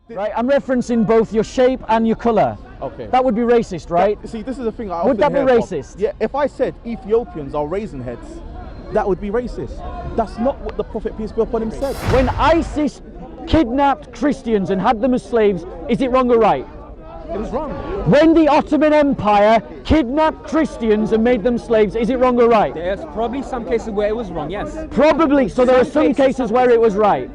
right? I'm referencing both your shape and your colour. Okay. That would be racist, right? See, this is the thing. Would that be racist? Yeah. If I said Ethiopians are raisin heads, that would be racist. That's not what the Prophet, peace be upon him, said. When ISIS kidnapped Christians and had them as slaves, is it wrong or right? It was wrong. When the Ottoman Empire kidnapped Christians and made them slaves, is it wrong or right? There's probably some cases where it was wrong, yes. Probably, so there are some cases where it was right.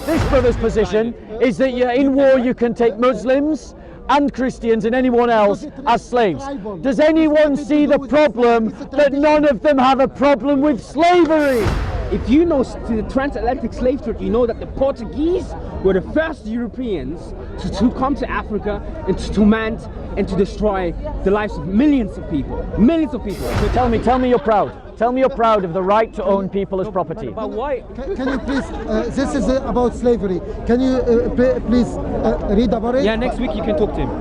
This brother's position is that in war you can take Muslims and Christians and anyone else as slaves. Does anyone see the problem that none of them have a problem with slavery? If you know the transatlantic slave trade, you know that the Portuguese were the first Europeans to come to Africa and to torment and to destroy the lives of millions of people. Millions of people. So tell me you're proud. Tell me you're proud of the right to own people as property. But why? Can you please, this is about slavery. Can you please read about it? Yeah, next week you can talk to him.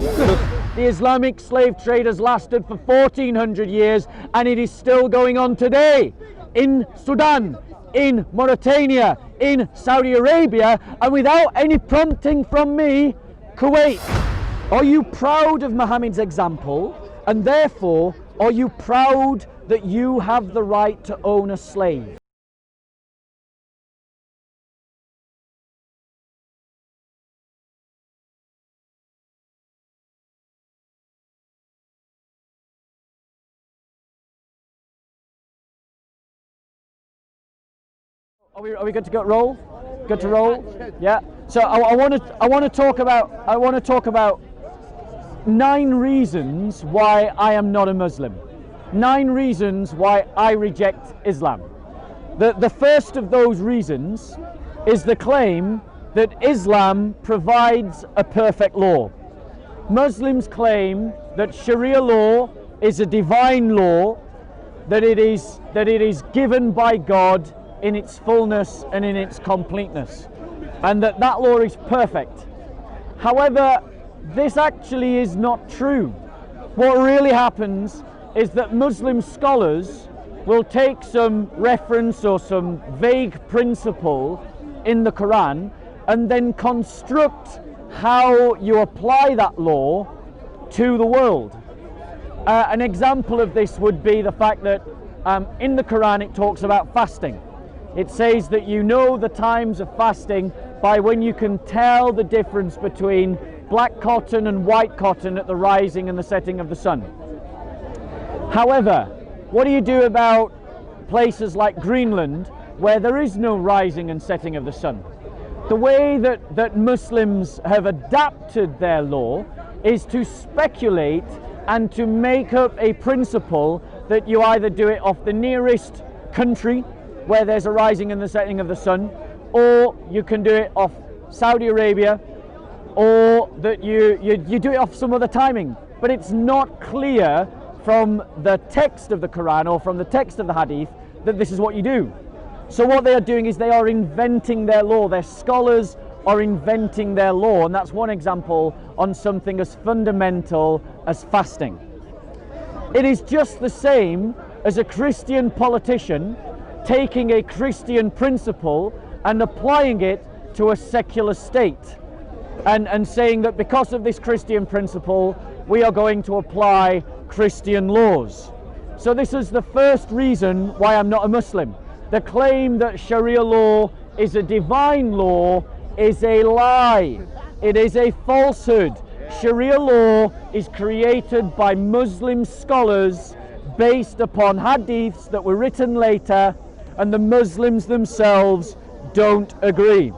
The Islamic slave trade has lasted for 1400 years and it is still going on today. In Sudan, in Mauritania, in Saudi Arabia, and without any prompting from me, Kuwait. Are you proud of Muhammad's example, and therefore are you proud that you have the right to own a slave? Are we good to go? Roll? Good to roll? Yeah. So I want to talk about 9 reasons why I am not a Muslim. 9 reasons why I reject Islam. The first of those reasons is the claim that Islam provides a perfect law. Muslims claim that Sharia law is a divine law, that it is given by God in its fullness and in its completeness, and that law is perfect. However, this actually is not true. What really happens is that Muslim scholars will take some reference or some vague principle in the Quran and then construct how you apply that law to the world. An example of this would be the fact that in the Quran it talks about fasting. It says that you know the times of fasting by when you can tell the difference between black cotton and white cotton at the rising and the setting of the sun. However, what do you do about places like Greenland where there is no rising and setting of the sun? The way that Muslims have adapted their law is to speculate and to make up a principle that you either do it off the nearest country where there's a rising and the setting of the sun, or you can do it off Saudi Arabia, or that you do it off some other timing. But it's not clear from the text of the Quran or from the text of the Hadith that this is what you do. So what they are doing is they are inventing their law. Their scholars are inventing their law, and that's one example on something as fundamental as fasting. It is just the same as a Christian politician taking a Christian principle and applying it to a secular state and saying that because of this Christian principle we are going to apply Christian laws. So this is the first reason why I'm not a Muslim. The claim that Sharia law is a divine law is a lie. It is a falsehood. Sharia law is created by Muslim scholars based upon hadiths that were written later, and the Muslims themselves don't agree.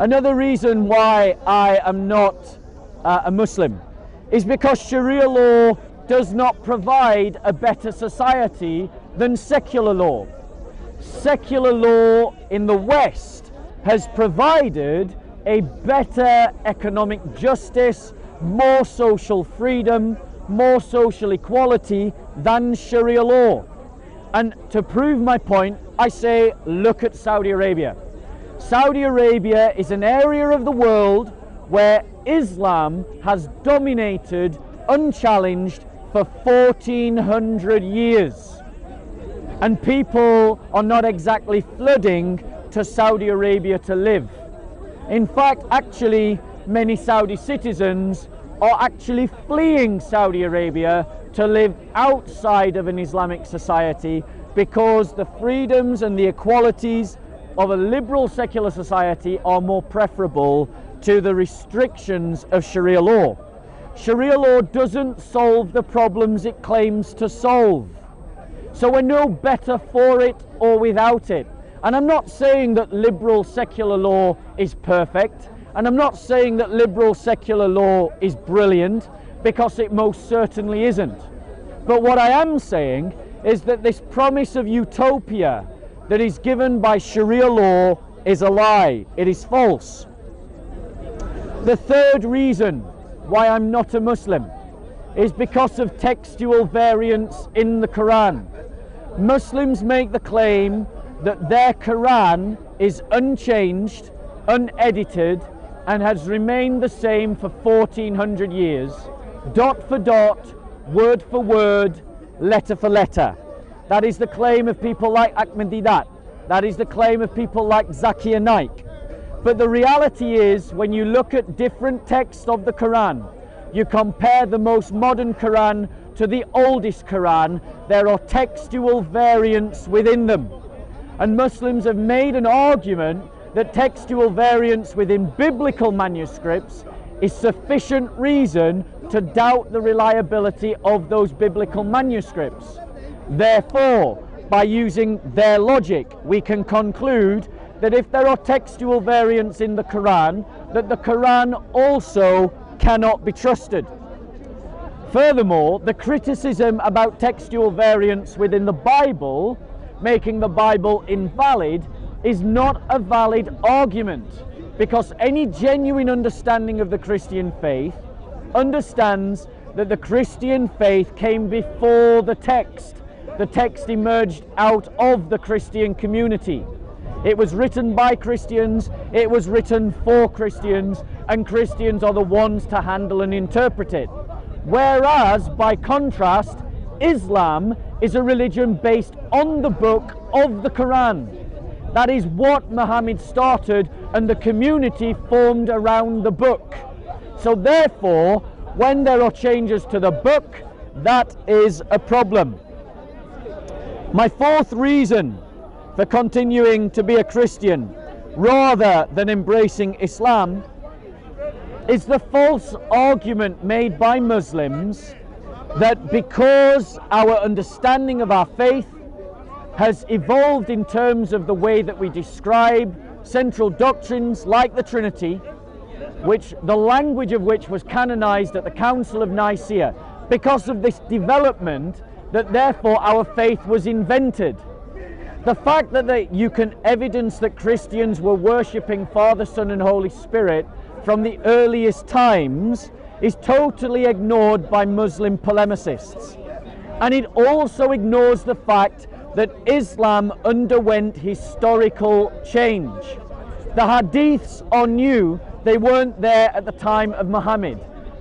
Another reason why I am not a Muslim is because Sharia law does not provide a better society than secular law. Secular law in the West has provided a better economic justice, more social freedom, more social equality than Sharia law. And to prove my point, I say, look at Saudi Arabia. Saudi Arabia is an area of the world where Islam has dominated unchallenged for 1400 years. And people are not exactly flooding to Saudi Arabia to live. In fact, actually, many Saudi citizens are actually fleeing Saudi Arabia to live outside of an Islamic society because the freedoms and the equalities of a liberal secular society are more preferable to the restrictions of Sharia law. Sharia law doesn't solve the problems it claims to solve. So we're no better for it or without it. And I'm not saying that liberal secular law is perfect, and I'm not saying that liberal secular law is brilliant, because it most certainly isn't. But what I am saying is that this promise of utopia that is given by Sharia law is a lie. It is false. The third reason why I'm not a Muslim is because of textual variance in the Quran. Muslims make the claim that their Quran is unchanged, unedited, and has remained the same for 1400 years, dot for dot, word for word, letter for letter. That is the claim of people like Ahmadiyya. That is the claim of people like Zakir Naik. But the reality is, when you look at different texts of the Quran, you compare the most modern Quran to the oldest Quran, there are textual variants within them. And Muslims have made an argument that textual variance within biblical manuscripts is sufficient reason to doubt the reliability of those biblical manuscripts. Therefore, by using their logic, we can conclude that if there are textual variants in the Quran, that the Quran also cannot be trusted. Furthermore, the criticism about textual variants within the Bible, making the Bible invalid, is not a valid argument, because any genuine understanding of the Christian faith understands that the Christian faith came before the text. The text emerged out of the Christian community. It was written by Christians, it was written for Christians, and Christians are the ones to handle and interpret it. Whereas, by contrast, Islam is a religion based on the book of the Quran. That is what Muhammad started, and the community formed around the book. So therefore, when there are changes to the book, that is a problem. My fourth reason for continuing to be a Christian rather than embracing Islam is the false argument made by Muslims that because our understanding of our faith has evolved in terms of the way that we describe central doctrines like the Trinity, which the language of which was canonized at the Council of Nicaea, because of this development, that therefore our faith was invented. The fact that you can evidence that Christians were worshipping Father, Son and Holy Spirit from the earliest times is totally ignored by Muslim polemicists. And it also ignores the fact that Islam underwent historical change. The hadiths are new, they weren't there at the time of Muhammad.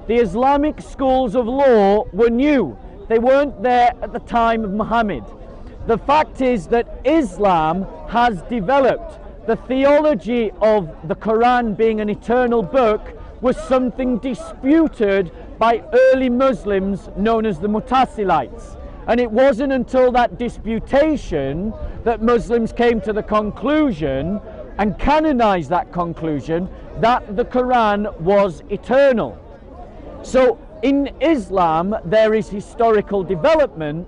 The Islamic schools of law were new, they weren't there at the time of Muhammad. The fact is that Islam has developed. The theology of the Quran being an eternal book was something disputed by early Muslims known as the Mu'tazilites. And it wasn't until that disputation that Muslims came to the conclusion and canonized that conclusion that the Quran was eternal. So in Islam there is historical development,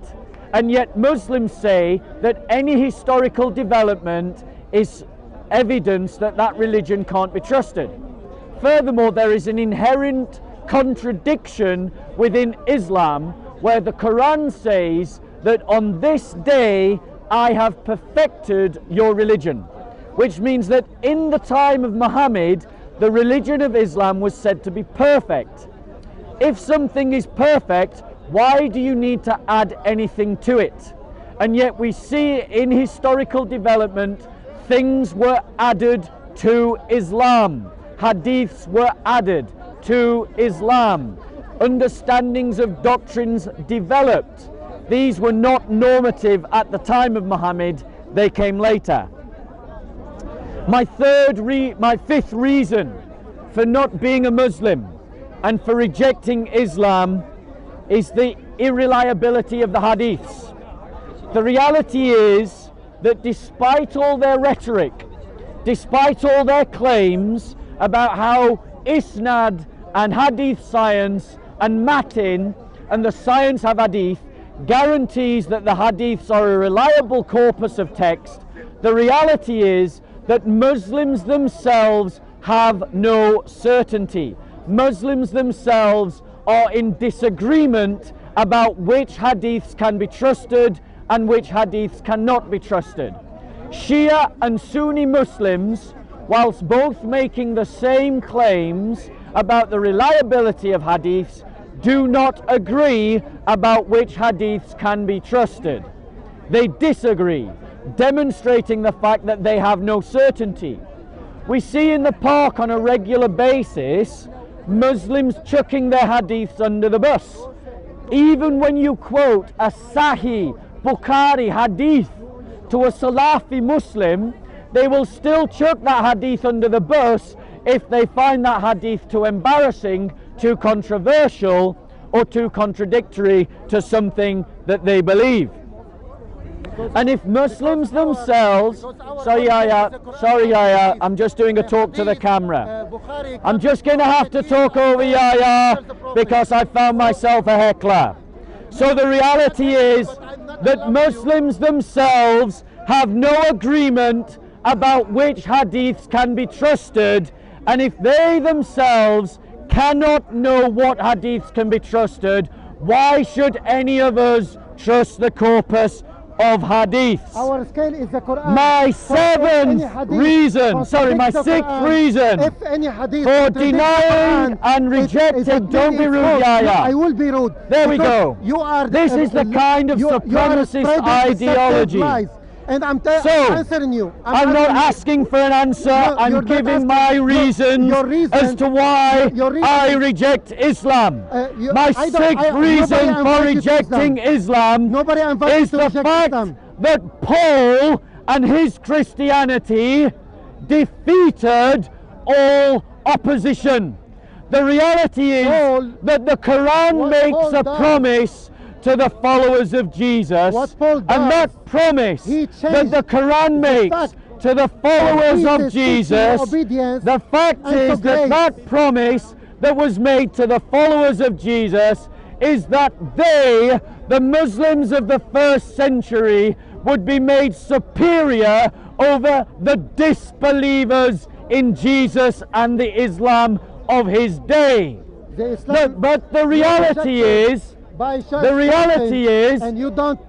and yet Muslims say that any historical development is evidence that that religion can't be trusted. Furthermore, there is an inherent contradiction within Islam where the Quran says that on this day I have perfected your religion, which means that in the time of Muhammad the religion of Islam was said to be perfect. If something is perfect, why do you need to add anything to it? And yet we see in historical development things were added to Islam. Hadiths were added to Islam. Understandings of doctrines developed. These were not normative at the time of Muhammad, they came later. My fifth reason for not being a Muslim and for rejecting Islam is the irreliability of the hadiths. The reality is that despite all their rhetoric, despite all their claims about how isnad and hadith science and matin and the science of hadith guarantees that the hadiths are a reliable corpus of text, the reality is that Muslims themselves have no certainty. Muslims themselves are in disagreement about which hadiths can be trusted and which hadiths cannot be trusted. Shia and Sunni Muslims, whilst both making the same claims about the reliability of hadiths, do not agree about which hadiths can be trusted. They disagree, demonstrating the fact that they have no certainty. We see in the park on a regular basis Muslims chucking their hadiths under the bus. Even when you quote a Sahih Bukhari hadith to a Salafi Muslim, they will still chuck that hadith under the bus if they find that hadith too embarrassing, too controversial, or too contradictory to something that they believe. And if Muslims themselves, sorry Yahya, I'm just doing a talk to the camera. I'm just going to have to talk over Yahya because I found myself a heckler. So the reality is that Muslims themselves have no agreement about which hadiths can be trusted, and if they themselves cannot know what hadiths can be trusted, why should any of us trust the corpus of hadiths? Our scale is the Quran. My sixth reason if any hadith for denying and rejecting, don't be rude, Yahya. I will be rude. There we go. This is the kind of supremacist ideology. And I'm So, answering you. I'm not asking for an answer. I'm giving my reasons as to why I reject Islam. My sixth reason for rejecting Islam is the fact that Paul and his Christianity defeated all opposition. The reality is that the Quran makes a promise to the followers of Jesus, and that promise that the Quran makes to the followers of Jesus, the fact is that that promise that was made to the followers of Jesus is that they, the Muslims of the first century, would be made superior over the disbelievers in Jesus and the Islam of his day. But the reality is, and you don't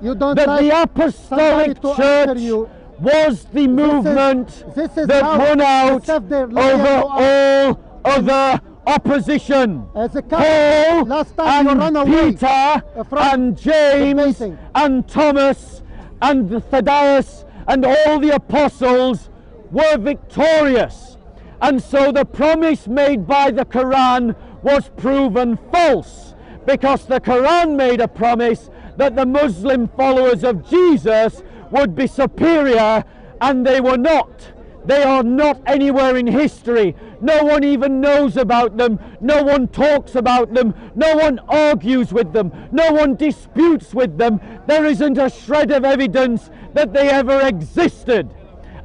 that the Apostolic Church was the movement that won out over all other opposition. Paul and Peter and James and Thomas and Thaddeus and all the apostles were victorious, and so the promise made by the Quran was proven false, because the Quran made a promise that the Muslim followers of Jesus would be superior, and they were not. They are not anywhere in history. No one even knows about them. No one talks about them. No one argues with them. No one disputes with them. There isn't a shred of evidence that they ever existed.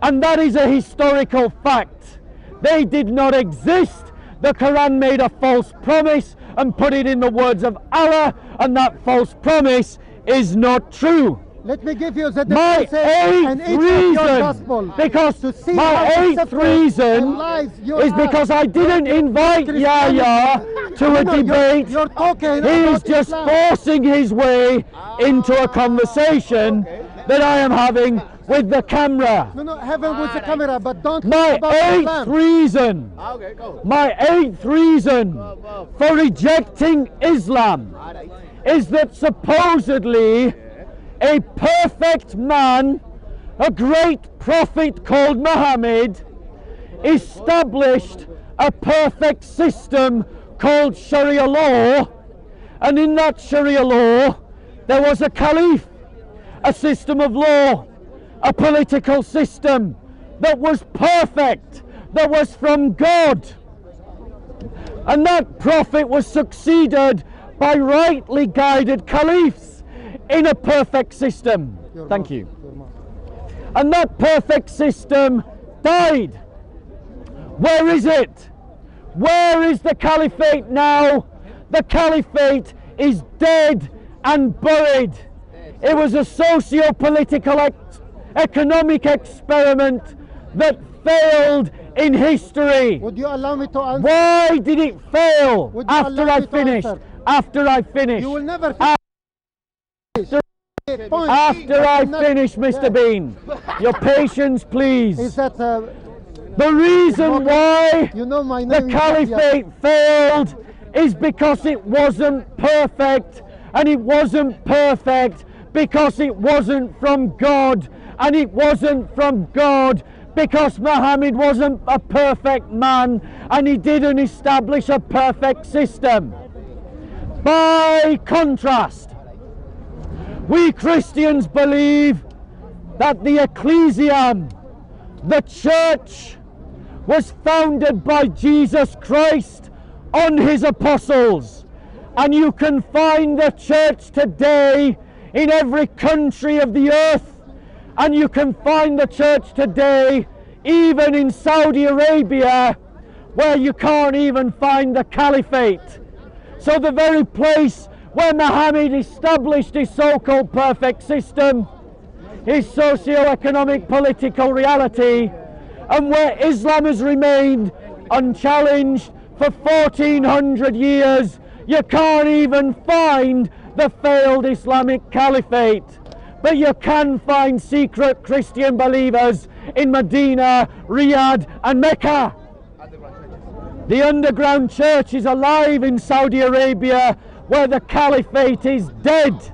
And that is a historical fact. They did not exist. The Quran made a false promise and put it in the words of Allah, and that false promise is not true. Let me give you the my eighth reason, because my eighth reason is because I didn't invite Yahya to a debate. He's just forcing his way into a conversation that I am having with the camera. Having with the camera, but don't. My eighth reason for rejecting Islam is that supposedly a perfect man, a great prophet called Muhammad, established a perfect system called Sharia law, and in that Sharia law there was a caliph, a system of law, a political system, that was perfect, that was from God. And that prophet was succeeded by rightly guided caliphs in a perfect system. Thank you. And that perfect system died. Where is it? Where is the caliphate now? The caliphate is dead and buried. It was a socio-political economic experiment that failed in history. Would you allow me to answer? Why did it fail? Would you After allow I me to finished. answer? After I finished. You will never After I finish, Mr. Bean. Your patience, please. Is that The reason why you know my the name? caliphate failed is because it wasn't perfect, and it wasn't perfect because it wasn't from God, and it wasn't from God because Muhammad wasn't a perfect man, and he didn't establish a perfect system. By contrast, we Christians believe that the ecclesiam, the church, was founded by Jesus Christ on his apostles, and you can find the church today in every country of the earth, and you can find the church today even in Saudi Arabia, where you can't even find the caliphate. So the very place where Muhammad established his so-called perfect system, his socio-economic political reality, and where Islam has remained unchallenged for 1400 years, you can't even find the failed Islamic caliphate. But you can find secret Christian believers in Medina, Riyadh and Mecca. The underground church is alive in Saudi Arabia, where the caliphate is dead.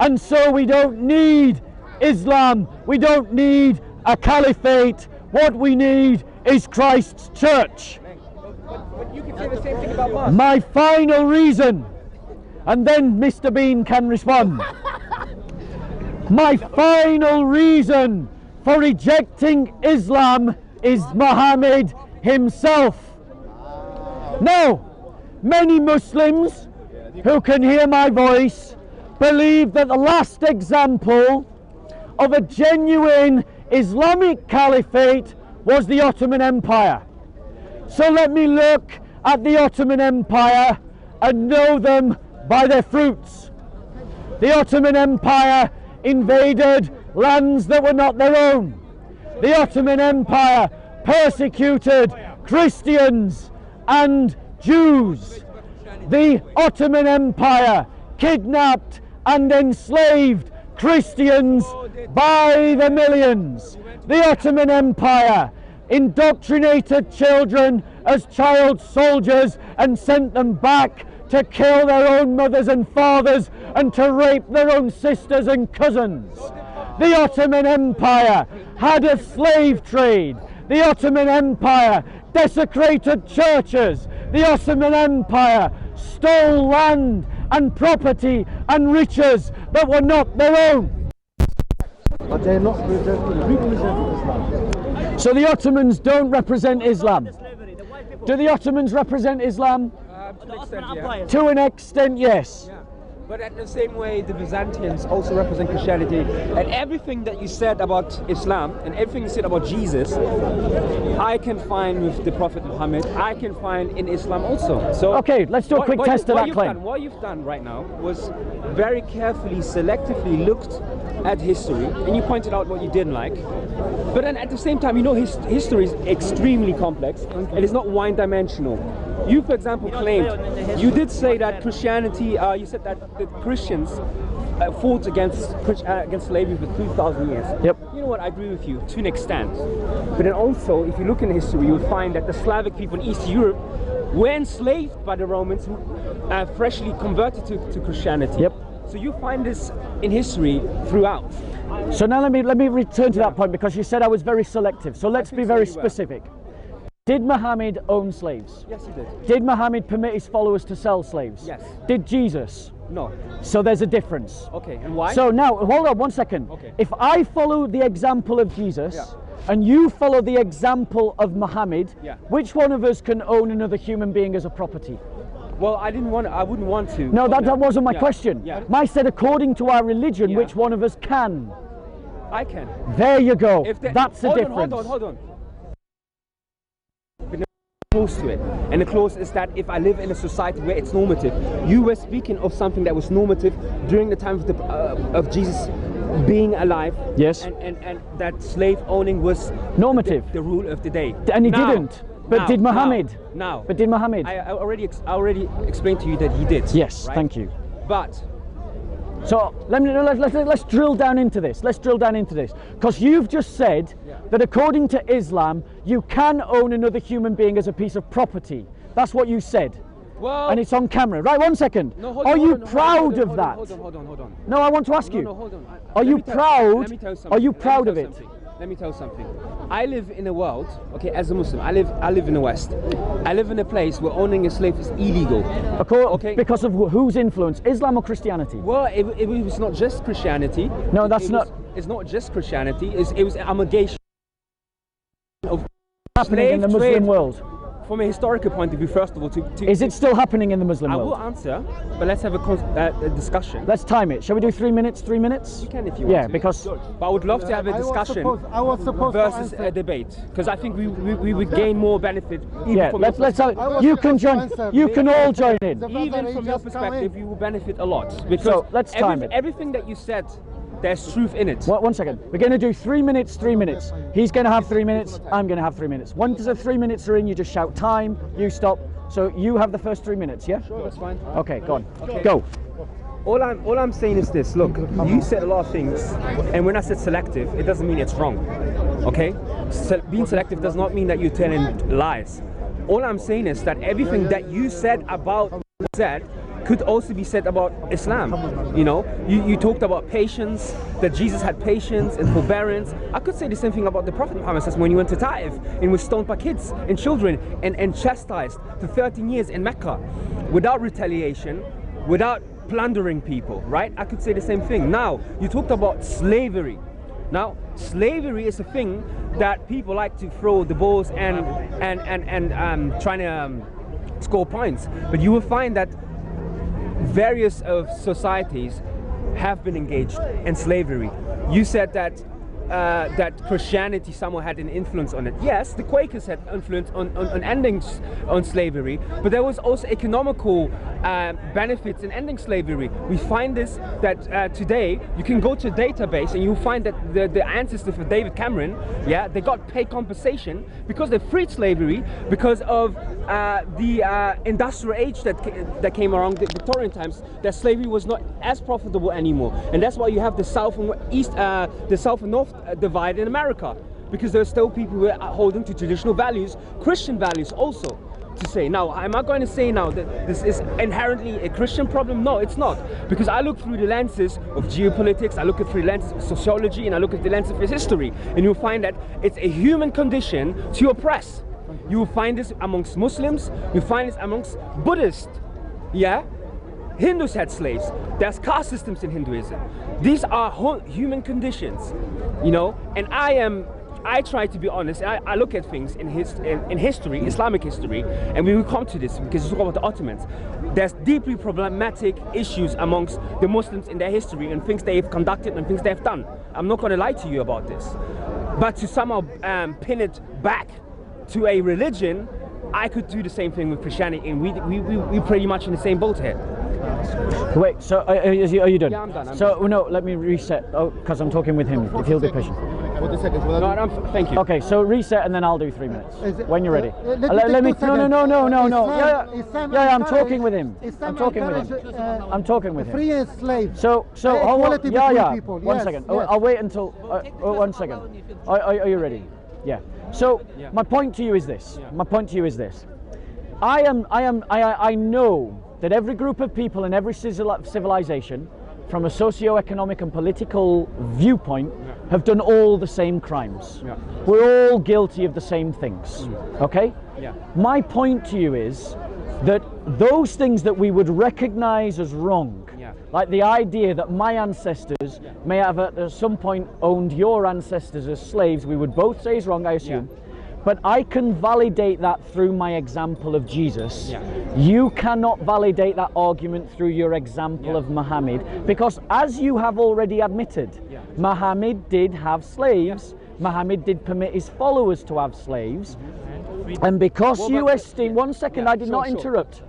And so we don't need Islam, we don't need a caliphate. What we need is Christ's church. But you can say the same thing about Mosques. My final reason, and then Mr. Bean can respond. My final reason for rejecting Islam is Muhammad himself. Now, many Muslims who can hear my voice believe that the last example of a genuine Islamic caliphate was the Ottoman Empire. So let me look at the Ottoman Empire and know them by their fruits. The Ottoman Empire invaded lands that were not their own. The Ottoman Empire persecuted Christians and Jews. The Ottoman Empire kidnapped and enslaved Christians by the millions. The Ottoman Empire indoctrinated children as child soldiers and sent them back to kill their own mothers and fathers and to rape their own sisters and cousins. The Ottoman Empire had a slave trade. The Ottoman Empire desecrated churches. The Ottoman Empire stole land and property and riches that were not their own. But they're not representing Islam. So the Ottomans don't represent Islam. Do the Ottomans represent Islam? To an extent, yeah. To an extent, yes. Yeah. But at the same way, the Byzantines also represent Christianity. And everything that you said about Islam and everything you said about Jesus, I can find with the Prophet Muhammad, I can find in Islam also. So Okay, let's do a quick test of that claim. What you've done right now was very carefully, selectively looked at history, and you pointed out what you didn't like. But then at the same time, you know, history is extremely complex and it's not one-dimensional. You, for example, claimed, you did say that Christianity, you said that the Christians fought against slavery for 2,000 years. Yep. You know what, I agree with you to an extent. But then also, if you look in history, you'll find that the Slavic people in East Europe were enslaved by the Romans who freshly converted to Christianity. Yep. So you find this in history throughout. So now let me return to that point, because you said I was very selective. So let's be very specific. Did Muhammad own slaves? Yes, he did. Did Muhammad permit his followers to sell slaves? Yes. Did Jesus? No. So there's a difference. Okay, and why? So now, hold on one second. Okay. If I follow the example of Jesus, Yeah. and you follow the example of Muhammad, Yeah. which one of us can own another human being as a property? Well, I wouldn't want to. No, that wasn't my Yeah, question. Yeah. I said according to our religion, Yeah. which one of us can? I can. There you go. That's the hold difference. Hold on. Close to it, and the clause is that if I live in a society where it's normative, you were speaking of something that was normative during the time of Jesus being alive. Yes. And that slave owning was Normative. the rule of the day. And he Now- didn't. But did Muhammad? Now. But did Muhammad? I already explained to you that he did. Yes, right? thank you. But So let's drill down into this. Let's drill down into this. Because you've just said that according to Islam, you can own another human being as a piece of property. That's what you said. well, And it's on camera. Right, one second. no, hold Are on, you hold on, proud hold on, of hold that? on, hold on. No, I want to ask you. No, hold on. Are you proud? Let me tell you something. Are you Let me proud tell of you it? something. Let me tell you something. I live in a world, okay, as a Muslim, I live in the West. I live in a place where owning a slave is illegal. Okay. Because of whose influence? Islam or Christianity? Well, it was not just Christianity. No, that's It not was- It's not just Christianity. It was an amalgamation of happening in the slave Muslim trade. world. From a historical point of view, first of all, Is it still happening in the Muslim I will world? answer, but let's have a discussion. Let's time it. Shall we do 3 minutes? 3 minutes? You can if you Yeah, want to. because But I would love to have a discussion I was supposed versus to a answer. debate, because I think we would gain more benefit. Even yeah, from let's your have, was you can supposed to join. answer. You can all join in. The even brother, from he your just come perspective, in. you will benefit a lot, because So, let's time it. everything that you said, there's truth in it. One second. We're going to do 3 minutes, 3 minutes. He's going to have 3 minutes. I'm going to have 3 minutes. Once the 3 minutes are in, you just shout time. You stop. So you have the first 3 minutes, yeah? Sure, that's fine. Okay, go on. Go. All I'm saying is this. Look, you said a lot of things, and when I said selective, it doesn't mean it's wrong. Okay? Being selective does not mean that you're telling lies. All I'm saying is that everything that you said about said could also be said about Islam. You know, you talked about patience, that Jesus had patience and forbearance. I could say the same thing about the Prophet Muhammad when he went to Taif and was stoned by kids and children and chastised for 13 years in Mecca without retaliation, without plundering people, right? I could say the same thing. Now, you talked about slavery. Now, slavery is a thing that people like to throw the balls and trying to score points. But you will find that various of societies have been engaged in slavery. You said that that Christianity somehow had an influence on it. Yes, the Quakers had influence on ending on slavery, but there was also economical benefits in ending slavery. We find this that today you can go to a database and you'll find that the ancestors of David Cameron, yeah, they got paid compensation because they freed slavery because of the industrial age that came around the Victorian times. That slavery was not as profitable anymore, and that's why you have the South and East, the South and North divide in America, because there are still people who are holding to traditional values, Christian values also. To say now, am I going to say now that this is inherently a Christian problem? No, it's not, because I look through the lenses of geopolitics, I look through the lenses of sociology, and I look at the lenses of history, and you'll find that it's a human condition to oppress. You will find this amongst Muslims, you find this amongst Buddhists, yeah? Hindus had slaves. There's caste systems in Hinduism. These are human conditions, you know, and I try to be honest. I look at things in history, Islamic history, and we will come to this because it's all about the Ottomans. There's deeply problematic issues amongst the Muslims in their history and things they've conducted and things they've done. I'm not going to lie to you about this, but to somehow pin it back to a religion, I could do the same thing with Christianity, and we pretty much in the same boat here. Wait, so are you done? Yeah, I'm done. So no, let me reset. Oh, because I'm talking with him. If he'll be patient. Thank you. Okay, so reset and then I'll do 3 minutes when you're ready. Let me take 2 seconds. No. Yeah, I'm talking with him. Islam I'm talking with him. encourage, I'm talking with him. free and slave. So hold on. Equality Yeah, between yeah. people. One Yes, second. yes. I'll wait until 1 second. Are you ready? Yeah. So Yeah. my point to you is this. Yeah. My point to you is this. I know that every group of people in every civilization, from a socio-economic and political viewpoint, have done all the same crimes. Yeah. We're all guilty of the same things. Okay? Yeah. My point to you is that those things that we would recognize as wrong Yeah. Like the idea that my ancestors may have at some point owned your ancestors as slaves, we would both say is wrong, I assume. But I can validate that through my example of Jesus. You cannot validate that argument through your example of Muhammad, because as you have already admitted, Muhammad did have slaves. Muhammad did permit his followers to have slaves. And because you esteem, one second, I did not interrupt.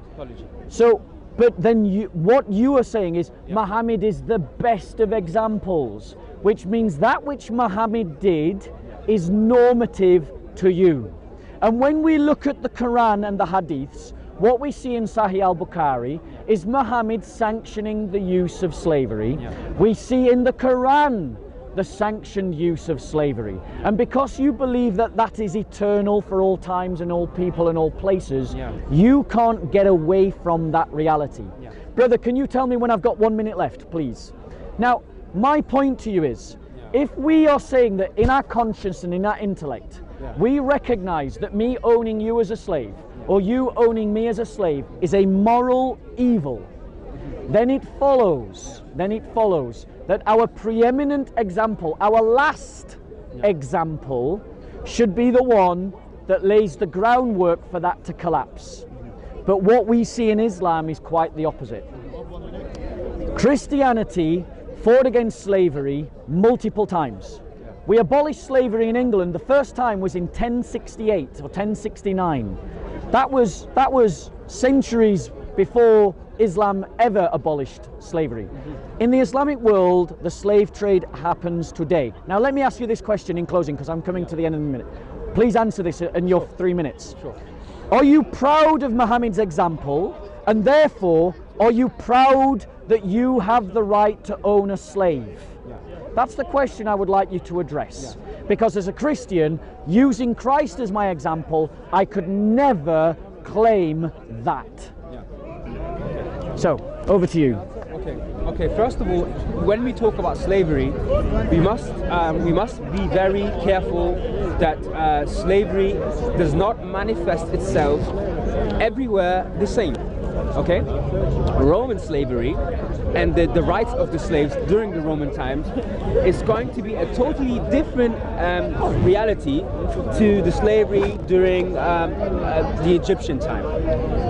So, but then what you are saying is Muhammad is the best of examples, which means that which Muhammad did is normative to you. And when we look at the Quran and the Hadiths, what we see in Sahih al-Bukhari is Muhammad sanctioning the use of slavery. We see in the Quran the sanctioned use of slavery. And because you believe that that is eternal for all times and all people and all places, you can't get away from that reality. Brother, can you tell me when I've got 1 minute left, please? Now, my point to you is, if we are saying that in our conscience and in our intellect, we recognize that me owning you as a slave, or you owning me as a slave, is a moral evil, then it follows that our preeminent example, our last example, should be the one that lays the groundwork for that to collapse. But what we see in Islam is quite the opposite. Christianity fought against slavery multiple times. We abolished slavery in England. The first time was in 1068 or 1069. That was centuries before Islam ever abolished slavery. In the Islamic world, the slave trade happens today. Now let me ask you this question in closing, because I'm coming to the end of the minute. Please answer this in your 3 minutes. Are you proud of Muhammad's example, and therefore are you proud that you have the right to own a slave? That's the question I would like you to address. Because as a Christian, using Christ as my example, I could never claim that. So, over to you. Okay. First of all, when we talk about slavery, we must be very careful that slavery does not manifest itself everywhere the same. Okay, Roman slavery and the rights of the slaves during the Roman times is going to be a totally different reality to the slavery during the Egyptian time.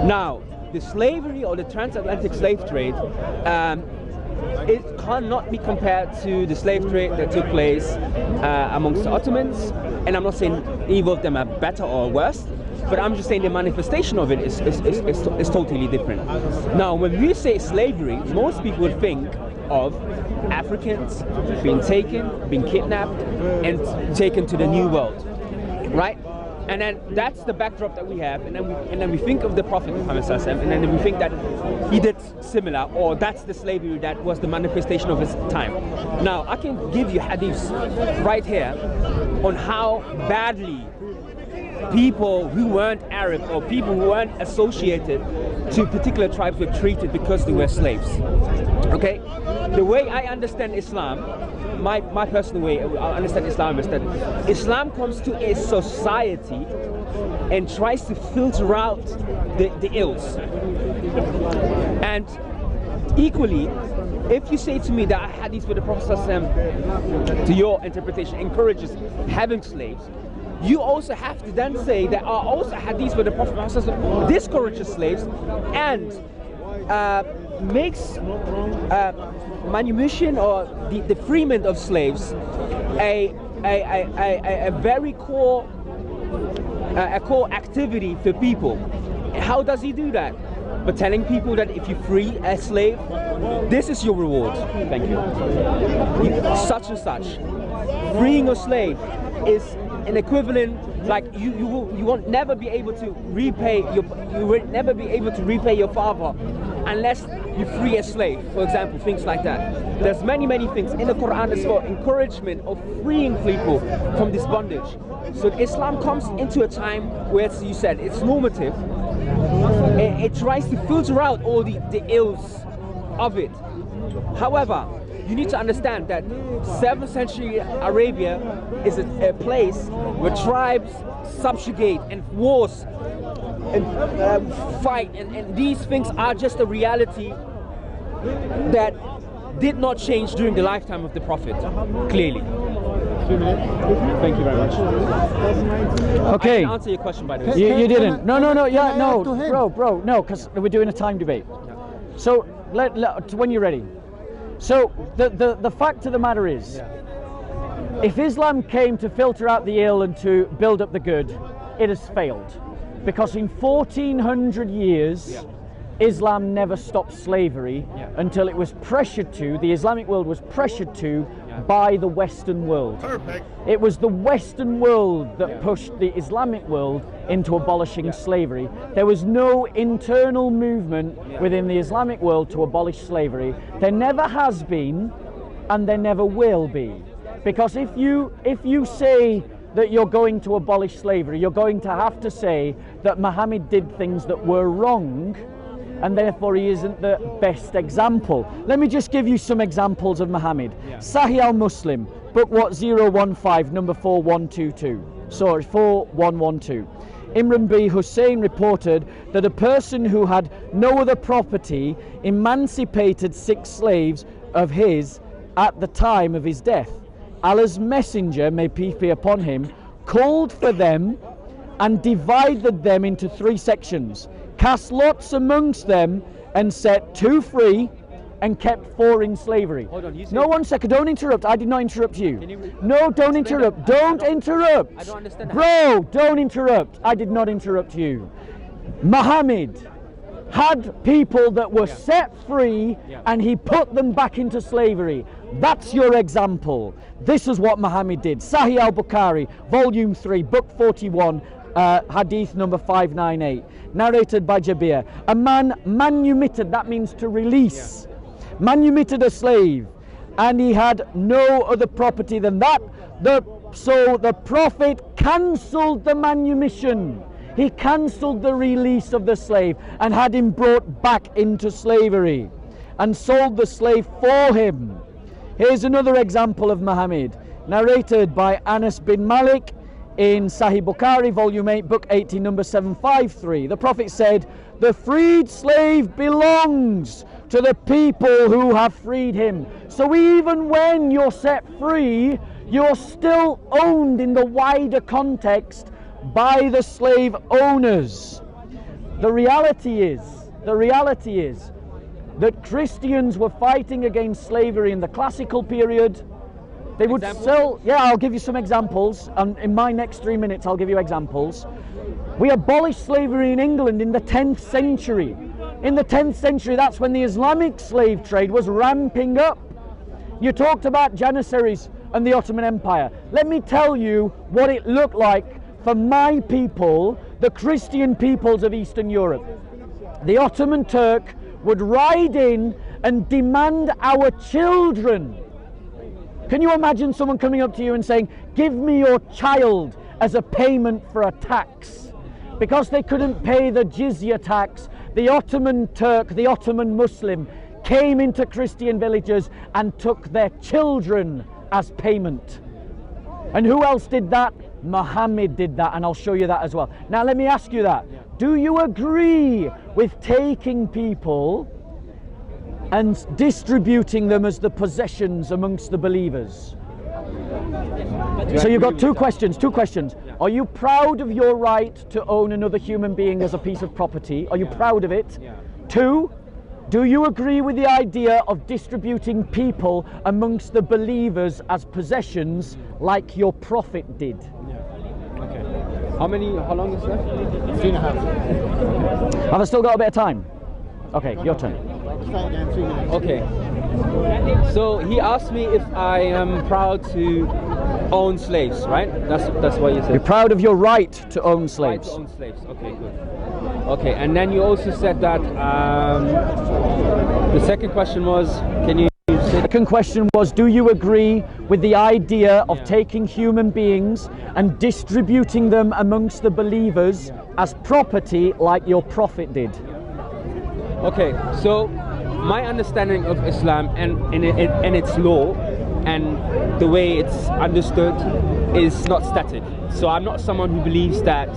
Now, the slavery or the transatlantic slave trade, it cannot be compared to the slave trade that took place amongst the Ottomans. And I'm not saying either of them are better or worse, but I'm just saying the manifestation of it is totally different. Now, when we say slavery, most people would think of Africans being taken, being kidnapped, and taken to the New World, right? And then that's the backdrop that we have, and then we think of the Prophet Muhammad ﷺ, and then we think that he did similar, or that's the slavery that was the manifestation of his time. Now, I can give you hadiths right here on how badly people who weren't Arab or people who weren't associated to particular tribes were treated because they were slaves. Okay? The way I understand Islam, my personal way I understand Islam is that Islam comes to a society and tries to filter out the ills. And equally, if you say to me that a hadith with the Prophet ﷺ, to your interpretation, encourages having slaves, you also have to then say there are also hadiths where the Prophet ﷺ discourages slaves and makes manumission or the freement of slaves a very core activity for people. How does he do that? By telling people that if you free a slave, this is your reward. Thank you. Such and such. Freeing a slave is an equivalent, like you won't never be able to repay your father unless you free a slave, for example, things like that. There's many things in the Quran as well, encouragement of freeing people from this bondage. So Islam comes into a time where, as you said, it's normative. It tries to filter out all the ills of it. However, you need to understand that 7th century Arabia is a place where tribes subjugate and wars and fight, and these things are just a reality that did not change during the lifetime of the Prophet, clearly. Thank you very much. Okay. I didn't answer your question, by the way. You didn't. No, yeah, can I add to no, him? bro, no, because we're doing a time debate. So, when you're ready. So, the fact of the matter is, if Islam came to filter out the ill and to build up the good, it has failed. Because in 1400 years, Islam never stopped slavery until it was pressured to, the Islamic world was pressured to by the Western world. Perfect. It was the Western world that pushed the Islamic world into abolishing slavery. There was no internal movement within the Islamic world to abolish slavery. There never has been, and there never will be. Because if you say that you're going to abolish slavery, you're going to have to say that Muhammad did things that were wrong, and therefore he isn't the best example. Let me just give you some examples of Muhammad. Sahih al-Muslim, book 015, number 4122. Sorry, 4112. Imran B. Hussein reported that a person who had no other property emancipated 6 slaves of his at the time of his death. Allah's messenger, may peace be upon him, called for them and divided them into 3 sections, cast lots amongst them and set 2 free and kept 4 in slavery. Hold on, you said- No, 1 second, don't interrupt. I did not interrupt you. Can you No, don't interrupt. Don't interrupt. I don't understand. Bro, don't interrupt. I did not interrupt you. Muhammad had people that were set free and he put them back into slavery. That's your example. This is what Muhammad did. Sahih al-Bukhari, volume 3, book 41, hadith number 598, narrated by Jabir. A man manumitted, that means to release, manumitted a slave, and he had no other property than that. So the Prophet cancelled the manumission. He cancelled the release of the slave and had him brought back into slavery and sold the slave for him. Here's another example of Muhammad, narrated by Anas bin Malik in Sahih Bukhari, volume 8, book 80, number 753. The Prophet said, "The freed slave belongs to the people who have freed him." So even when you're set free, you're still owned in the wider context by the slave owners. The reality is that Christians were fighting against slavery in the classical period. They would sell, I'll give you some examples, and in my next 3 minutes I'll give you examples. We abolished slavery in England in the 10th century. In the 10th century, that's when the Islamic slave trade was ramping up. You talked about Janissaries and the Ottoman Empire. Let me tell you what it looked like for my people, the Christian peoples of Eastern Europe. The Ottoman Turk would ride in and demand our children. Can you imagine someone coming up to you and saying, "Give me your child as a payment for a tax"? Because they couldn't pay the jizya tax, the Ottoman Turk, the Ottoman Muslim, came into Christian villages and took their children as payment. And who else did that? Muhammad did that, and I'll show you that as well. Now let me ask you that. Do you agree with taking people and distributing them as the possessions amongst the believers? So you've got two questions. Are you proud of your right to own another human being as a piece of property? Are you proud of it? 2, do you agree with the idea of distributing people amongst the believers as possessions like your Prophet did? Okay. How long is left? 3.5. Have I still got a bit of time? Okay, your turn. Start again, 3 minutes. Okay. So he asked me if I am proud to own slaves, right? That's what you said. You're proud of your right to own Right slaves. to own slaves. Okay, good. Okay, and then you also said that the second question was, can you say? Second question was, do you agree with the idea of taking human beings and distributing them amongst the believers as property like your Prophet did? Okay, so my understanding of Islam and its law and the way it's understood is not static. So I'm not someone who believes that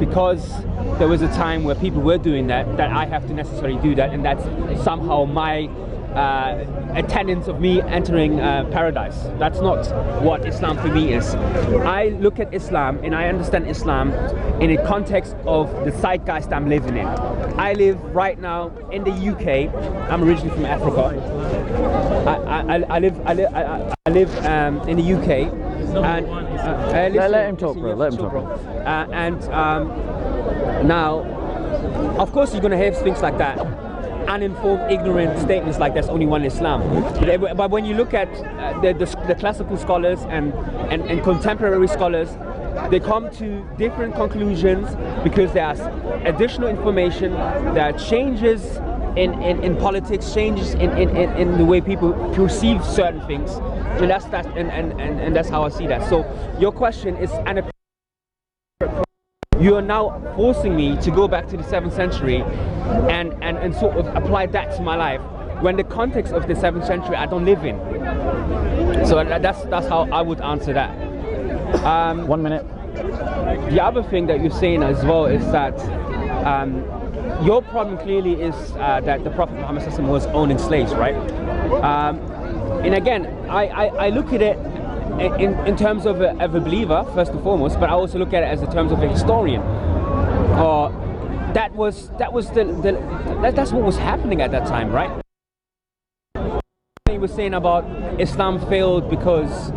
because there was a time where people were doing that I have to necessarily do that, and that's somehow my attendance of me entering paradise. That's not what Islam for me is. I look at Islam and I understand Islam in a context of the zeitgeist I'm living in. I live right now in the UK. I'm originally from Africa. I live in the UK. And let him talk, bro. Let him talk. Now, of course, you're going to have things like that. Uninformed, ignorant statements like there's only one Islam. But when you look at the classical scholars and contemporary scholars, they come to different conclusions because there's additional information, there are changes in politics, changes in the way people perceive certain things. And that's how I see that. So your question is, you are now forcing me to go back to the 7th century and sort of apply that to my life, when the context of the 7th century I don't live in. So that's how I would answer that. 1 minute. The other thing that you're saying as well is that your problem clearly is that the Prophet Muhammad was owning slaves, right? And again, I look at it in terms of a believer first and foremost, but I also look at it as in terms of a historian. That's what was happening at that time, right? He was saying about Islam failed because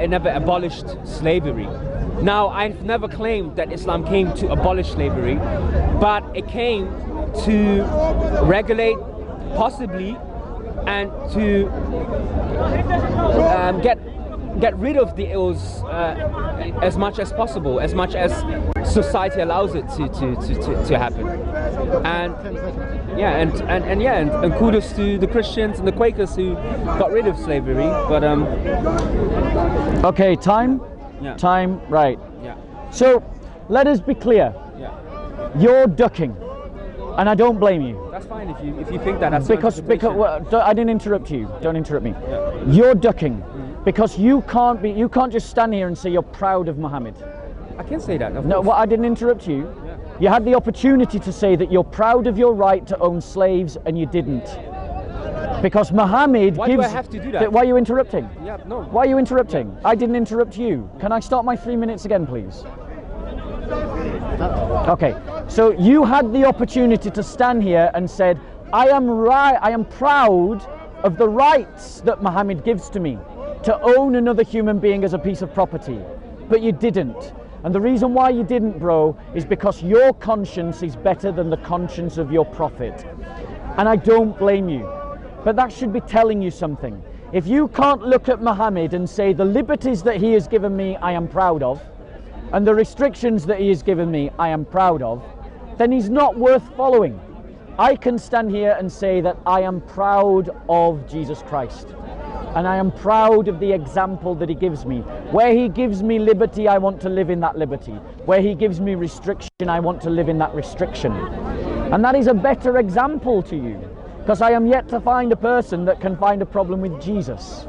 it never abolished slavery. Now, I've never claimed that Islam came to abolish slavery, but it came to regulate, possibly, and to get rid of the ills as much as possible, as much as society allows it to happen. And kudos to the Christians and the Quakers who got rid of slavery. But okay, time. Yeah. Time. Right. Yeah. So let us be clear. Yeah. You're ducking, and I don't blame you. That's fine if you think that. That's because well, I didn't interrupt you. Don't interrupt me. Yeah. You're ducking because you can't just stand here and say you're proud of Muhammad. I can say that. No, well, I didn't interrupt you. Yeah. You had the opportunity to say that you're proud of your right to own slaves, and you didn't. Because Muhammad Why do I have to do that? Why are you interrupting? Yeah, no. Why are you interrupting? I didn't interrupt you. Can I start my 3 minutes again, please? Okay. So you had the opportunity to stand here and said, I am proud of the rights that Muhammad gives to me to own another human being as a piece of property. But you didn't. And the reason why you didn't, bro, is because your conscience is better than the conscience of your prophet. And I don't blame you. But that should be telling you something. If you can't look at Muhammad and say the liberties that he has given me I am proud of, and the restrictions that he has given me I am proud of, then he's not worth following. I can stand here and say that I am proud of Jesus Christ. And I am proud of the example that he gives me. Where he gives me liberty, I want to live in that liberty. Where he gives me restriction, I want to live in that restriction. And that is a better example to you. Because I am yet to find a person that can find a problem with Jesus.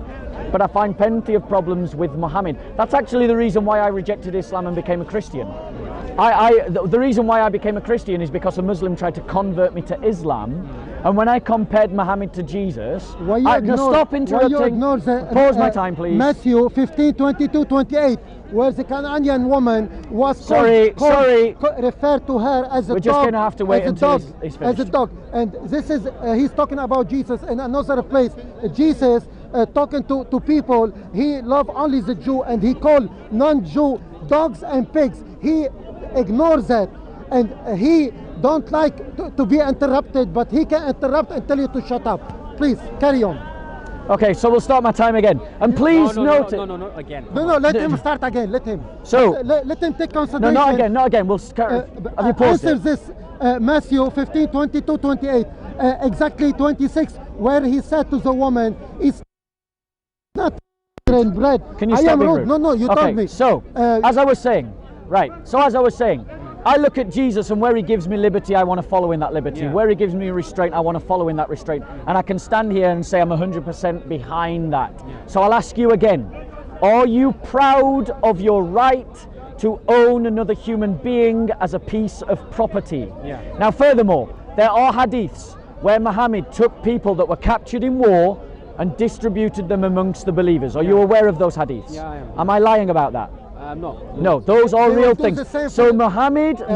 But I find plenty of problems with Muhammad. That's actually the reason why I rejected Islam and became a Christian. The reason why I became a Christian is because a Muslim tried to convert me to Islam. And when I compared Muhammad to Jesus, stop interrupting. Pause my time, please. Matthew 15, 22, 28, where the Canaanian woman was referred to her as a dog. We're just going to have to wait until he's finished. As a dog. And this is, he's talking about Jesus in another place. Jesus talking to people, he loved only the Jew, and he called non-Jew dogs and pigs. He ignores that, and he don't like to be interrupted, but he can interrupt and tell you to shut up. Please, carry on. Okay, so we'll start my time again. And please note it. No, again. No, let him start again. Let him. So let him take consideration. No, not again. We'll have you paused answer this. Matthew 15, 22, 28, exactly 26, where he said to the woman, "It's not bread." Can you stop being rude? No, you told me. So as I was saying, I look at Jesus, and where he gives me liberty, I want to follow in that liberty. Yeah. Where he gives me restraint, I want to follow in that restraint. And I can stand here and say I'm 100% behind that. Yeah. So I'll ask you again, are you proud of your right to own another human being as a piece of property. Yeah. Now, furthermore, there are hadiths where Muhammad took people that were captured in war and distributed them amongst the believers. Are you aware of those hadiths? Yeah, I am. Am I lying about that? No. No, those are They real will do things. the same So for- Muhammad The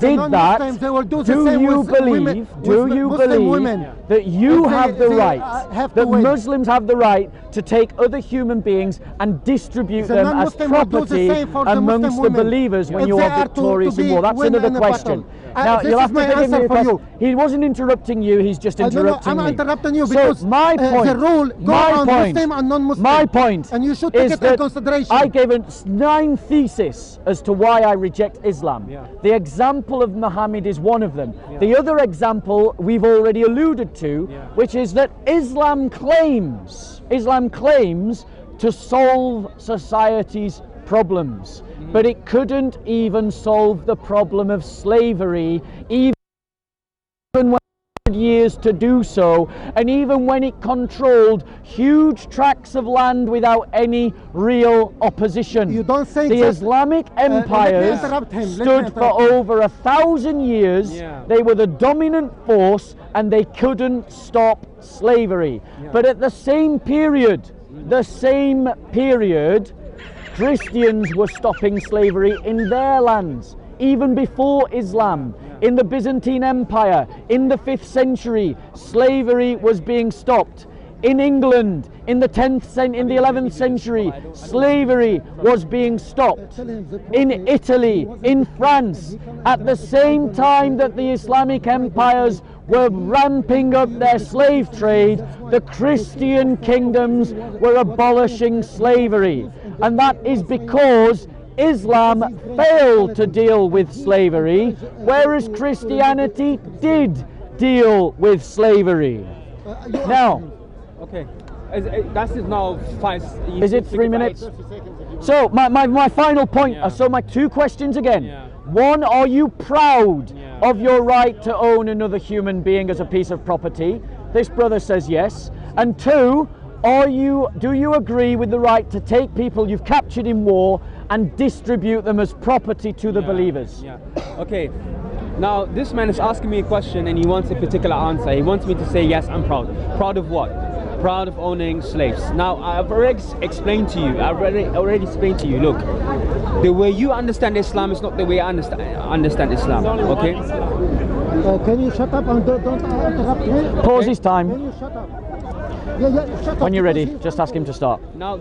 did that. non-Muslims, they will do the Do same you with believe? women, Do with you Muslim believe women. that you If they- have the they, right? have to That win. Muslims have the right to take other human beings and distribute The them as non-Muslim will do the property same for the amongst Muslim the women. believers when If you they are are to victorious in be war. That's win another in a question. battle. Now This you'll is have to my forgive me answer for because you. he wasn't interrupting you. He's just No, interrupting I'm me. interrupting you So because my point, the rule go my on point, Muslim and non-Muslim. my point And you should take is it in that consideration. I gave 9 theses as to why I reject Islam. Yeah. The example of Muhammad is one of them. The other example we've already alluded to, which is that Islam claims to solve society's problems, but it couldn't even solve the problem of slavery, even when years to do so, and even when it controlled huge tracts of land without any real opposition. You don't think the that- Islamic let me empires interrupt him. Let me stood for interrupt him. over 1,000 years. Yeah. They were the dominant force and they couldn't stop slavery. But at the same period, Christians were stopping slavery in their lands. Even before Islam, in the Byzantine Empire, in the 5th century, slavery was being stopped. In England, in the 11th century, slavery was being stopped. In Italy, in France, at the same time that the Islamic empires were ramping up their slave trade, the Christian kingdoms were abolishing slavery. And that is because Islam failed to deal with slavery, whereas Christianity did deal with slavery. Now, Okay. That's it now. 5. is it 3 minutes? So my final point, Yeah. so my 2 questions again. Yeah. One, are you proud Yeah. of your right to own another human being as a piece of property? This brother says yes. And 2, do you agree with the right to take people you've captured in war and distribute them as property to the believers? Yeah. Okay. Now this man is asking me a question and he wants a particular answer. He wants me to say yes, I'm proud. Proud of what? Proud of owning slaves. Now I've already explained to you. I've already explained to you. Look, the way you understand Islam is not the way I understand Islam. Okay. Can you shut up and don't interrupt me? Pause his time. Can you shut up? Yeah, shut up. When you're ready, because just ask him to start. Now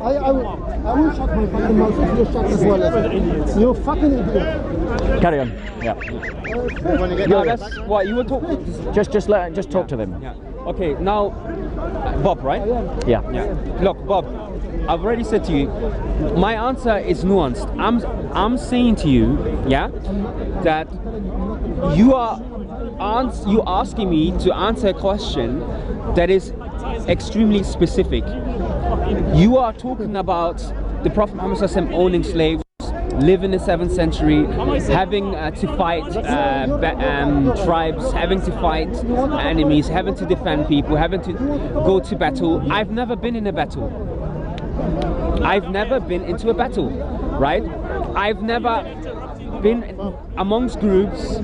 I will shut my fucking mouth if you shut as well. You fucking idiot. Carry on. Yeah. no, that's what you were talking. Just talk to them. Yeah. Okay. Now, Bob, right? Yeah. Yeah. Look, Bob, I've already said to you, my answer is nuanced. I'm saying to you, yeah, that you asking me to answer a question that is extremely specific. You are talking about the Prophet Muhammad SAW owning slaves, living in the 7th century, having to fight tribes, having to fight enemies, having to defend people, having to go to battle. I've never been in a battle. I've never been into a battle, right? I've never been amongst groups.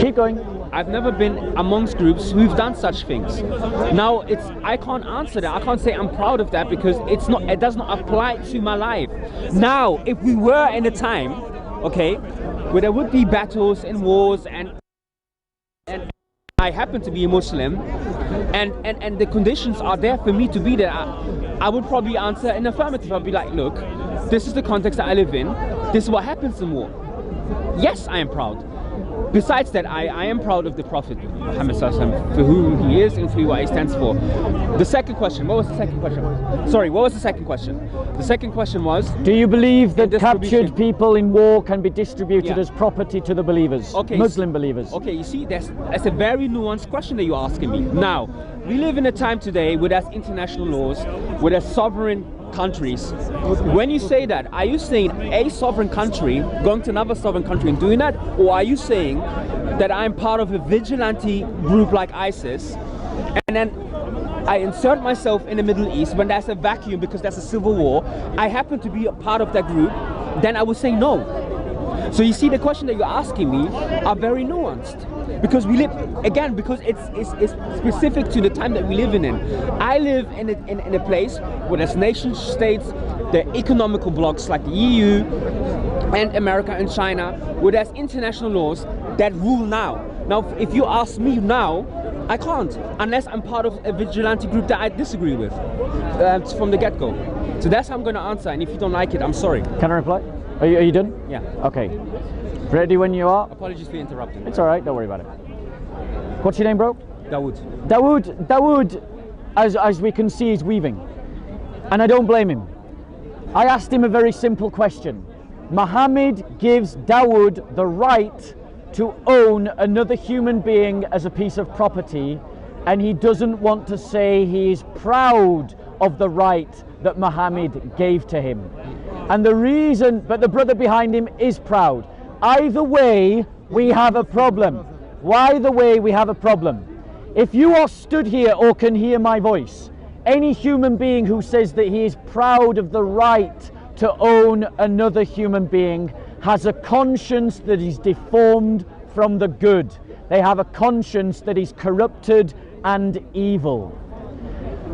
Keep going. I've never been amongst groups who've done such things. Now, I can't answer that. I can't say I'm proud of that because it does not apply to my life. Now, if we were in a time, okay, where there would be battles and wars and I happen to be a Muslim and the conditions are there for me to be there, I would probably answer in affirmative. I'd be like, look, this is the context that I live in. This is what happens in war. Yes, I am proud. Besides that, I am proud of the Prophet Muhammad for who he is and for what he stands for. The second question, what was the second question? Sorry, what was the second question? The second question was, do you believe that distribution. captured people in war can be distributed Yeah. as property to the believers, Okay, Muslim believers? Okay, you see, that's a very nuanced question that you're asking me. Now, we live in a time today where there's international laws, where there's sovereign countries. When you say that, are you saying a sovereign country going to another sovereign country and doing that? Or are you saying that I'm part of a vigilante group like ISIS and then I insert myself in the Middle East when there's a vacuum because there's a civil war, I happen to be a part of that group, then I would say no. So you see, the question that you're asking me are very nuanced. Because we live, again, because it's specific to the time that we live in. I live in a place where there's nation states, the economical blocks like the EU and America and China, where there's international laws that rule now. Now, if you ask me now, I can't, unless I'm part of a vigilante group that I disagree with from the get-go. So that's how I'm going to answer, and if you don't like it, I'm sorry. Can I reply? Are you done? Yeah. Okay. Ready when you are? Apologies for interrupting. It's all right. Don't worry about it. What's your name, bro? Daoud. Daoud, as we can see, is weaving, and I don't blame him. I asked him a very simple question. Muhammad gives Daoud the right to own another human being as a piece of property, and he doesn't want to say he is proud of the right that Muhammad gave to him. And the reason, but the brother behind him is proud. Either way, we have a problem. Either way, we have a problem. If you are stood here or can hear my voice, any human being who says that he is proud of the right to own another human being has a conscience that is deformed from the good. They have a conscience that is corrupted and evil.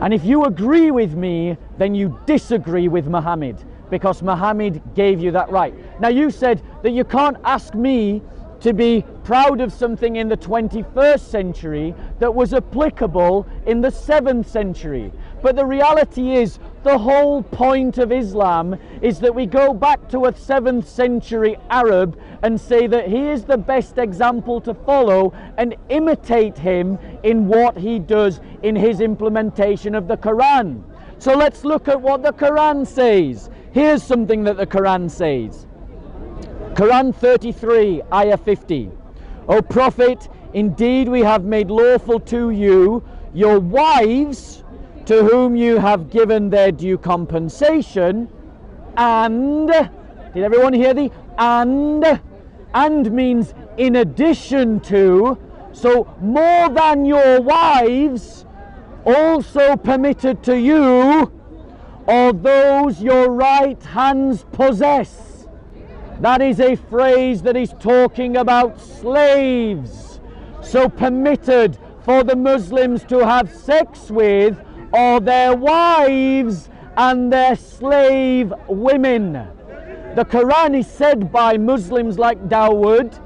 And if you agree with me, then you disagree with Muhammad, because Muhammad gave you that right. Now, you said that you can't ask me to be proud of something in the 21st century that was applicable in the 7th century. But the reality is, the whole point of Islam is that we go back to a 7th century Arab and say that he is the best example to follow and imitate him in what he does in his implementation of the Quran. So let's look at what the Quran says. Here's something that the Quran says. Quran 33, ayah 50. O Prophet, indeed we have made lawful to you your wives, to whom you have given their due compensation, and, did everyone hear the and means in addition to, so more than your wives, also permitted to you, or those your right hands possess. That is a phrase that is talking about slaves. So permitted for the Muslims to have sex with are their wives and their slave women. The Quran is said by Muslims like Daoud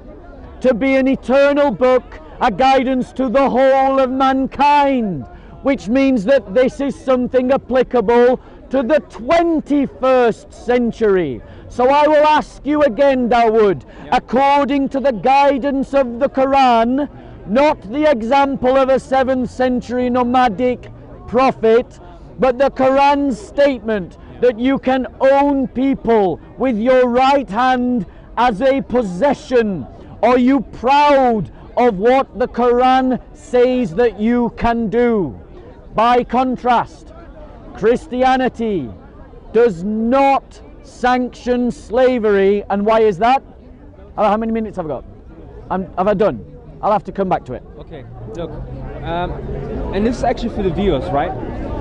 to be an eternal book, a guidance to the whole of mankind, which means that this is something applicable to the 21st century. So I will ask you again, Daoud, according to the guidance of the Quran, not the example of a 7th century nomadic prophet, but the Quran's statement that you can own people with your right hand as a possession. Are you proud of what the Quran says that you can do? By contrast, Christianity does not sanction slavery. And why is that? How many minutes have I got? Have I done? I'll have to come back to it. Okay, look, and this is actually for the viewers, right?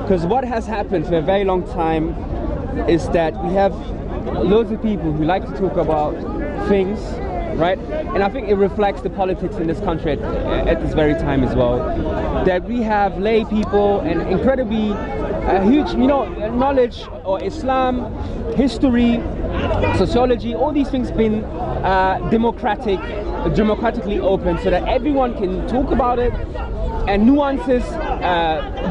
Because what has happened for a very long time is that we have loads of people who like to talk about things, right? And I think it reflects the politics in this country at this very time as well. That we have lay people and incredibly huge, knowledge or Islam, history, sociology, all these things been democratically open so that everyone can talk about it, and nuances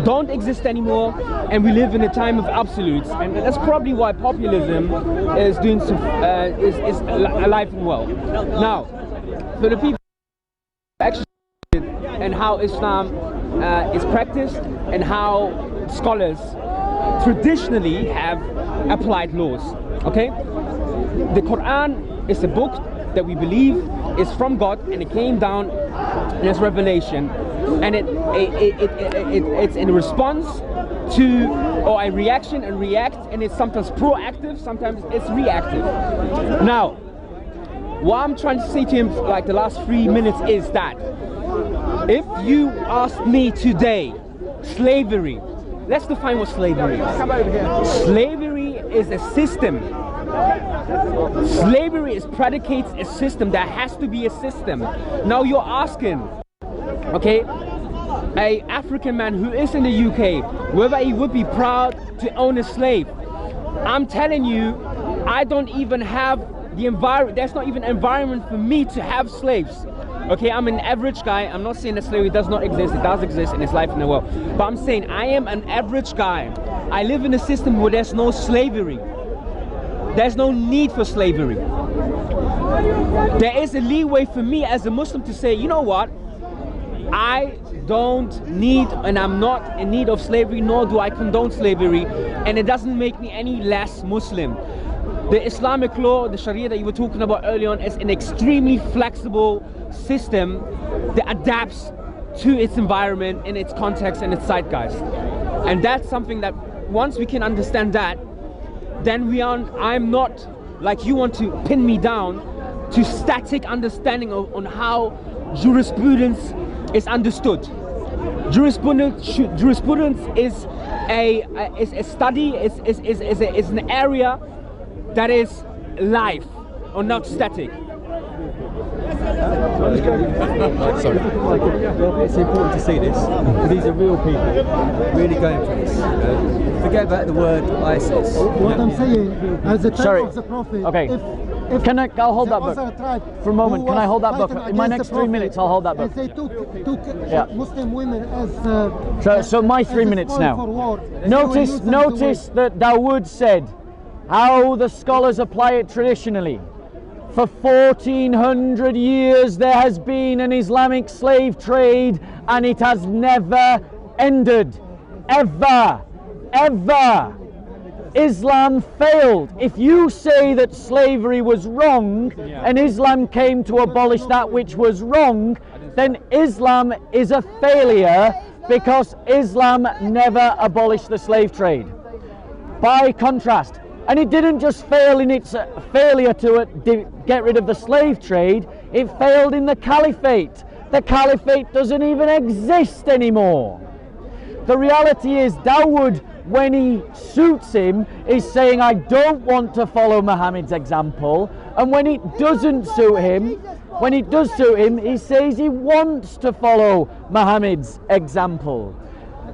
don't exist anymore, and we live in a time of absolutes, and that's probably why populism is doing is alive and well. Now, for the people actually and how Islam is practiced and how scholars traditionally have applied laws. Okay, the Quran is a book that we believe is from God, and it came down in its revelation, and it's in response to, or a reaction and react, and it's sometimes proactive, sometimes it's reactive. Now, what I'm trying to say to him like the last 3 minutes is that if you ask me today slavery. Let's define what slavery is. Slavery is a system. Slavery predicates a system. There has to be a system. Now you're asking, okay, a African man who is in the UK, whether he would be proud to own a slave. I'm telling you, I don't even have the environment. There's not even an environment for me to have slaves. Okay, I'm an average guy. I'm not saying that slavery does not exist. It does exist in its life in the world. But I'm saying I am an average guy. I live in a system where there's no slavery. There's no need for slavery. There is a leeway for me as a Muslim to say, you know what? I don't need, and I'm not in need of slavery, nor do I condone slavery, and it doesn't make me any less Muslim. The Islamic law, the Sharia that you were talking about earlier on, is an extremely flexible system that adapts to its environment, in its context, and its zeitgeist. And that's something that once we can understand that, then I'm not, like you want to pin me down, to static understanding on how jurisprudence is understood. Jurisprudence is a study, is an area that is live or not static. Sorry. It's important to see this. These are real people really going for this. Forget about the word ISIS. What I'm saying, as the time of the Prophet, Okay. if I'll hold that book for a moment. Can I hold that book? In my next 3 minutes, I'll hold that book. They took Muslim women as So my 3 minutes now. For war. Notice that Daoud said how the scholars apply it traditionally. For 1400 years there has been an Islamic slave trade, and it has never ended. Ever. Islam failed. If you say that slavery was wrong and Islam came to abolish that which was wrong, then Islam is a failure, because Islam never abolished the slave trade. By contrast, and it didn't just fail in its failure to get rid of the slave trade, it failed in the caliphate. The caliphate doesn't even exist anymore. The reality is, Daoud, when he suits him, is saying, I don't want to follow Muhammad's example. And when it doesn't suit him, he says he wants to follow Muhammad's example.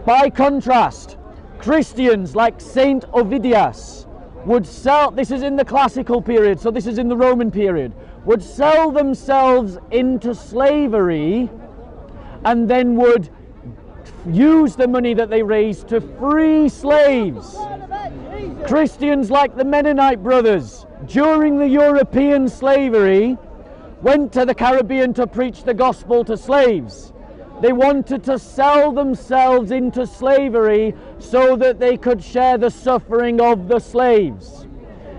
By contrast, Christians like Saint Ovidius would sell, this is in the classical period, so this is in the Roman period, would sell themselves into slavery and then would use the money that they raised to free slaves. Christians like the Mennonite brothers, during the European slavery, went to the Caribbean to preach the gospel to slaves. They wanted to sell themselves into slavery so that they could share the suffering of the slaves.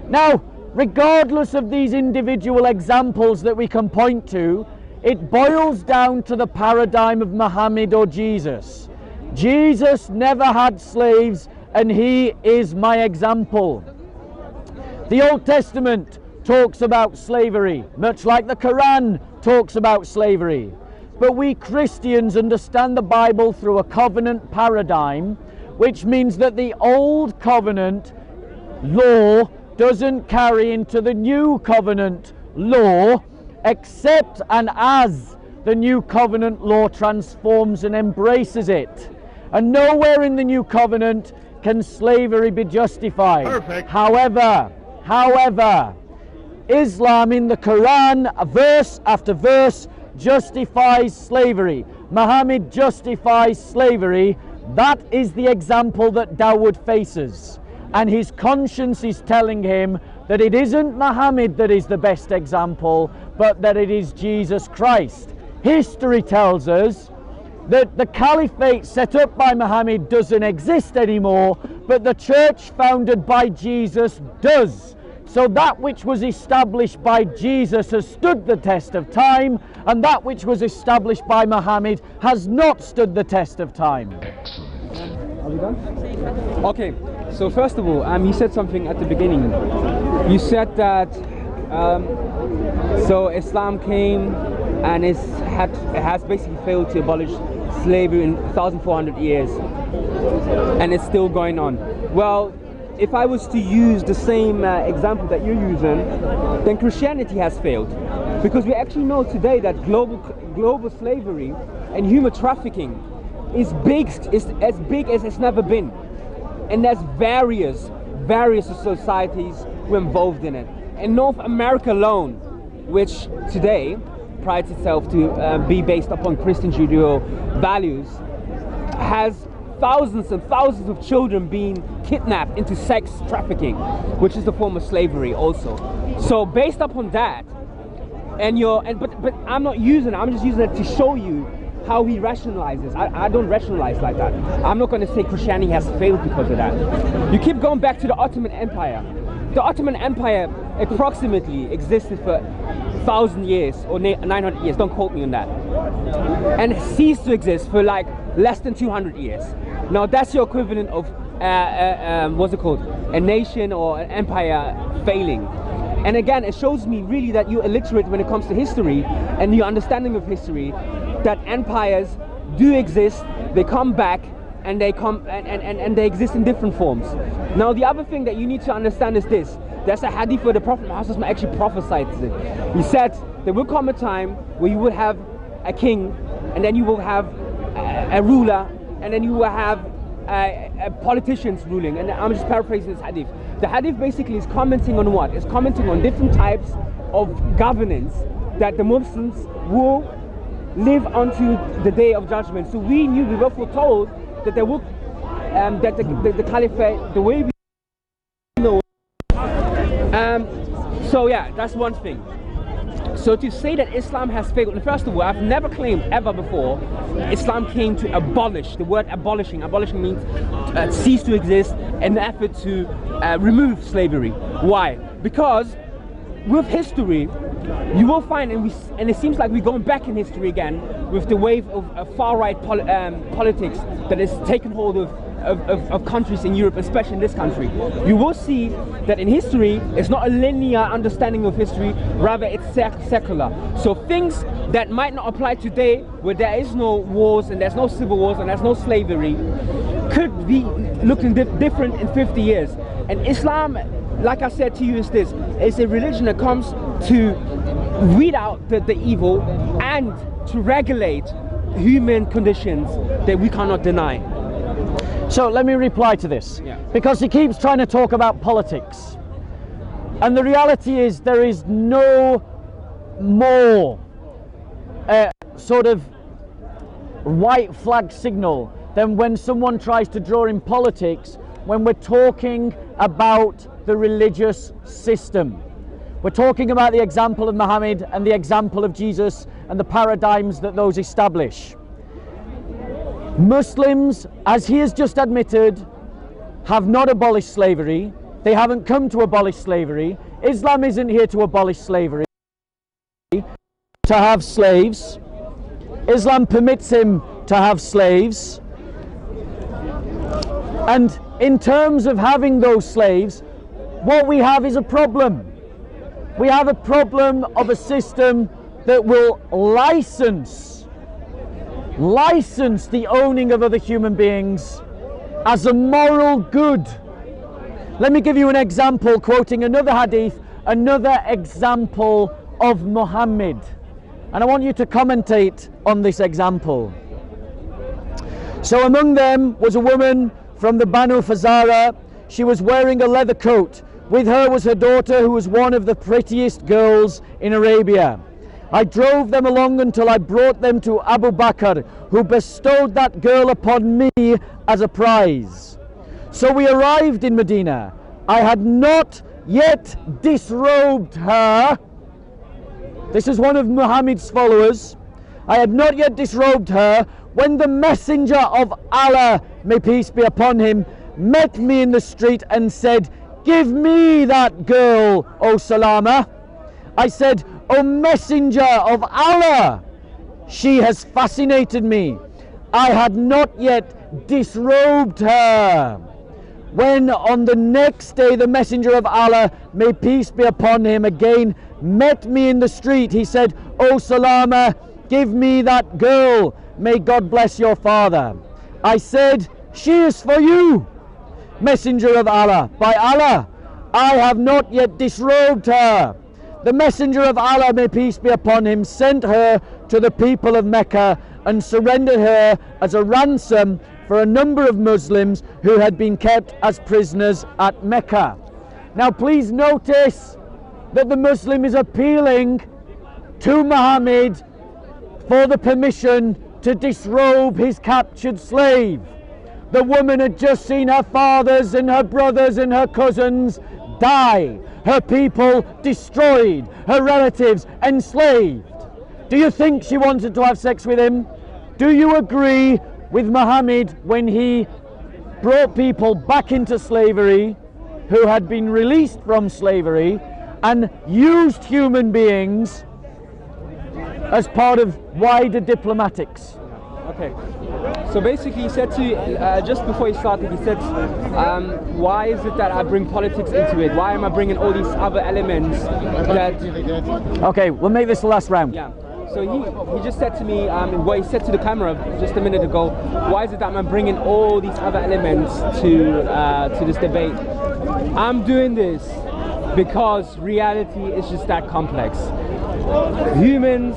Now, regardless of these individual examples that we can point to, it boils down to the paradigm of Muhammad or Jesus. Jesus never had slaves, and he is my example. The Old Testament talks about slavery, much like the Quran talks about slavery. But we Christians understand the Bible through a covenant paradigm, which means that the old covenant law doesn't carry into the new covenant law, except and as the new covenant law transforms and embraces it. And nowhere in the new covenant can slavery be justified. Perfect. However, Islam in the Quran, verse after verse, justifies slavery. Muhammad justifies slavery. That is the example that Daoud faces. And his conscience is telling him that it isn't Muhammad that is the best example, but that it is Jesus Christ. History tells us that the caliphate set up by Muhammad doesn't exist anymore, but the church founded by Jesus does. So that which was established by Jesus has stood the test of time, and that which was established by Muhammad has not stood the test of time. Are we done? Okay, so first of all, you said something at the beginning. You said that so Islam came and it has basically failed to abolish slavery in 1,400 years, and it's still going on. Well, if I was to use the same example that you're using, then Christianity has failed, because we actually know today that global slavery and human trafficking is as big as it's never been, and there's various societies who are involved in it. In North America alone, which today prides itself to be based upon Christian Judeo values, has thousands and thousands of children being kidnapped into sex trafficking, which is a form of slavery also. So based upon that, but I'm not using it, I'm just using it to show you how he rationalizes. I don't rationalize like that. I'm not going to say Christianity has failed because of that. You keep going back to the Ottoman Empire. The Ottoman Empire approximately existed for 1,000 years or 900 years, don't quote me on that, and ceased to exist for like less than 200 years. Now that's your equivalent of what's it called, a nation or an empire failing. And again, it shows me really that you're illiterate when it comes to history and your understanding of history, that empires do exist, they come back, and they come and they exist in different forms. Now the other thing that you need to understand is this: there's a hadith where the Prophet Muhammad actually prophesied it. He said there will come a time where you will have a king, and then you will have a ruler, and then you will have politicians ruling. And I'm just paraphrasing this hadith. The hadith basically is commenting on what? It's commenting on different types of governance that the Muslims will live unto the day of judgment. So we were foretold that there will, that the caliphate, the way we know. So yeah, that's one thing. So to say that Islam has failed, first of all, I've never claimed ever before Islam came to abolish. The word abolishing means cease to exist, an effort to remove slavery. Why? Because with history, you will find, and it seems like we're going back in history again with the wave of far-right politics that has taken hold of countries in Europe, especially in this country. You will see that in history, it's not a linear understanding of history, rather it's secular. So things that might not apply today, where there is no wars and there's no civil wars and there's no slavery, could be looking different in 50 years. And Islam, like I said to you, is this: it's a religion that comes to weed out the evil and to regulate human conditions that we cannot deny. So let me reply to this, because he keeps trying to talk about politics, and the reality is there is no more sort of white flag signal than when someone tries to draw in politics when we're talking about the religious system. We're talking about the example of Muhammad and the example of Jesus and the paradigms that those establish. Muslims, as he has just admitted, have not abolished slavery. They haven't come to abolish slavery. Islam isn't here to abolish slavery, to have slaves. Islam permits him to have slaves. And in terms of having those slaves, what we have is a problem. We have a problem of a system that will license the owning of other human beings as a moral good. Let me give you an example, quoting another hadith, another example of Muhammad. And I want you to commentate on this example. So among them was a woman from the Banu Fazara. She was wearing a leather coat. With her was her daughter, who was one of the prettiest girls in Arabia. I drove them along until I brought them to Abu Bakr, who bestowed that girl upon me as a prize. So we arrived in Medina. I had not yet disrobed her. This is one of Muhammad's followers. I had not yet disrobed her when the messenger of Allah, may peace be upon him, met me in the street and said, "Give me that girl, O Salama." I said, "O messenger of Allah, she has fascinated me. I had not yet disrobed her." When on the next day the messenger of Allah, may peace be upon him, again met me in the street. He said, "Oh Salama, give me that girl. May God bless your father." I said, "She is for you, Messenger of Allah. By Allah, I have not yet disrobed her." The Messenger of Allah, may peace be upon him, sent her to the people of Mecca and surrendered her as a ransom for a number of Muslims who had been kept as prisoners at Mecca. Now please notice that the Muslim is appealing to Muhammad for the permission to disrobe his captured slave. The woman had just seen her fathers and her brothers and her cousins die, her people destroyed, her relatives enslaved. Do you think she wanted to have sex with him? Do you agree with Muhammad when he brought people back into slavery who had been released from slavery and used human beings as part of wider diplomatics? Okay, so basically he said to, just before he started, he said, why is it that I bring politics into it? Why am I bringing all these other elements that... Okay, we'll make this the last round. Yeah, so he just said to me, what he said to the camera just a minute ago, why is it that I'm bringing all these other elements to this debate? I'm doing this because reality is just that complex. Human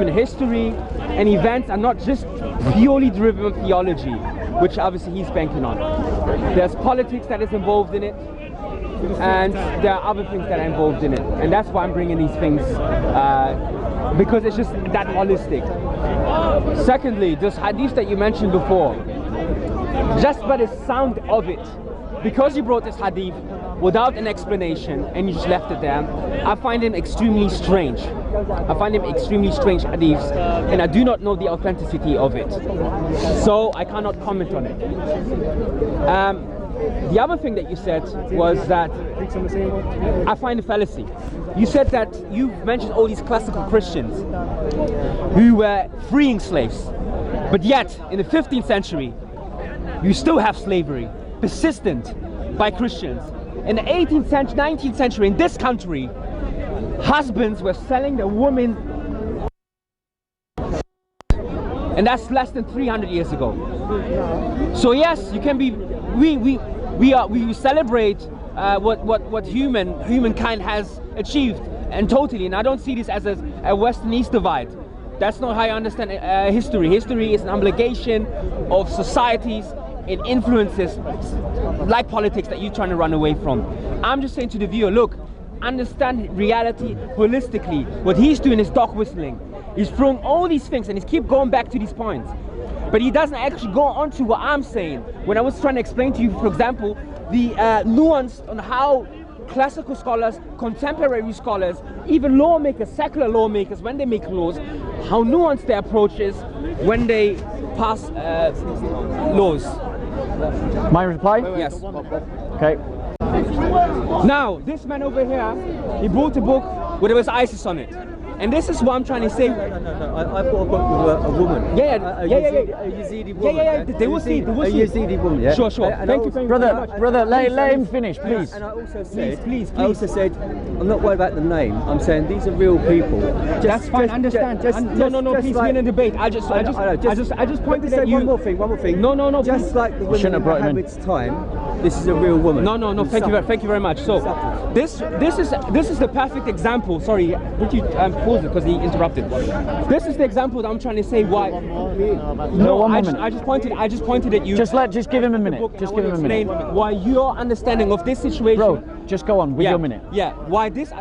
history and events are not just purely driven of theology, which obviously he's banking on. There's politics that is involved in it, and there are other things that are involved in it, and that's why I'm bringing these things, because it's just that holistic. Secondly, this hadith that you mentioned before, just by the sound of it, because you brought this hadith without an explanation and you just left it there, I find him extremely strange. I find him extremely strange hadiths, and I do not know the authenticity of it, so I cannot comment on it. The other thing that you said was that I find a fallacy. You said that you mentioned all these classical Christians who were freeing slaves, but yet in the 15th century you still have slavery persistent by Christians. In the 18th century, 19th century, in this country, husbands were selling their women, and that's less than 300 years ago. So yes, you can be. We celebrate what humankind has achieved, and totally. And I don't see this as a West-East divide. That's not how I understand history. History is an obligation of societies. It influences like politics that you're trying to run away from. I'm just saying to the viewer, look, understand reality holistically. What he's doing is dog whistling. He's throwing all these things and he's keep going back to these points. But he doesn't actually go on to what I'm saying. When I was trying to explain to you, for example, the nuance on how classical scholars, contemporary scholars, even lawmakers, secular lawmakers, when they make laws, how nuanced their approach is when they pass laws. My reply? Yes. Okay. Now, this man over here, he brought a book where there was ISIS on it. And this is what I'm trying to say. No. I bought a book with a woman. Yeah. A Yazidi woman. Yeah. They will see. A Yazidi woman, yeah. Sure. Thank you very much. Brother, let him finish, please. And I also said, please. I also said, I'm not worried about the name. I'm saying these are real people. That's fine. Understand. No. Please, we're in a debate. I just pointed at you. One more thing. No. Just like the women in Muhammad's time, this is a real woman. No. Thank you very much. So, this is the perfect example. Sorry, would you pause it because he interrupted? This is the example that I'm trying to say why. I just pointed at you. Just give him a minute. Just give him a minute. Why your understanding of this situation. Bro, just go on with your minute. Yeah. Why this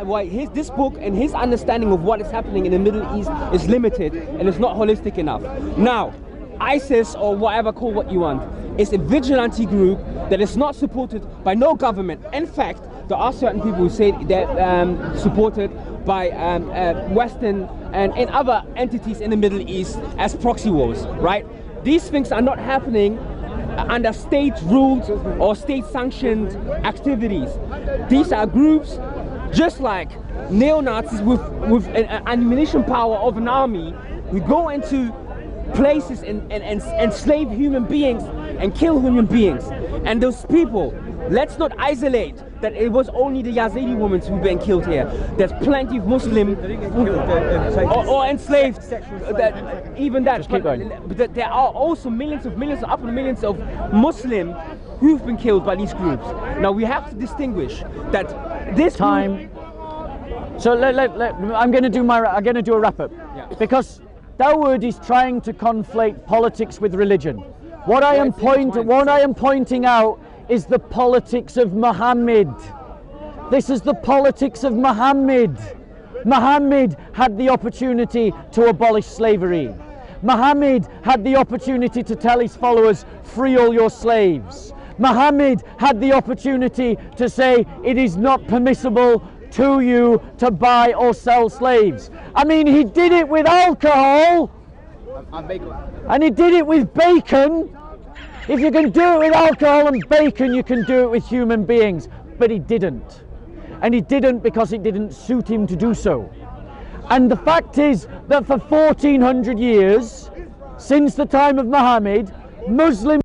book and his understanding of what is happening in the Middle East is limited and it's not holistic enough. Now, ISIS, or whatever, call what you want, is a vigilante group that is not supported by no government. In fact, there are certain people who say they're supported by Western and other entities in the Middle East as proxy wars, right? These things are not happening under state-ruled or state-sanctioned activities. These are groups just like neo-Nazis with an ammunition power of an army who go into places and enslave human beings and kill human beings. And those people, let's not isolate that it was only the Yazidi women who've been killed here. There's plenty of Muslim or enslaved. Even that. Just keep going. But there are also millions, upper millions of Muslim who've been killed by these groups. Now we have to distinguish that this Time. So I'm going to do a wrap up, because Daoud is trying to conflate politics with religion. What I am pointing out is the politics of Muhammad. This is the politics of Muhammad. Muhammad had the opportunity to abolish slavery. Muhammad had the opportunity to tell his followers, free all your slaves. Muhammad had the opportunity to say it is not permissible to you to buy or sell slaves. I mean, he did it with alcohol and he did it with bacon. If you can do it with alcohol and bacon, you can do it with human beings. But he didn't. And he didn't because it didn't suit him to do so. And the fact is that for 1400 years, since the time of Muhammad, Muslims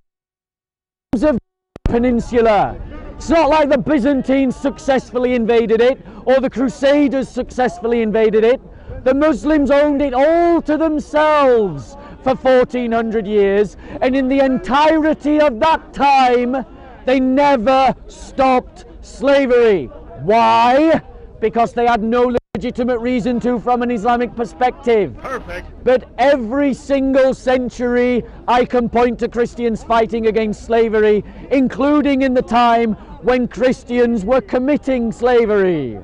have peninsula. It's not like the Byzantines successfully invaded it or the Crusaders successfully invaded it. The Muslims owned it all to themselves for 1400 years, and in the entirety of that time they never stopped slavery. Why? Because they had no legitimate reason to from an Islamic perspective. Perfect. But every single century I can point to Christians fighting against slavery, including in the time when Christians were committing slavery.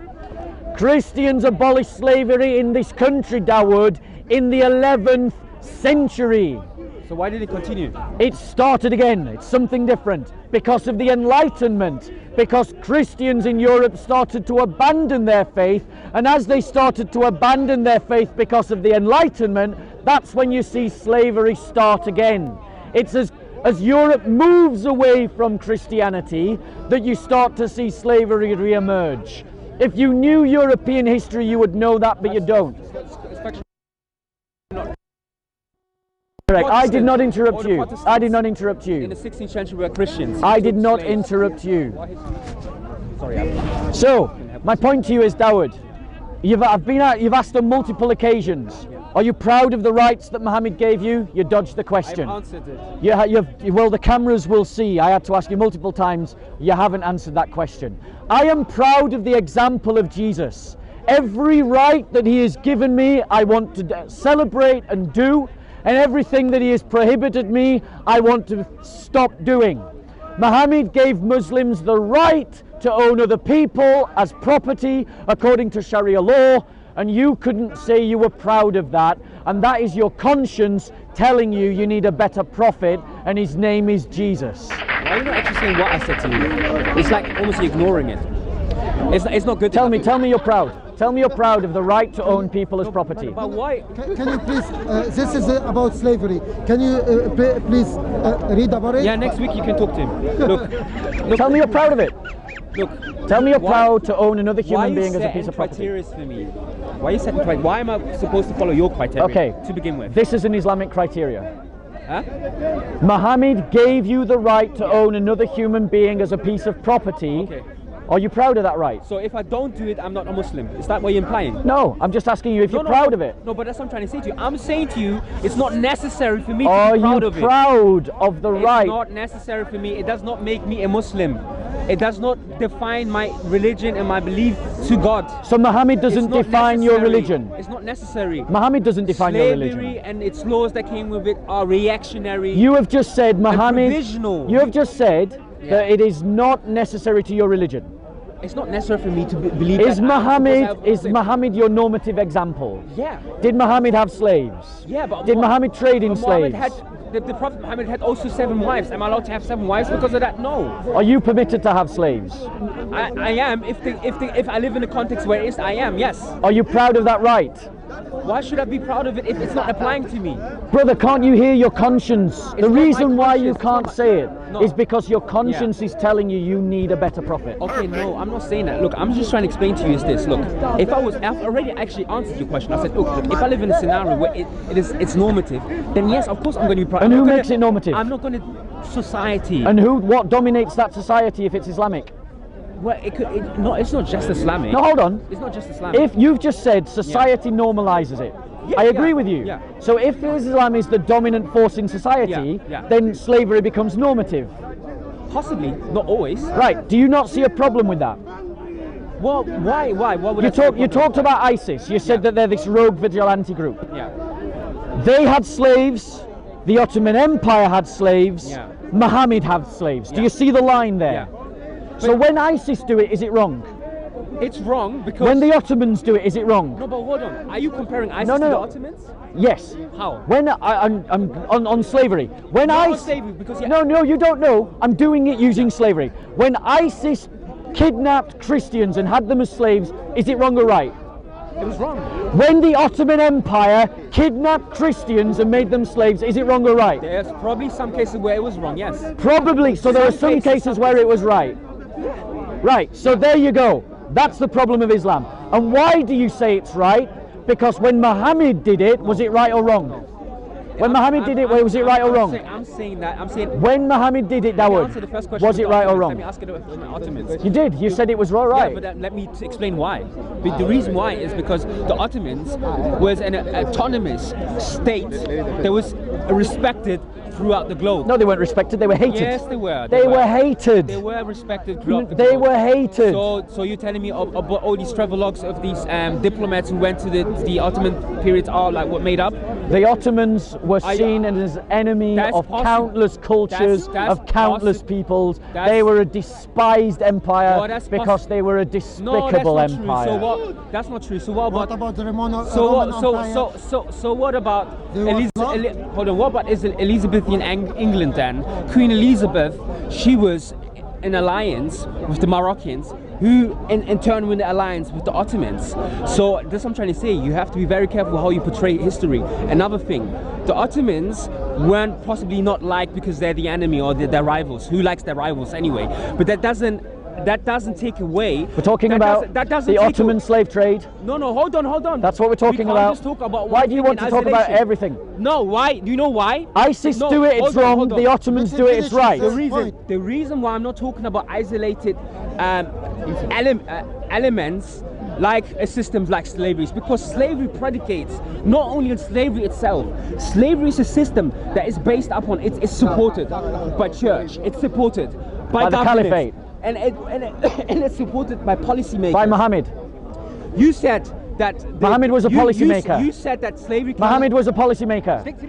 Christians abolished slavery in this country, Daoud, in the 11th century. So why did it continue? It started again. It's something different because of the Enlightenment, because Christians in Europe started to abandon their faith, and as they started to abandon their faith because of the Enlightenment, that's when you see slavery start again. It's as Europe moves away from Christianity that you start to see slavery re-emerge. If you knew European history, you would know that, but you don't. Correct. I did not interrupt you. I did not interrupt you. In the 16th century, we were Christians. I did not interrupt you. So, my point to you is, Daoud, you've asked on multiple occasions, are you proud of the rights that Muhammad gave you? You dodged the question. I've answered it. Well, the cameras will see. I had to ask you multiple times. You haven't answered that question. I am proud of the example of Jesus. Every right that he has given me, I want to celebrate and do. And everything that he has prohibited me, I want to stop doing. Muhammad gave Muslims the right to own other people as property according to Sharia law, and you couldn't say you were proud of that, and that is your conscience telling you you need a better prophet, and his name is Jesus. Why are you not actually saying what I said to you? It's like almost ignoring it. It's not good. Tell me you're proud. Tell me you're proud of the right to own people as property. But why? Can you please, this is about slavery. Can you please read about it? Yeah, next week you can talk to him. Look. Tell me you're proud of it. Look. Tell me you're proud to own another human being as a piece of property. Criteria for me? Why are you setting criteria? Why am I supposed to follow your criteria? Okay. To begin with. This is an Islamic criteria. Huh? Muhammad gave you the right to own another human being as a piece of property. Okay. Are you proud of that right? So if I don't do it, I'm not a Muslim. Is that what you're implying? No, I'm just asking you if you're proud of it. No, but that's what I'm trying to say to you. I'm saying to you, it's not necessary for me to be proud of it. Are you proud of the right? It's not necessary for me. It does not make me a Muslim. It does not define my religion and my belief to God. So Muhammad doesn't define your religion? It's not necessary. Muhammad doesn't define your religion? Slavery and its laws that came with it are reactionary. You have just said, Muhammad, provisional. you have just said that it is not necessary to your religion. It's not necessary for me to believe Is that Muhammad your normative example? Yeah. Did Muhammad have slaves? Yeah, but did Muhammad trade in slaves? The Prophet Muhammad had also 7 wives. Am I allowed to have 7 wives because of that? No. Are you permitted to have slaves? I am. If I live in a context where it is, I am. Yes. Are you proud of that right? Why should I be proud of it if it's not applying to me? Brother, can't you hear your conscience? The reason why you can't say it is because your conscience is telling you you need a better prophet. Okay, no, I'm not saying that. Look, I'm just trying to explain to you is this. Look, I've already actually answered your question. I said, look, if I live in a scenario where it's normative, then yes, of course I'm going to be proud. And who makes it normative? I'm not going to society. And what dominates that society if it's Islamic? Well, no, it's not just Islamic. No, hold on. It's not just Islamic. If you've just said society normalizes it, I agree with you. Yeah. So if Islam is the dominant force in society, Yeah. then slavery becomes normative. Possibly, not always. Right. Do you not see a problem with that? Well, why? Why would You talked about ISIS. You said that they're this rogue vigilante group. Yeah. They had slaves. The Ottoman Empire had slaves. Yeah. Muhammad had slaves. Do Yeah. you see the line there? Yeah. So when ISIS do it, is it wrong? It's wrong because. When the Ottomans do it, is it wrong? No, but hold on. Are you comparing ISIS No, to the no. Ottomans? Yes. How? When I'm on slavery. When Not I on slavery, because no, you don't know. I'm doing it using slavery. When ISIS kidnapped Christians and had them as slaves, is it wrong or right? It was wrong. When the Ottoman Empire kidnapped Christians and made them slaves, is it wrong or right? There's probably some cases where it was wrong. Yes. Probably. So there are some cases where it was right. Right. So there you go. That's the problem of Islam. And why do you say it's right? Because when Muhammad did it, was it right or wrong? When Muhammad did it, was it right or wrong? I'm saying that. I'm saying. When Muhammad did it, Let me Daoud, answer the first question was with it the right or Ottomans. wrong? Let me ask it with the Ottomans. You did. You said it was right. Yeah, but let me explain why. But the reason why is because the Ottomans was an autonomous state that was respected throughout the globe. No, they weren't respected. They were hated. Yes, they were. They were hated. They were respected throughout the They globe. were hated. So you're telling me about all these travelogues of these diplomats who went to the Ottoman periods are like what made up? The Ottomans were seen as enemy That's of possible. countless cultures, That's of countless possi- peoples. that's- They were a despised empire No, that's because they were a No, that's despicable not empire. true. So what? That's not true. So what What about? about the Roman So what? Empire? So what about They were blocked? Hold on. What about Elizabethan England then? Queen Elizabeth, she was in alliance with the Moroccans, who in turn were in alliance with the Ottomans. So that's what I'm trying to say. You have to be very careful how you portray history. Another thing, the Ottomans weren't possibly not liked because they're the enemy or they're their rivals. Who likes their rivals anyway? But that doesn't take away. We're talking about the Ottoman slave trade. No, hold on. That's what we're talking We can't about. just talk about Why one do you thing want in to talk about isolation. everything? No, why? Do you know why? ISIS No, do it, it's hold on, wrong. hold on. The Ottomans do it, it's right. The reason why I'm not talking about isolated elements like systems like slavery is because slavery predicates not only on slavery itself. Slavery is a system that is based upon it's supported by church, it's supported by the government, caliphate. and it's supported by policymakers. By Muhammad. You said that Muhammad was a policymaker. You said that slavery. Muhammad was a policymaker. Thank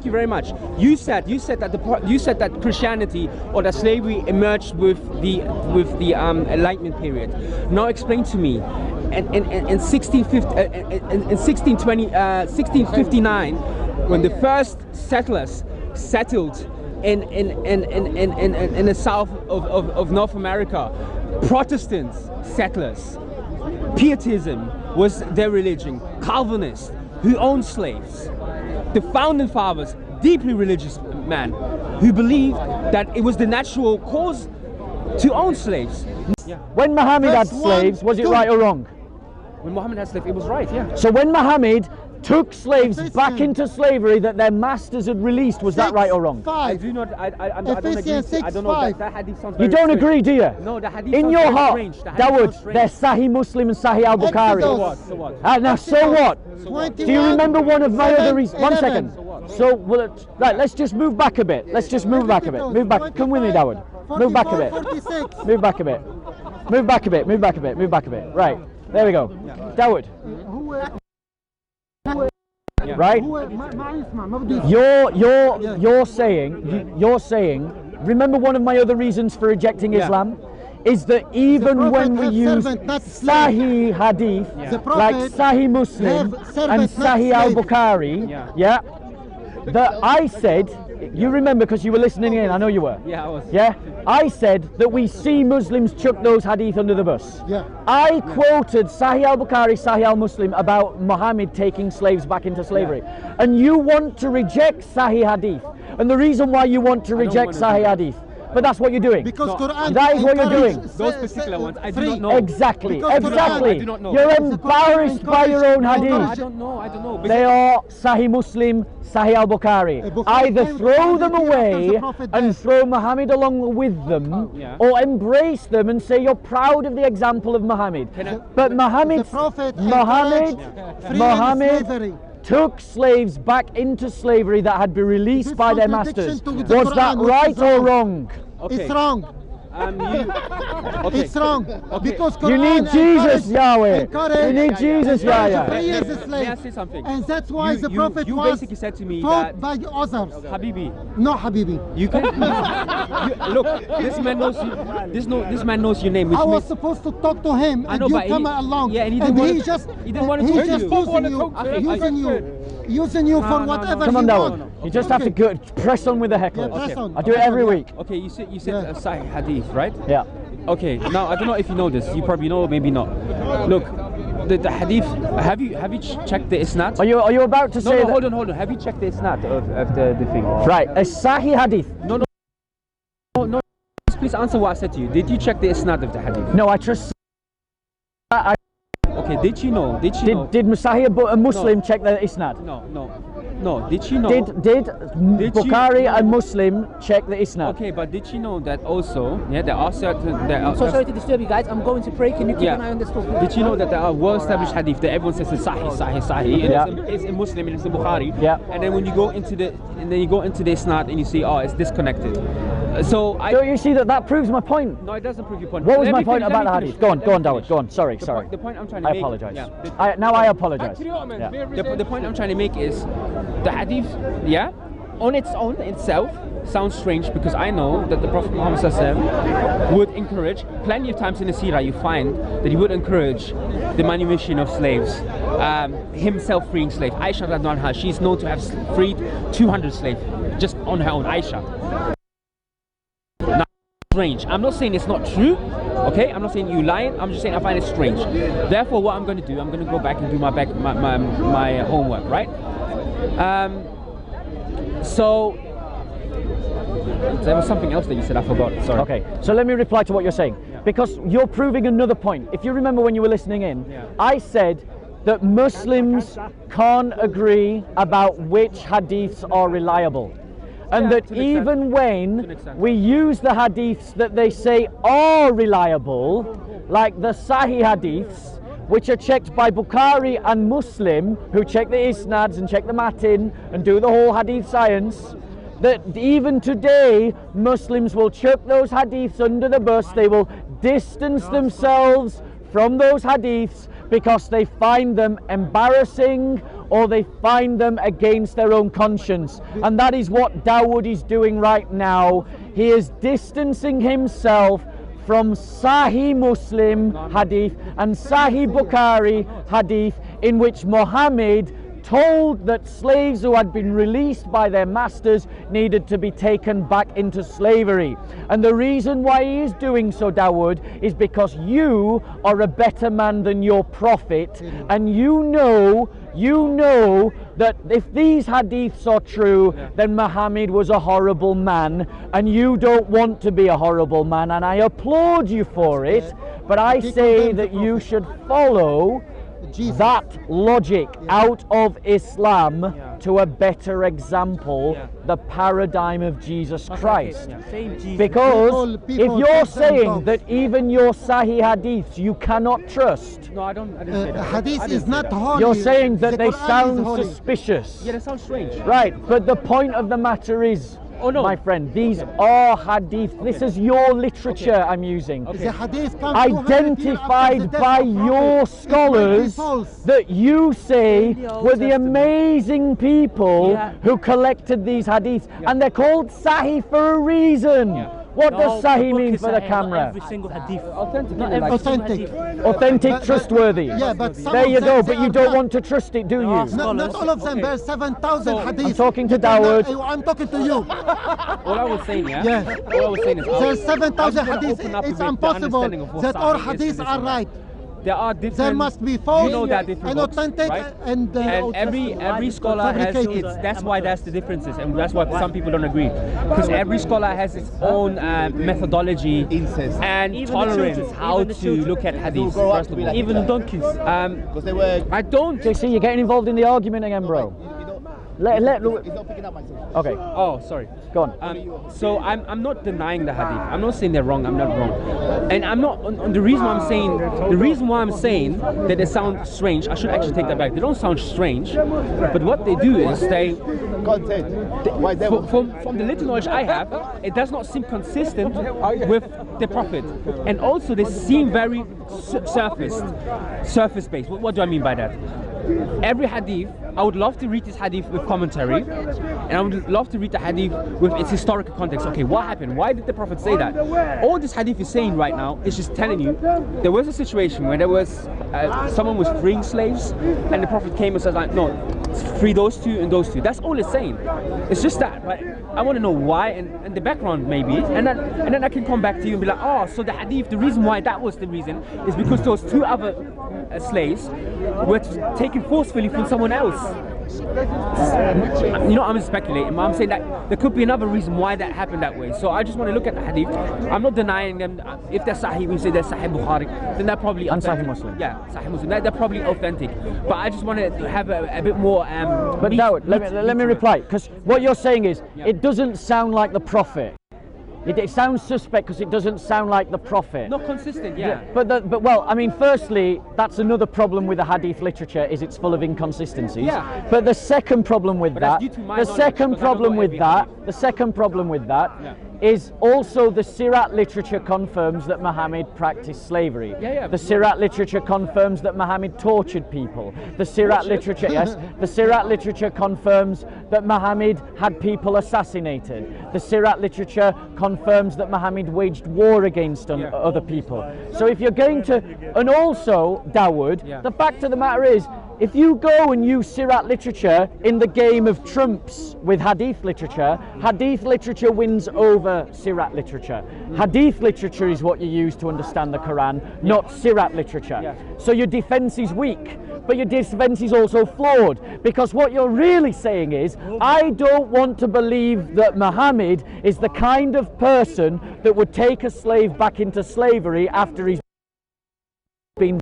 you very much. You said that Christianity or that slavery emerged with the Enlightenment period. Now explain to me. In 1659, when the first settlers settled in the south of North America, Protestant settlers, Pietism was their religion. Calvinists who owned slaves. The founding fathers, deeply religious men, who believed that it was the natural cause to own slaves. When Muhammad had That's slaves, one, was it two. right or wrong? When Muhammad had slaves, it was right, yeah. So when Muhammad took slaves Ephesians. back into slavery that their masters had released, was that right or wrong? I 5. do not. I don't agree. Ephesians I don't know. 6:5. That hadith sounds You very don't strange. agree, do you? No, the hadith In sounds your very heart, strange. The hadith sounds Daoud, strange. they're Sahih Muslim and Sahih al-Bukhari. Exodus. So what? Now, so what? 21, Do you remember one of my other reasons? 1 11. second. So, right, let's just move back a bit. Let's just move back a bit. Move back. Come with me, Daoud. Move back a bit. 46. Move back a bit. Move back a bit. Move back a bit. Move back a bit. Right. There we go. Daoud. Right? You're saying. Remember, one of my other reasons for rejecting Islam is that even prophet when we have use servant, not slave. Sahih Hadith, The like prophet Sahih Muslim have servant, and not Sahih slave. al-Bukhari, that I said, you remember because you were listening in, I know you were. Yeah, I was. Yeah, I said that we see Muslims chuck those hadith under the bus. Yeah. I quoted Sahih al-Bukhari, Sahih al-Muslim about Muhammad taking slaves back into slavery. And you want to reject Sahih hadith. And the reason why you want to reject want to Sahih do that. hadith, But that's what you're doing. Because Quran That is what you're doing. Those particular ones, I do not know. Exactly, Because exactly. I do not know. You're It's a embarrassed Quran by your own encouraged- hadith. I don't know. They are Sahih Muslim, Sahih al-Bukhari. Bukhari Either came throw to them Quality after away the Prophet and died. throw Muhammad along with them, Yeah. or embrace them and say you're proud of the example of Muhammad. But Muhammad, The Prophet Muhammad, encouraged freedom Muhammad slavery. took slaves back into slavery that had been released This by their contradiction masters. to the Was that Quran, which right is or wrong. wrong? Okay. It's wrong. Okay. It's wrong. Because Quran You need Jesus, encouraged- Yahweh. encouraged- You need Jesus, encouraged Yahweh. free as a May I slave. say something? And that's why You- the you- Prophet you was basically said to me fought that- by others. Habibi, No, Habibi. you can look. This man knows you. This man knows your name, which I was means supposed to talk to him, I and know, you but come he- along, yeah, and he and didn't he wanna- just he didn't wanna he's talk to just you. using you for No, whatever Come on, he Daoud. wants. You just have to go, press on with the heckler. Yeah, press on. I do it every week. Okay, you said Yeah. a Sahih hadith, right? Yeah. Okay, now I don't know if you know this. You probably know, maybe not. Look, the hadith. Have you checked the isnad? Are you about to No, say no, that? hold on. Have you checked the isnad of the thing? Right, a Sahih hadith. No. Please answer what I said to you. Did you check the isnad of the hadith? No, I trust. Okay, did you know? Did Sahih a Muslim check the isnad? No. Did you know? Did Bukhari and Muslim check the isnad? Okay, but did you know that also? Yeah, there are certain. I'm so sorry to disturb you guys. I'm going to pray. Can you keep Yeah. an eye on this talk? Did you know that there are well-established hadith that everyone says is sahih, and Yeah. it's in Muslim and it's in Bukhari. Yeah. And then when you go into the isnad and you see, oh, it's disconnected. So Don't you see that proves my point? No, it doesn't prove your point. What was Let my me point finish, about the let me hadith? finish, Go on, let me Daoud. finish. Go on. Sorry. The point I'm trying to I make. apologise. Yeah, Now I apologise. Yeah. Yeah. The point I'm trying to make is the hadith, yeah, on its own itself sounds strange because I know that the Prophet Muhammad SAW would encourage, plenty of times in the seerah you find that he would encourage the manumission of slaves, himself freeing slaves. Aisha radhiyallahu anha, she's known to have freed 200 slaves just on her own, Aisha. Now, strange. I'm not saying it's not true. Okay, I'm not saying you lying. I'm just saying I find it strange. Therefore, what I'm going to do, I'm going to go back and do my homework, right? So there was something else that you said. I forgot. Sorry. Okay, so let me reply to what you're saying. Because you're proving another point. If you remember when you were listening in, I said that Muslims can't agree about which hadiths are reliable. And that even when we use the hadiths that they say are reliable, like the Sahih hadiths, which are checked by Bukhari and Muslim, who check the isnads and check the matin and do the whole hadith science, that even today Muslims will chuck those hadiths under the bus. They will distance themselves from those hadiths because they find them embarrassing or they find them against their own conscience. And that is what Daoud is doing right now. He is distancing himself from Sahih Muslim hadith and Sahih Bukhari hadith, in which Muhammad told that slaves who had been released by their masters needed to be taken back into slavery. And the reason why he is doing so, Daoud, is because you are a better man than your prophet, and you know that if these hadiths are true, then Muhammad was a horrible man, and you don't want to be a horrible man, and I applaud you for it, but I say that you should follow that logic out of Islam to a better example, the paradigm of Jesus Christ. Because if you're saying that even your Sahih hadiths you cannot trust, No, I didn't say that. Hadith is not holy. you're saying that The they Quran is sound holy. suspicious. Yeah, that sounds strange. Right, but the point of the matter is, Oh, no. my friend, these are hadith. This is your literature I'm using. The hadith comes 200 years Identified after the death by of Prophet. your It might be scholars false. that you say In the Old were the Testament. amazing people who collected these hadiths, and they're called Sahih for a reason. What does Sahih mean for the camera? Every single hadith. Authentic. Not every Authentic. single hadith. Authentic, But- trustworthy. Yeah, but some There of you them, go, they but you are don't not- want to trust it, do you? Not all of them. There's 7,000 hadiths. talking to You cannot- Daoud. I'm talking to you. All I was saying, Yeah. All I was saying is There's 7,000 I was gonna hadiths. open up It's with the impossible understanding of what that all Sahih is hadiths and are this and right. there are different. There must be false You know that different and books, authentic right? and every scholar has fabricated. its. That's why that's the differences, and that's why some people don't agree. Because every scholar has its own methodology and Even the tolerance children, how even the to children. look at hadith. grow up First to of be all, like even that. donkeys. Because they were. I don't. JC, you're getting involved in the argument again, bro. Let He's not picking up my sense. okay, Oh, sorry. go on. So I'm not denying the hadith. I'm not saying they're wrong. I'm not wrong, and I'm not. The reason why I'm saying that they sound strange. I should actually take that back. They don't sound strange, but what they do is they. Content. Why they were. From the little knowledge I have, it does not seem consistent with the Prophet, and also they seem very surface based. What do I mean by that? Every hadith, I would love to read this hadith with commentary, and I would love to read the hadith with its historical context. Okay, what happened? Why did the Prophet say that? All this hadith is saying right now is just telling you there was a situation where there was someone was freeing slaves, and the Prophet came and said like, no, free those two and those two. That's all it's saying. It's just that, right? I want to know why and the background maybe, and then I can come back to you and be like, oh, so the hadith, the reason why that was the reason is because those two other slaves were taken forcefully from someone else. You know, I'm just speculating, but I'm saying that there could be another reason why that happened that way. So I just want to look at the hadith. I'm not denying them. If they're Sahih, we say they're Sahih Bukhari, then they're probably And authentic. Sahih Muslim. Yeah, Sahih Muslim. They're probably authentic. But I just want to have a bit more. But Daoud, let me reply, because what you're saying is Yeah. it doesn't sound like the Prophet. It sounds suspect because it doesn't sound like the Prophet. Not consistent, yeah. But well, I mean, firstly, that's another problem with the hadith literature is it's full of inconsistencies. Yeah. But the second problem with But that, that's due to my the knowledge, second because I don't problem know with every that, hadith. the second problem with that Yeah. is also the Sirat literature confirms that Muhammad practiced slavery. Yeah. The Sirat literature confirms that Muhammad tortured people. The Sirat literature, yes, the Sirat literature confirms that Muhammad had people assassinated. The Sirat literature confirms that Muhammad waged war against other people. So if you're going to, and also Daoud, Yeah. the fact of the matter is, if you go and use Sirat literature in the game of trumps with Hadith literature wins over Sirat literature. Hadith literature is what you use to understand the Quran, not Sirat literature. Yeah. So your defense is weak, but your defense is also flawed, because what you're really saying is, I don't want to believe that Muhammad is the kind of person that would take a slave back into slavery after he's been.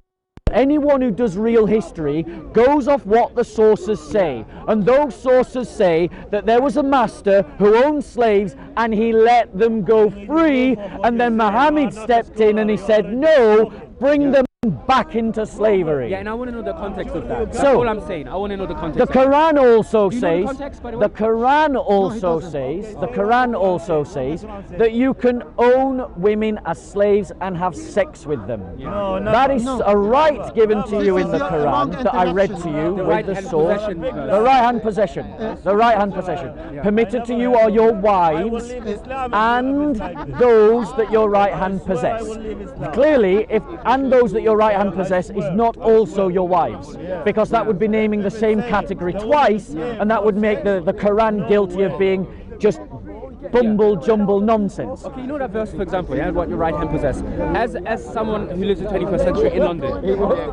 Anyone who does real history goes off what the sources say, and those sources say that there was a master who owned slaves and he let them go free, and then Muhammad stepped in and he said, no, bring them back into slavery. Yeah, and I want to know the context of that. That's So, all I'm saying. I want to know the context. The of that. Quran also Do you know the says, context, by the way? the Quran also says that you can own women as slaves and have sex with them. That is a right given to you in the Quran that I read to you The with right the hand source. possession. The right hand possession. The right hand possession. Permitted to you are your wives and those that your right hand possess. Clearly, if and those that your right hand possess is not also your wives, because that would be naming the same category twice, and that would make the Quran guilty of being just jumble nonsense. Okay, you know that verse, for example, yeah, what your right hand possess. As someone who lives in the 21st century in London,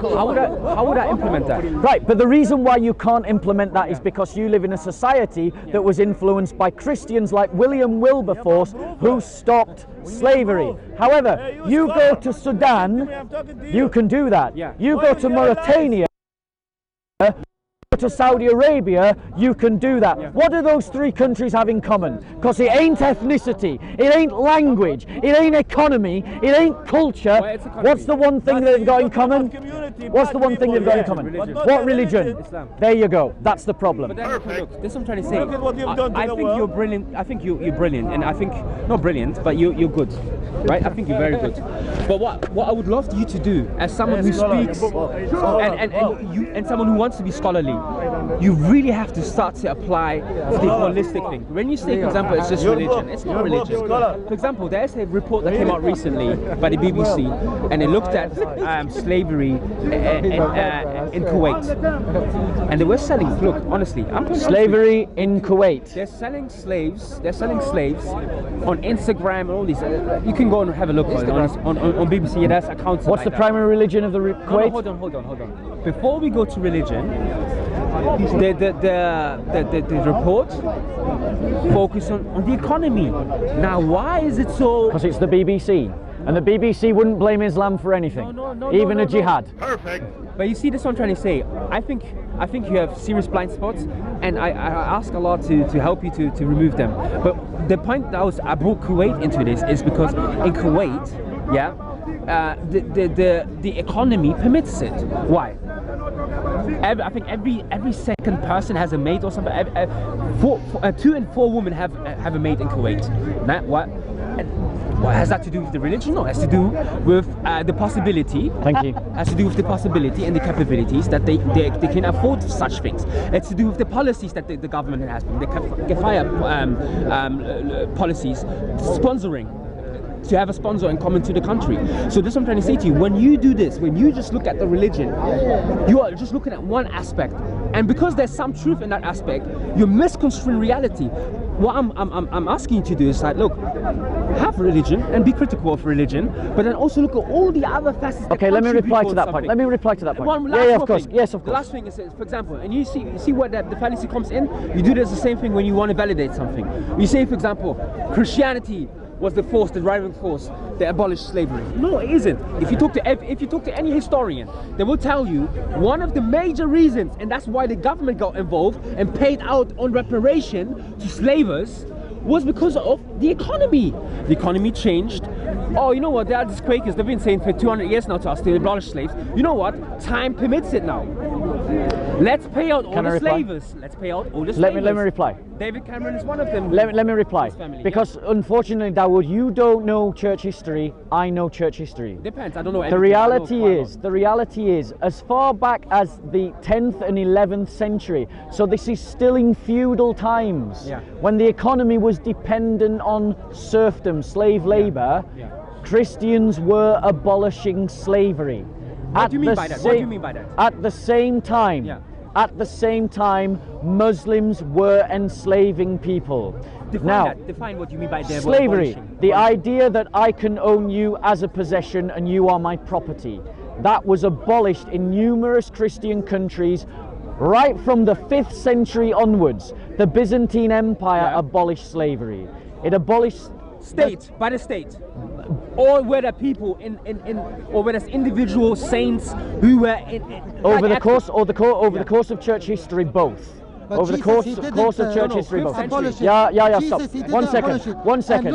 how would I implement that? Right, but the reason why you can't implement that is because you live in a society that was influenced by Christians like William Wilberforce, who stopped slavery. However, you go to Sudan, you can do that. Yeah. You go to Mauritania, to Saudi Arabia, you can do that. Yeah. What do those three countries have in common? Because it ain't ethnicity, it ain't language, it ain't economy, it ain't culture. Well, it's a country. What's the one thing they've got in common? What's the one thing they've got in common? Religion. What religion? Islam. There you go. That's the problem. But then, look, this is what I'm trying to say. Look at what you've done to I the think world. you're brilliant. I think you're brilliant, and I think not brilliant, but you're good, right? I think you're very good. But what I would love you to do, as someone who speaks and someone who wants to be scholarly, you really have to start to apply the holistic thing. When you say, for example, it's just religion, it's not religion. For example, there's a report that came out recently by the BBC, and it looked at slavery in Kuwait, and they were selling. Look, honestly, Slavery in Kuwait. They're selling slaves. They're selling slaves on Instagram and all these. You can go and have a look on BBC. There's accounts. What's the primary religion of the Kuwait? Hold on. Before we go to religion, the report focus on the economy. Now, why is it so? Because it's the BBC, and the BBC wouldn't blame Islam for anything, even a jihad. Perfect. But you see, this is what I'm trying to say. I think you have serious blind spots, and I ask Allah to help you to remove them. But the point that I brought Kuwait into this is because in Kuwait, the economy permits it. Why? I think every second person has a maid or something. 2 in 4 women have a maid in Kuwait. Now, what has that to do with the religion? No, it has to do with the possibility. Thank you. Has to do with the possibility and the capabilities that they can afford such things. It's to do with the policies that the government has been, the kafaya policies, sponsoring. To have a sponsor and come into the country. So this is what I'm trying to say to you. When you do this, when you just look at the religion, you are just looking at one aspect. And because there's some truth in that aspect, you're misconstruing reality. What I'm asking you to do is like, look, have religion and be critical of religion, but then also look at all the other facets. Okay, let me reply to that point. Let me reply to that point. One last of course. thing. Yes, of course. The last thing is, for example, and you see where the fallacy comes in. You do this the same thing when you want to validate something. You say, for example, Christianity was the driving force that abolished slavery. No, it isn't. If you talk to any historian, they will tell you one of the major reasons, and that's why the government got involved and paid out on reparation to slavers, was because of the economy. The economy changed. Oh, you know what? They are these Quakers. They've been saying for 200 years now to us to abolish slaves. You know what? Time permits it now. Let's pay out all the slavers. Let's pay out all the slavers. Let me reply. David Cameron is one of them. Let me reply. Because unfortunately, Daoud, you don't know church history. I know church history. Depends. I don't know. The reality is, as far back as the 10th and 11th century. So this is still in feudal times, when the economy was dependent on serfdom, slave labor. Christians were abolishing slavery. What do you mean by that? What do you mean by that? At the same time, Muslims were enslaving people. Define what you mean by slavery. The idea that I can own you as a possession and you are my property. That was abolished in numerous Christian countries right from the 5th century onwards. The Byzantine Empire abolished slavery. It abolished by the state, or were there people or were there individual saints who were over the course of church history, both. But over the course of church history, both. Stop. Stop. One second. So, one second.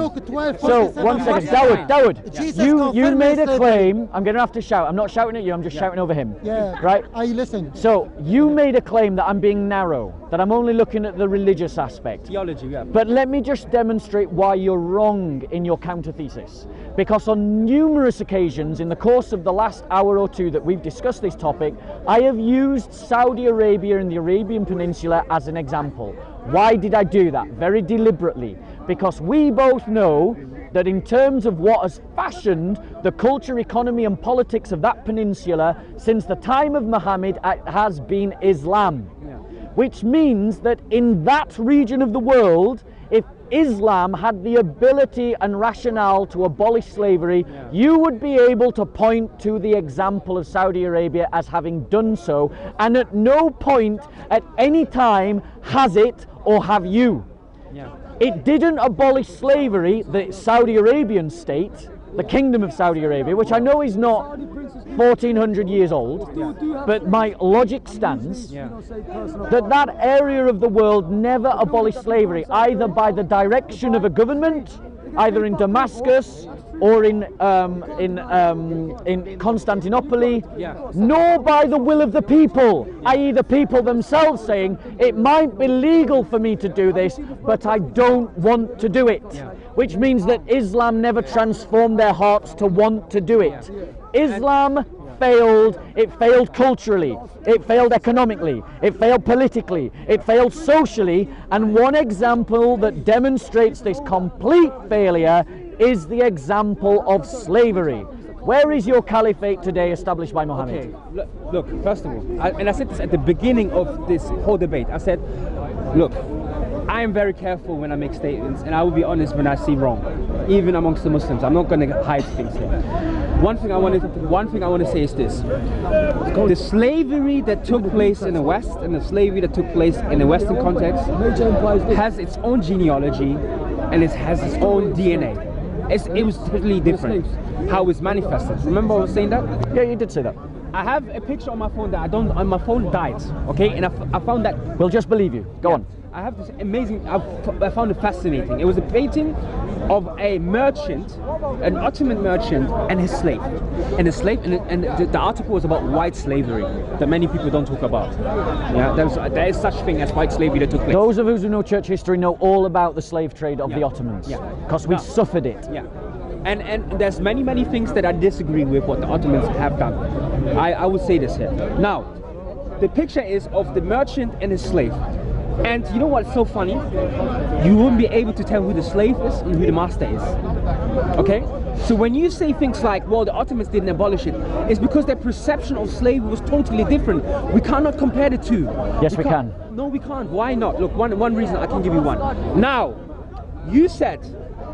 Daoud, you made a claim. I'm going to have to shout. I'm not shouting at you. I'm just shouting over him. Yeah. Right? I listen. So, you made a claim that I'm being narrow, that I'm only looking at the religious aspect. Theology, yeah. But let me just demonstrate why you're wrong in your counter thesis. Because on numerous occasions in the course of the last hour or two that we've discussed this topic, I have used Saudi Arabia and the Arabian Peninsula as an example. Why did I do that? Very deliberately. Because we both know that in terms of what has fashioned the culture, economy and politics of that peninsula since the time of Muhammad, it has been Islam. Which means that in that region of the world, if Islam had the ability and rationale to abolish slavery, you would be able to point to the example of Saudi Arabia as having done so, and at no point at any time has it or have you. It didn't abolish slavery, the Saudi Arabian state, the Kingdom of Saudi Arabia, which I know is not 1400 years old, but my logic stands that area of the world never abolished slavery, either by the direction of a government, either in Damascus or in Constantinople, nor by the will of the people, i.e. the people themselves saying, it might be legal for me to do this, but I don't want to do it. Which means that Islam never transformed their hearts to want to do it. Islam failed. It failed culturally. It failed economically. It failed politically. It failed socially. And one example that demonstrates this complete failure is the example of slavery. Where is your caliphate today established by Muhammad? Okay, look, first of all, I said this at the beginning of this whole debate. I said, look, I am very careful when I make statements, and I will be honest when I see wrong, even amongst the Muslims. I'm not going to hide things here. One thing I want to say is this: the slavery that took place in the West and the slavery that took place in the Western context has its own genealogy and it has its own DNA. It was totally different how it's manifested. Remember I was saying that? Yeah, you did say that. I have a picture on my phone that my phone died, okay? And I found that... We'll just believe you. Go on. I have this amazing, I found it fascinating. It was a painting of a merchant, an Ottoman merchant and his slave. And the slave, and the article was about white slavery that many people don't talk about. Yeah, there is such thing as white slavery that took place. Those of us who know church history know all about the slave trade of the Ottomans. Yeah. Because we suffered it. Yeah. And there's many things that I disagree with what the Ottomans have done. I would say this here. Now, the picture is of the merchant and his slave. And you know what's so funny? You wouldn't be able to tell who the slave is and who the master is. Okay? So when you say things like, well, the Ottomans didn't abolish it, it's because their perception of slavery was totally different. We cannot compare the two. Yes, we can. No, we can't. Why not? Look, one reason, I can give you one. Now, you said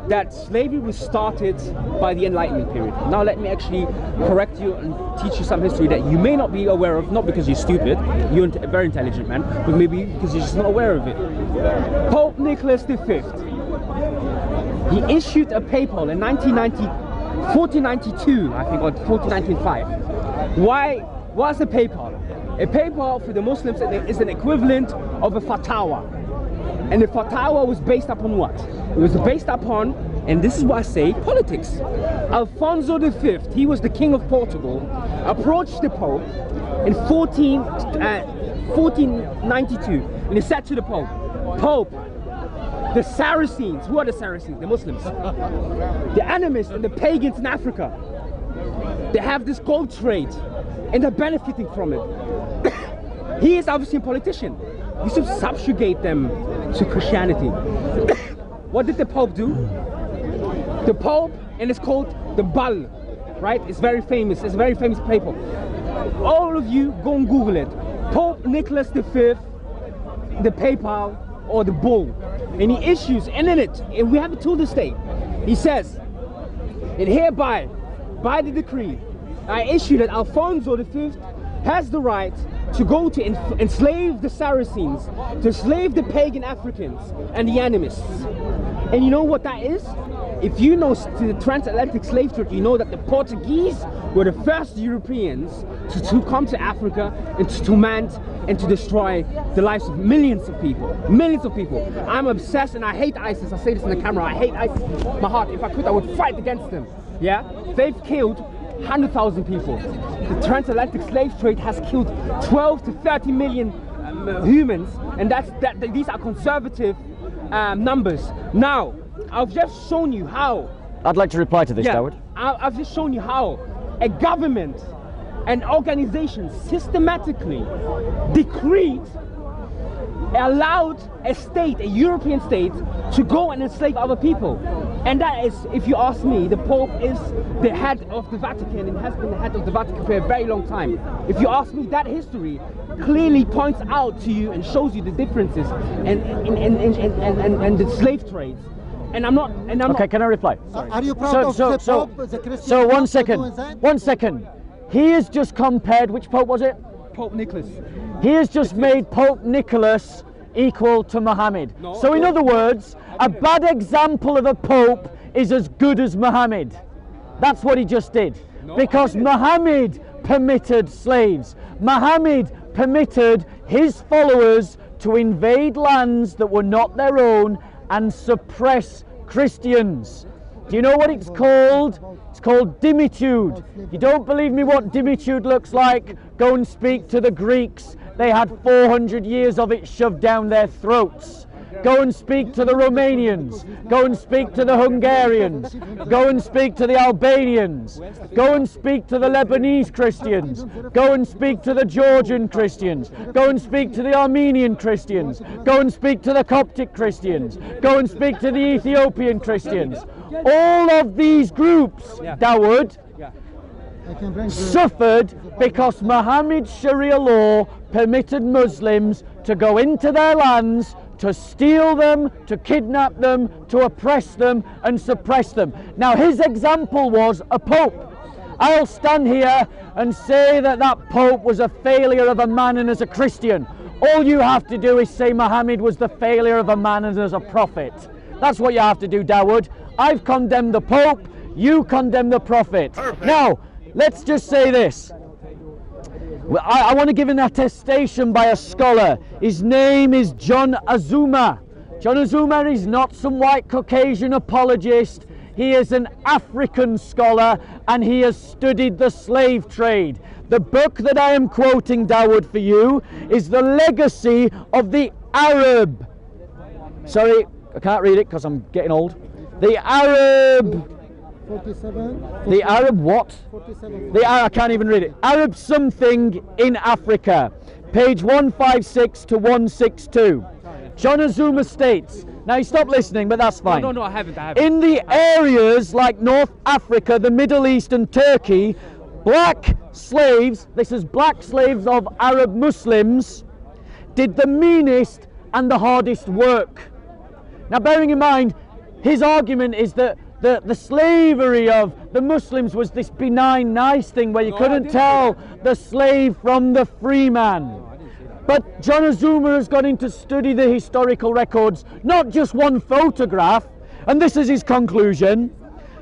that slavery was started by the Enlightenment period. Now let me actually correct you and teach you some history that you may not be aware of, not because you're stupid, you're a very intelligent man, but maybe because you're just not aware of it. Pope Nicholas V, he issued a papal in 1492, I think, or 1495. Why was a papal? A papal for the Muslims is an equivalent of a fatwa. And the fatwa was based upon what? It was based upon, and this is what I say, politics. Alfonso V, he was the king of Portugal, approached the Pope in 1492, and he said to the Pope, Pope, the Saracens, who are the Saracens? The Muslims. The animists and the pagans in Africa, they have this gold trade, and they're benefiting from it. He is obviously a politician. You should subjugate them to Christianity. What did the Pope do? The Pope, and it's called the Bull, right? It's very famous. It's a very famous paper. All of you go and Google it. Pope Nicholas V, the papal or the bull, and he issues, and in it, and we have it till this day. He says, and hereby, by the decree, I issue that Alfonso V has the right to go to enslave the Saracens, to enslave the pagan Africans and the animists. And you know what that is? If you know the transatlantic slave trade, you know that the Portuguese were the first Europeans to come to Africa and to torment and to destroy the lives of millions of people. Millions of people. I'm obsessed and I hate ISIS. I say this in the camera. I hate ISIS. My heart, if I could, I would fight against them. Yeah? They've killed 100,000 people. The transatlantic slave trade has killed 12 to 30 million humans, and these are conservative numbers. Now, I've just shown you how. I'd like to reply to this, Daoud. I've just shown you how a government and organization systematically decreed, allowed a state, a European state, to go and enslave other people. And that is, if you ask me, the Pope is the head of the Vatican and has been the head of the Vatican for a very long time. If you ask me, that history clearly points out to you and shows you the differences and the slave trades. And I'm not. Okay, can I reply? Are you proud of the Pope, the Christian? So Pope 1 second. 1 second. He has just compared. Which Pope was it? Pope Nicholas. He has just made Pope Nicholas equal to Muhammad. No, so in other words, a bad example of a Pope is as good as Muhammad. That's what he just did. No, because Muhammad permitted slaves. Muhammad permitted his followers to invade lands that were not their own and suppress Christians. Do you know what it's called? It's called dimitude. If you don't believe me what dimitude looks like, go and speak to the Greeks. They had 400 years of it shoved down their throats. Go and speak to the Romanians. Go and speak to the Hungarians. Go and speak to the Albanians. Go and speak to the Lebanese Christians. Go and speak to the Georgian Christians. Go and speak to the Armenian Christians. Go and speak to the Coptic Christians. Go and speak to the Ethiopian Christians. All of these groups, Daoud, suffered because Muhammad's Sharia law permitted Muslims to go into their lands, to steal them, to kidnap them, to oppress them and suppress them. Now his example was a pope. I'll stand here and say that that pope was a failure of a man and as a Christian. All you have to do is say Muhammad was the failure of a man and as a prophet. That's what you have to do, Daoud. I've condemned the pope, you condemn the prophet. Perfect. Now, let's just say this. I want to give an attestation by a scholar. His name is John Azuma. John Azuma is not some white Caucasian apologist. He is an African scholar and he has studied the slave trade. The book that I am quoting, Daoud, for you is The Legacy of the Arab. Sorry, I can't read it because I'm getting old. The Arab... 47. The Arab what? 47. I can't even read it. Arab something in Africa. Page 156 to 162. John Azuma states, now you stop listening, but that's fine. No, I haven't. In the areas like North Africa, the Middle East and Turkey, black slaves, this is black slaves of Arab Muslims, did the meanest and the hardest work. Now bearing in mind, his argument is that the slavery of the Muslims was this benign, nice thing where you couldn't tell the slave from the free man. But John Azuma has gone in to study the historical records, not just one photograph, and this is his conclusion.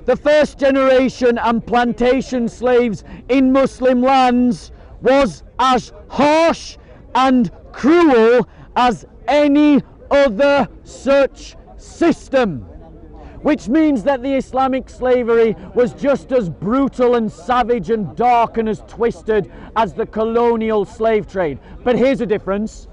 The first generation and plantation slaves in Muslim lands was as harsh and cruel as any other such system. Which means that the Islamic slavery was just as brutal and savage and dark and as twisted as the colonial slave trade. But here's a difference.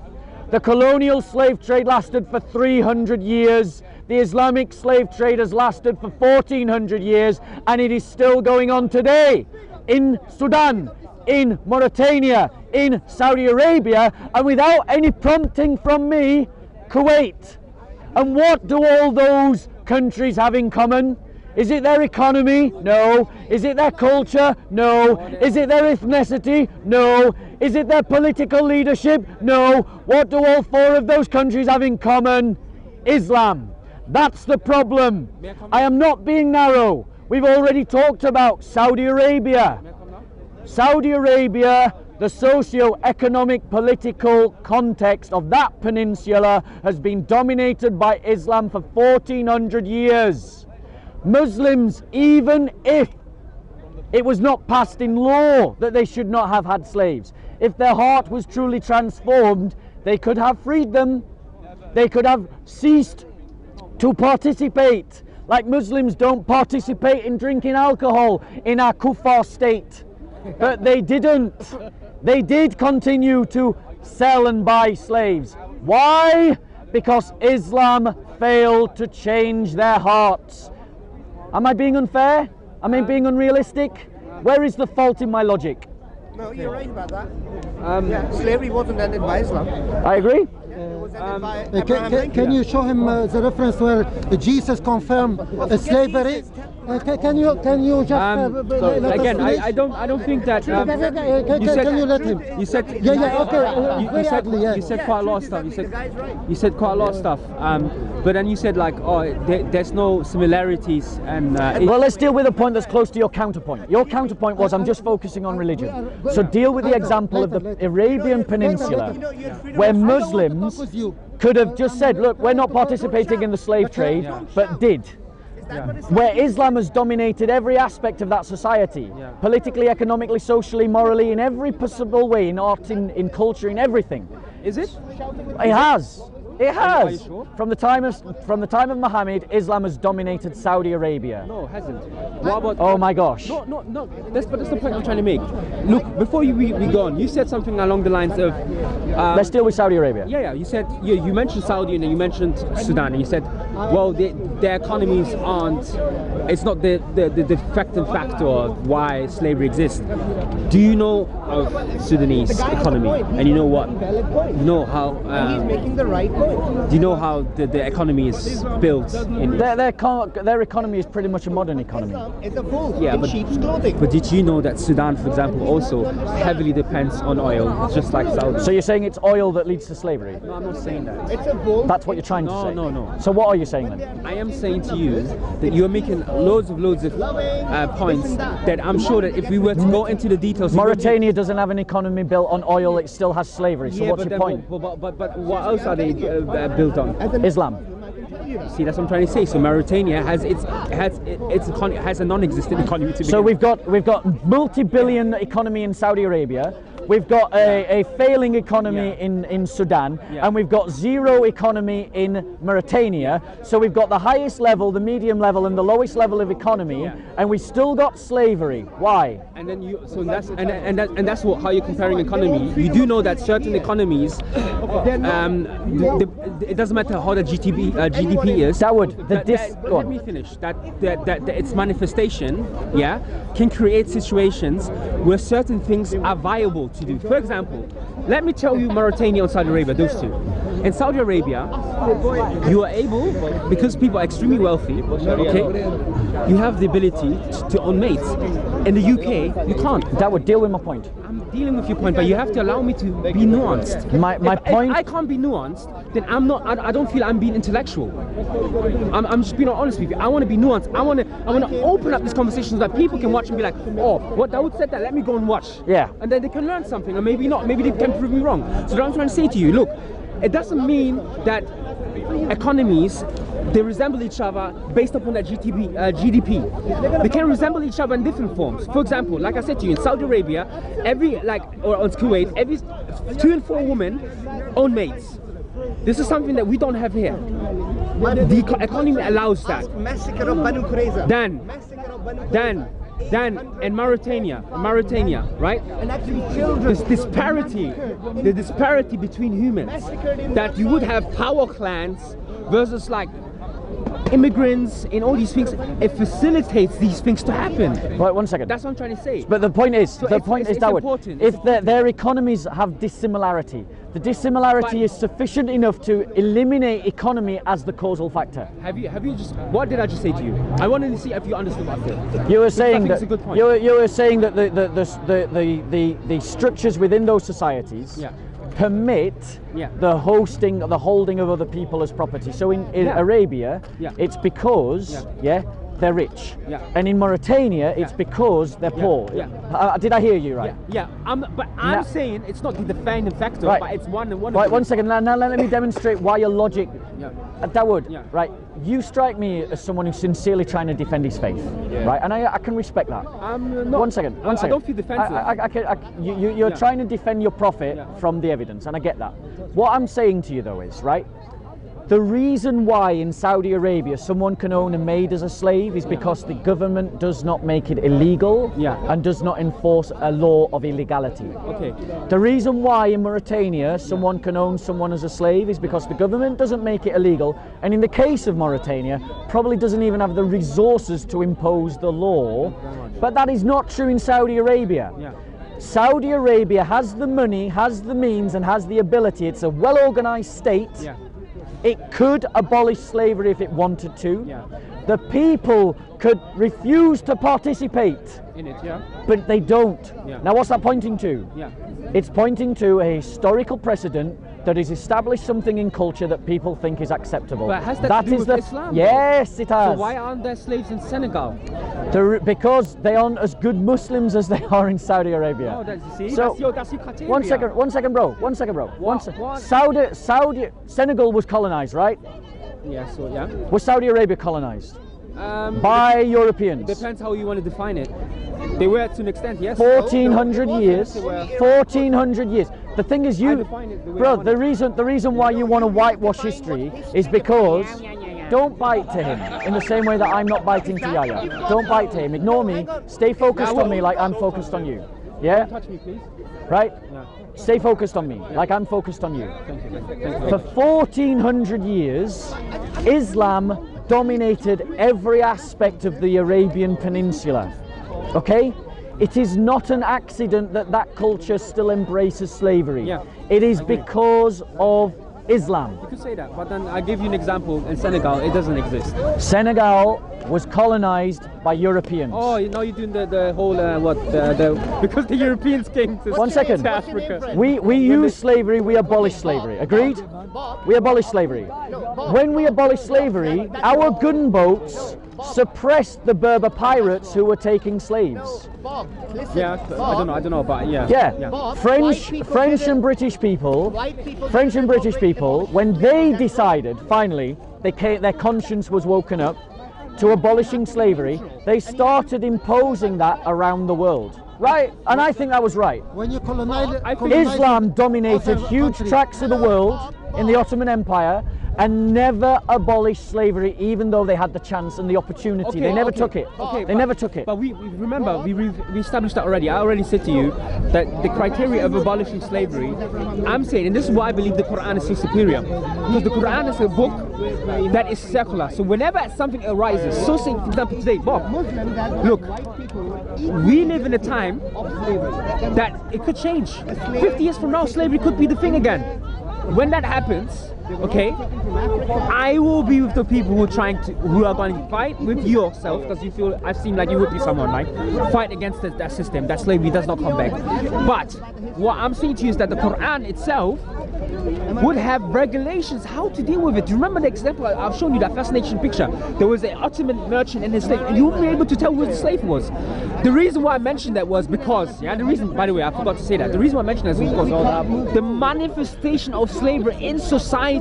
The colonial slave trade lasted for 300 years. The Islamic slave trade has lasted for 1400 years and it is still going on today in Sudan, in Mauritania, in Saudi Arabia, and without any prompting from me, Kuwait. And what do all those countries have in common? Is it their economy? No. Is it their culture? No. Is it their ethnicity? No. Is it their political leadership? No. What do all four of those countries have in common? Islam. That's the problem. I am not being narrow. We've already talked about Saudi Arabia. Saudi Arabia, the socio-economic political context of that peninsula has been dominated by Islam for 1400 years. Muslims, even if it was not passed in law that they should not have had slaves, if their heart was truly transformed, they could have freed them. They could have ceased to participate. Like Muslims don't participate in drinking alcohol in our kuffar state. But they didn't. They did continue to sell and buy slaves. Why? Because Islam failed to change their hearts. Am I being unfair? Am I being unrealistic? Where is the fault in my logic? No, you're right about that. Slavery wasn't ended by Islam. I agree. It was ended by Abraham Lincoln. Can you show him the reference where Jesus confirmed slavery? Can you just let again, us I don't think that. can you let him? You said okay. You said quite a lot of stuff. You said quite a lot of stuff. But then you said like, there's no similarities and. Well, let's deal with a point that's close to your counterpoint. Your counterpoint was I'm just focusing on religion. So deal with the example of the Arabian Peninsula, where Muslims could have just said, look, we're not participating in the slave trade, but did. Where Islam has dominated every aspect of that society, politically, economically, socially, morally, in every possible way, in art, in culture, in everything. Is it? It has. It Are you has. sure? From the time of Muhammad, Islam has dominated Saudi Arabia. No, it hasn't. What about? Oh my gosh. No. That's the point I'm trying to make. Look, before we go on, you said something along the lines of. Let's deal with Saudi Arabia. Yeah. You said you mentioned Saudi and then you mentioned Sudan and you said, well, their economies aren't. It's not the effective factor of why slavery exists. Do you know of Sudanese economy? And you know what? You know how. He's making the right point. Do you know how the economy is built? In Their economy is pretty much a modern economy. It's a bull Yeah, in but- sheep's clothing. But did you know that Sudan, for example, also heavily depends on oil, just like Saudi? So you're saying it's oil that leads to slavery? No, I'm not saying that. It's a bull. That's what you're trying to say? No. So what are you saying then? I am saying to you that you are making loads of points that I'm sure that if we were to go into the details, we wouldn't- Mauritania doesn't have an economy built on oil, it still has slavery. So Yeah, what's but your then point? But what else are they built on? Islam. See, that's what I'm trying to say. So Mauritania has a non-existent economy to begin So with. we've got multi-billion economy in Saudi Arabia. We've got a failing economy in Sudan, Yeah. and we've got zero economy in Mauritania. So we've got the highest level, the medium level, and the lowest level of economy, Yeah. and we still got slavery. Why? And then that's how you're comparing economy. You do know that certain economies, it doesn't matter how the GDP is. Daoud, go let on. me finish. That its manifestation, can create situations where certain things are viable to do. For example, let me tell you Mauritania and Saudi Arabia, those two. In Saudi Arabia, you are able, because people are extremely wealthy, okay, you have the ability to own mates. In the UK, you can't. Daoud, deal with my point. I'm dealing with your point, but you have to allow me to be nuanced. My point. If I can't be nuanced, then I'm not. I don't feel I'm being intellectual. I'm just being honest with you. I want to be nuanced. I want to open up these conversations that people can watch and be like, oh, what Daoud said that. Let me go and watch. Yeah. And then they can learn something, or maybe not. Maybe they can prove me wrong. So what I'm trying to say to you, look, it doesn't mean that economies, they resemble each other based upon their GDP. They can resemble each other in different forms. For example, like I said to you, in Saudi Arabia, or on Kuwait, every 2 in 4 women own maids. This is something that we don't have here. The economy allows that. Massacre of Banu Qurayza. Then in Mauritania, right? And actually children. The disparity between humans, that you would have power clans versus like immigrants and all these things. It facilitates these things to happen. Right, 1 second. That's what I'm trying to say. But the point is, So it's Daoud, important. if their economies have dissimilarity, the dissimilarity is sufficient enough to eliminate economy as the causal factor. Have you just? What did I just say to you? I wanted to see if you understood what I said. You were Because I saying think that it's a good point. you were saying that the structures within those societies Yeah. permit Yeah. the holding of other people as property. So in Yeah. Arabia, Yeah. it's because they're rich, Yeah. and in Mauritania, it's Yeah. because they're poor. Yeah. Did I hear you right? Yeah. I'm Now- saying it's not the defining factor, Right. but it's one of Right, them. 1 second. Now let me demonstrate why your logic. Yeah. Daoud, Yeah. right? You strike me as someone who's sincerely trying to defend his faith, right? And I can respect that. I'm not. 1 second. I don't feel defensive. You're Yeah. trying to defend your prophet Yeah. from the evidence, and I get that. What I'm saying to you though is, right? The reason why in Saudi Arabia someone can own a maid as a slave is because the government does not make it illegal and does not enforce a law of illegality. Okay. The reason why in Mauritania someone can own someone as a slave is because the government doesn't make it illegal, and in the case of Mauritania, probably doesn't even have the resources to impose the law. But that is not true in Saudi Arabia. Yeah. Saudi Arabia has the money, has the means, and has the ability. It's a well-organized state. Yeah. It could abolish slavery if it wanted to. Yeah. The people could refuse to participate, In it, yeah. but they don't. Yeah. Now what's that pointing to? Yeah. It's pointing to a historical precedent that has established something in culture that people think is acceptable. But has that to do with Islam? Yes, it has. So why aren't there slaves in Senegal? Because they aren't as good Muslims as they are in Saudi Arabia. Oh, that's you see. So- That's your criteria. 1 second, bro. What? Senegal was colonized, right? Yeah. So yeah. Was Saudi Arabia colonized by Europeans? Depends how you want to define it. They were to an extent, yes. 1400 years. They were. 1400 years. The thing is, I you, define it the way I bro. want The reason why you want to whitewash history is because don't bite to him in the same way that I'm not biting to Yaya. Don't bite to him. Ignore me. Stay focused on me like I'm focused on you. Yeah. Touch me, please. Right. Yeah. Stay focused on me like I'm focused on you. Thank you. Thank you. For 1400 years, Islam dominated every aspect of the Arabian Peninsula. Okay? It is not an accident that that culture still embraces slavery. Yeah, it is I agree. because of Islam. You could say that, but then I give you an example. In Senegal, it doesn't exist. Senegal was colonized by Europeans. Oh, now you're doing the whole because the Europeans came to One second. to Africa. We use slavery, we abolish slavery. Agreed? We abolish slavery. When we abolish slavery, our gunboats suppressed the Berber pirates who were taking slaves. Bob, listen. Yeah, I don't know, but yeah. Yeah, Bob, French white people and British people, White people French and didn't British operate people, abolish when slavery, they that's decided, finally, their conscience was woken up to abolishing slavery, they started imposing that around the world. Right? And I think that was right. When you colonize, Islam dominated other huge countries. tracts of the world in the Ottoman Empire and never abolished slavery, even though they had the chance and the opportunity. They never took it. They never took it. But we remember, we established that already. I already said to you that the criteria of abolishing slavery, I'm saying, and this is why I believe the Quran is so superior, because the Quran is a book that is secular. So whenever something arises, so say, for example, today, Bob, look, we live in a time that it could change. 50 years from now, slavery could be the thing again. When that happens, okay, I will be with the people who are going to fight with yourself, because you feel, I seem like you would be someone, right? Fight against that system, that slavery does not come back. But what I'm saying to you is that the Quran itself would have regulations how to deal with it. Do you remember the example I've shown you, that fascinating picture? There was an Ottoman merchant and his slave, and you would be able to tell who the slave was. The reason why I mentioned that was because, the reason, by the way, I forgot to say that, the reason why I mentioned that is because the manifestation of slavery in society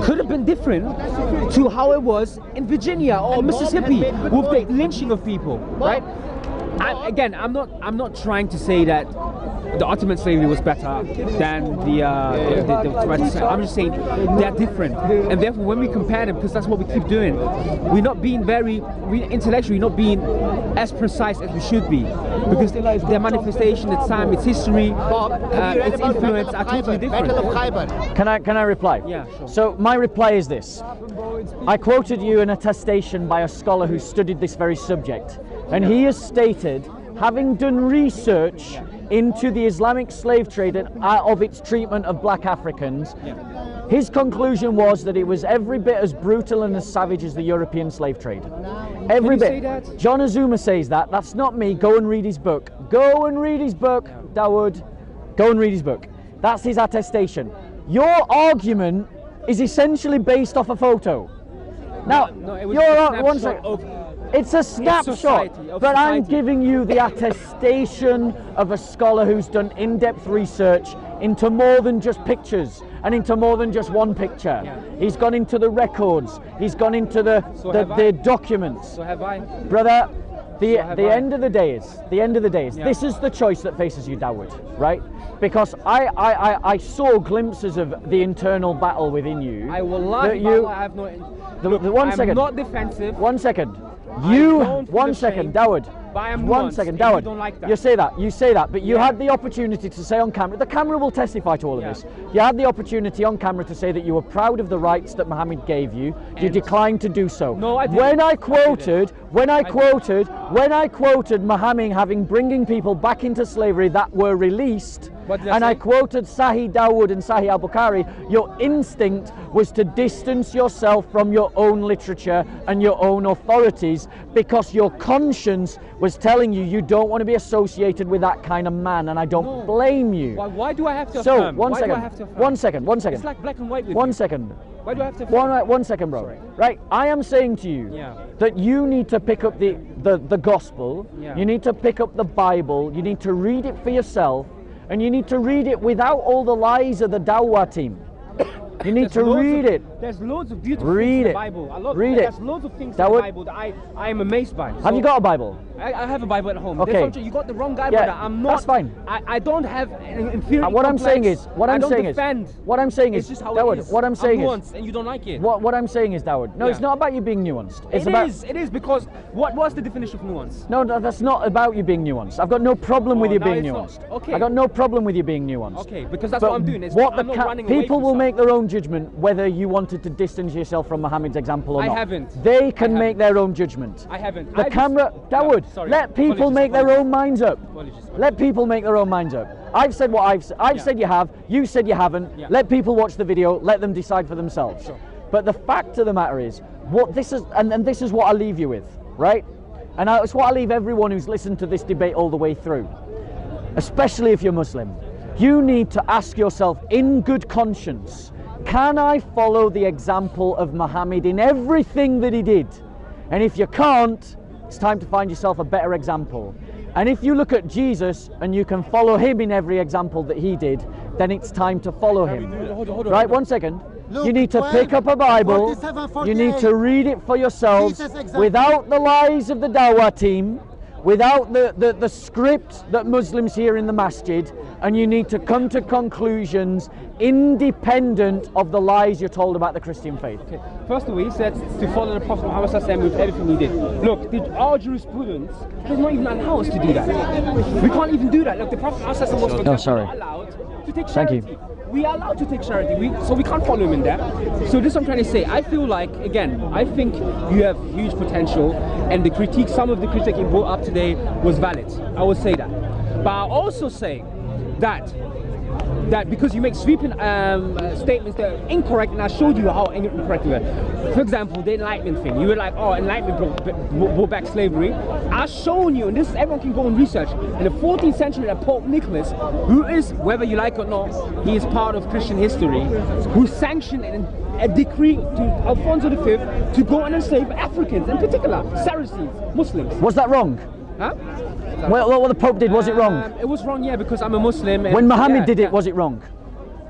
could have been different to how it was in Virginia or Mississippi with the lynching of people, right? I'm not trying to say that the Ottoman slavery was better than the I'm just saying they're different, and therefore when we compare them, because that's what we keep doing, we're not being intellectually not being as precise as we should be, because their manifestation, its time, its history, its influence are totally different. Can I reply? Yeah, sure. So my reply is this. I quoted you an attestation by a scholar who studied this very subject, and he has stated, having done research into the Islamic slave trade and of its treatment of black Africans, his conclusion was that it was every bit as brutal and as savage as the European slave trade. Every bit. Say that? John Azuma says that. That's not me. Go and read his book. Go and read his book, Daoud. Go and read his book. That's his attestation. Your argument is essentially based off a photo. Now, No, it was you're a on one snapshot second. of It's a snapshot, society, of but I'm society. giving you the attestation of a scholar who's done in-depth research into more than just pictures and into more than just one picture. Yeah. He's gone into the records, he's gone into the documents. So have I. Brother, the have I. end of the day is, Yeah. this is the choice that faces you, Daoud, right? Because I saw glimpses of the internal battle within you. I will lie. that you- I have no. one I'm second. not defensive. One second. I You, don't feel one ashamed, second, Daoud. but I am One nuanced, second, and Daoud. you don't like that. You say that, but you Yeah. had the opportunity to say on camera, the camera will testify to all of Yeah. this. You had the opportunity on camera to say that you were proud of the rights that Muhammad gave you. You And- declined to do so. No, I didn't. When I didn't. quoted Muhammad having bringing people back into slavery that were released, What did I and I say? quoted Sahih Dawood and Sahih al-Bukhari, your instinct was to distance yourself from your own literature and your own authorities because your conscience was telling you you don't want to be associated with that kind of man, and I don't blame you. Why do I have to So, affirm? one Why second, do I have to affirm? one second. It's like black and white with One you. second. Why do I have to affirm? One second, bro. Sorry. Right, I am saying to you Yeah. that you need to pick up the gospel, Yeah. you need to pick up the Bible, you need to read it for yourself, and you need to read it without all the lies of the Dawah team. You need to read it. There's loads of beautiful things in the Bible. There's loads of things in the Bible that I am amazed by. Have you got a Bible? I have a Bible at home. Okay. You got the wrong guy, brother. I'm not. That's fine. I don't have an inferior What I'm saying is, What I'm saying is, it's just how Daoud, it is. what I'm saying nuanced is, and you don't like it. What I'm saying is, Daoud, no, it's not about you being nuanced. It is because what's the definition of nuance? No, that's not about you being nuanced. I've got no problem with you being nuanced. Okay. I got no problem with you being nuanced. Okay, because that's what I'm doing. I'm not running away people will make their own judgment whether you wanted to distance yourself from Muhammad's example or not. I haven't. They can make their own judgment. I haven't. Daoud, let people make their own minds up. Let people make their own minds up. I've said what I've said you have, you said you haven't. Yeah. Let people watch the video, let them decide for themselves. Sure. But the fact of the matter is, what this is, and this is what I leave you with, right? And it's what I leave everyone who's listened to this debate all the way through, especially if you're Muslim. You need to ask yourself in good conscience, can I follow the example of Muhammad in everything that he did? And if you can't, it's time to find yourself a better example. And if you look at Jesus and you can follow him in every example that he did, then it's time to follow him. Right, 1 second. Look, you need to 12, pick up a Bible, 47, you need to read it for yourselves example. without the lies of the Dawah team, without the script that Muslims hear in the masjid, and you need to come to conclusions independent of the lies you're told about the Christian faith. Okay. First of all, he said to follow the Prophet Muhammad with everything he did. Look, our jurisprudence does not even allow us to do that. We can't even do that. Look, the Prophet Muhammad was for example, not allowed to take charity. Thank you. We are allowed to take charity, so we can't follow him in that. So this is what I'm trying to say. I feel like, again, I think you have huge potential, and the critique, some of the critique you brought up today was valid. I would say that. But I also say that because you make sweeping statements that are incorrect, and I showed you how incorrect you were. For example, the Enlightenment thing. You were like, oh, Enlightenment brought back slavery. I've shown you, and this everyone can go and research, in the 14th century that Pope Nicholas, who is, whether you like it or not, he is part of Christian history, who sanctioned a decree to Alfonso V to go and enslave Africans, in particular, Saracens, Muslims. Was that wrong? Huh? Well, what the Pope did, was it wrong? It was wrong, yeah, because I'm a Muslim. When Muhammad did it, was it wrong?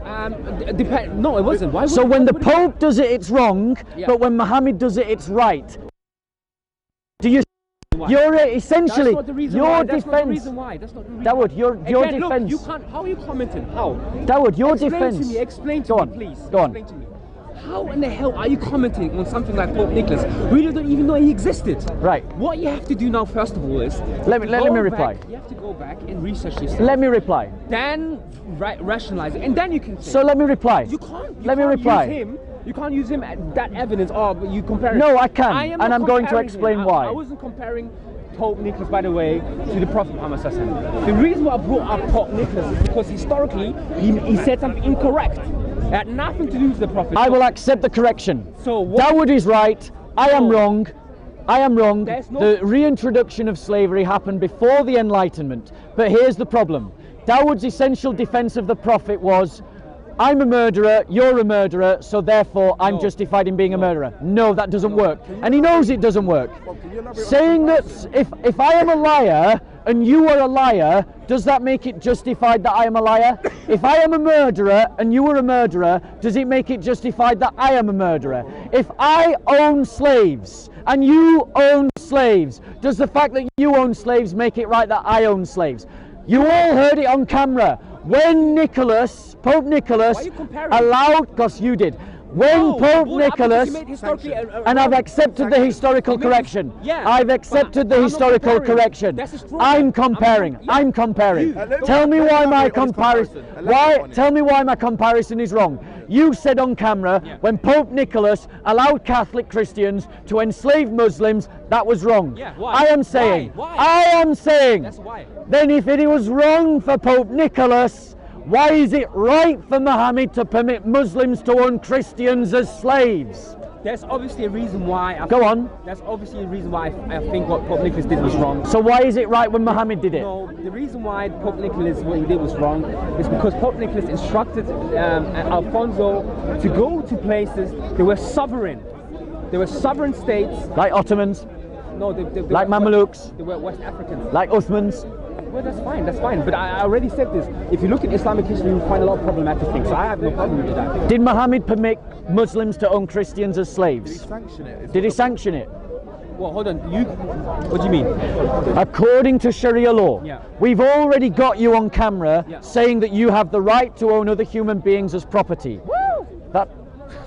No, it wasn't. Why so when the Pope does it, it's wrong, Yeah. but when Muhammad does it, it's right. Do you? You're essentially That's not the reason your why. defense. That's not the reason why. That's not the reason. Daoud, your Again, defense. Look, you can't. How are you commenting? How? Daoud, your Explain defense. to me. Explain to Go me, on. please. Go on. Explain to me. How in the hell are you commenting on something like Pope Nicholas? We don't even know he existed. Right. What you have to do now, first of all, is Let me reply. You have to go back and research yourself. Let me reply. Then rationalize it, and then you can say. So let me reply. You can't. Let me reply. You can't use him as that evidence. Oh, but you compare. No, I can, am and not I'm going to comparing explain him. why. I wasn't comparing Pope Nicholas, by the way, to the Prophet Muhammad. The reason why I brought up Pope Nicholas is because historically he said something incorrect. It had nothing to do with the Prophet. I will accept the correction. So what? Daoud is right. I am wrong. I am wrong. No... The reintroduction of slavery happened before the Enlightenment. But here's the problem. Dawoud's essential defense of the Prophet was, I'm a murderer, you're a murderer, so therefore I'm justified in being a murderer. No, that doesn't work. And he knows it doesn't work. Saying that if I am a liar and you are a liar, does that make it justified that I am a liar? If I am a murderer and you are a murderer, does it make it justified that I am a murderer? If I own slaves and you own slaves, does the fact that you own slaves make it right that I own slaves? You all heard it on camera. When Pope Nicholas allowed, because you did, when Pope Nicholas, and I've accepted the historical correction. I've accepted the historical correction. I'm comparing. Tell me why my comparison. Tell me why my comparison is wrong. You said on camera when Pope Nicholas allowed Catholic Christians to enslave Muslims, that was wrong. I am saying. That's why. Then if it was wrong for Pope Nicholas, why is it right for Muhammad to permit Muslims to own Christians as slaves? There's obviously a reason why. There's obviously a reason why I think what Pope Nicholas did was wrong. So why is it right when Muhammad did it? No, the reason why Pope Nicholas, what he did was wrong, is because Pope Nicholas instructed Alfonso to go to places that were sovereign. They were sovereign states. Like Ottomans? No, they like Mamelukes? They were West Africans. Like Uthmans? Well, that's fine, that's fine. But I already said this. If you look at Islamic history, you find a lot of problematic things. So I have no problem with that. Did Muhammad permit Muslims to own Christians as slaves? Did he sanction it? Did he sanction it? Well, hold on. What do you mean? According to Sharia law, Yeah. we've already got you on camera Yeah. saying that you have the right to own other human beings as property. Woo! That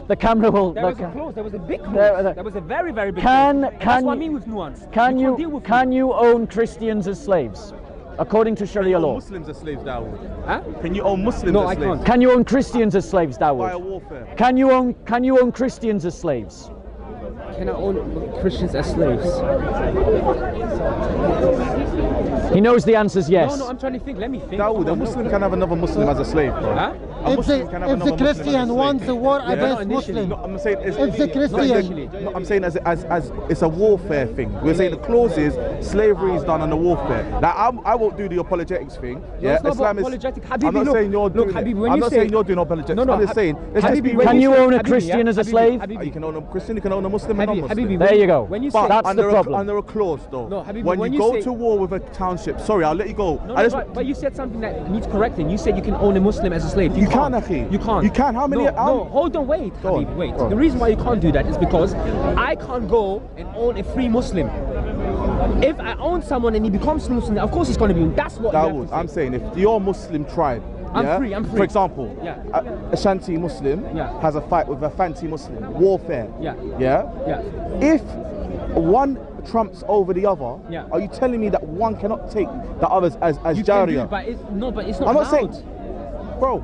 the camera will. There was a clause. There was a big clause. There- There was a very, very big Can- clause. can That's what I you- mean with nuance. Can can't deal you with can you own Christians as slaves? According to Sharia law, Muslims as slaves, Daoud. Huh? Can you own Muslims No, as I slaves? can't. can you own Christians as slaves, Via Daoud? warfare. Can you own Christians as slaves? Can I own Christians as slaves? He knows the answer's yes. No, I'm trying to think. Let me think. Daoud, a Muslim can have another Muslim as a slave, bro. Huh? A If Muslim can have the another Muslim as a Christian slave. wants the war not against initially. Muslim, No, I'm saying it's, If the not Christian- initially. No, I'm saying as it's a warfare thing. We're saying the clause is slavery is done on the warfare. Now I won't do the apologetics thing. Yeah, it's not about Islam is. apologetic. I'm Habibi, not look, saying you're look, doing Habibi, it. when I'm you not say- saying you're doing apologetics. No, I'm just saying. Let's just be Habibi, when Can you say- own a Habibi, Christian yeah? as a Habibi, slave? Habibi. You can own a Christian, you can own a Muslim and Habibi, non-Muslim. Habibi, There you go. When you But say, That's the under problem. under a clause though. No, Habibi, when when you you go say- to war with a township, sorry, I'll let you go. No, I just, but you said something that needs correcting. You said you can own a Muslim as a slave. You can't. can, Akhi. You can't. You can. How many- No, how- no, hold on, wait. Go on. Habib, wait. Go on. The reason why you can't do that is because I can't go and own a free Muslim. If I own someone and he becomes Muslim, of course it's going to be. That's what you have to Dawood, say. I'm saying if your Muslim tribe, I'm yeah, free, I'm free. For example, Yeah. a Shanti Muslim Yeah. has a fight with a Fanti Muslim, warfare. Yeah. Yeah. Yeah. If one trumps over the other, Yeah. are you telling me that one cannot take the others as You can do Jariya? it, but it's not I'm not allowed. saying, bro.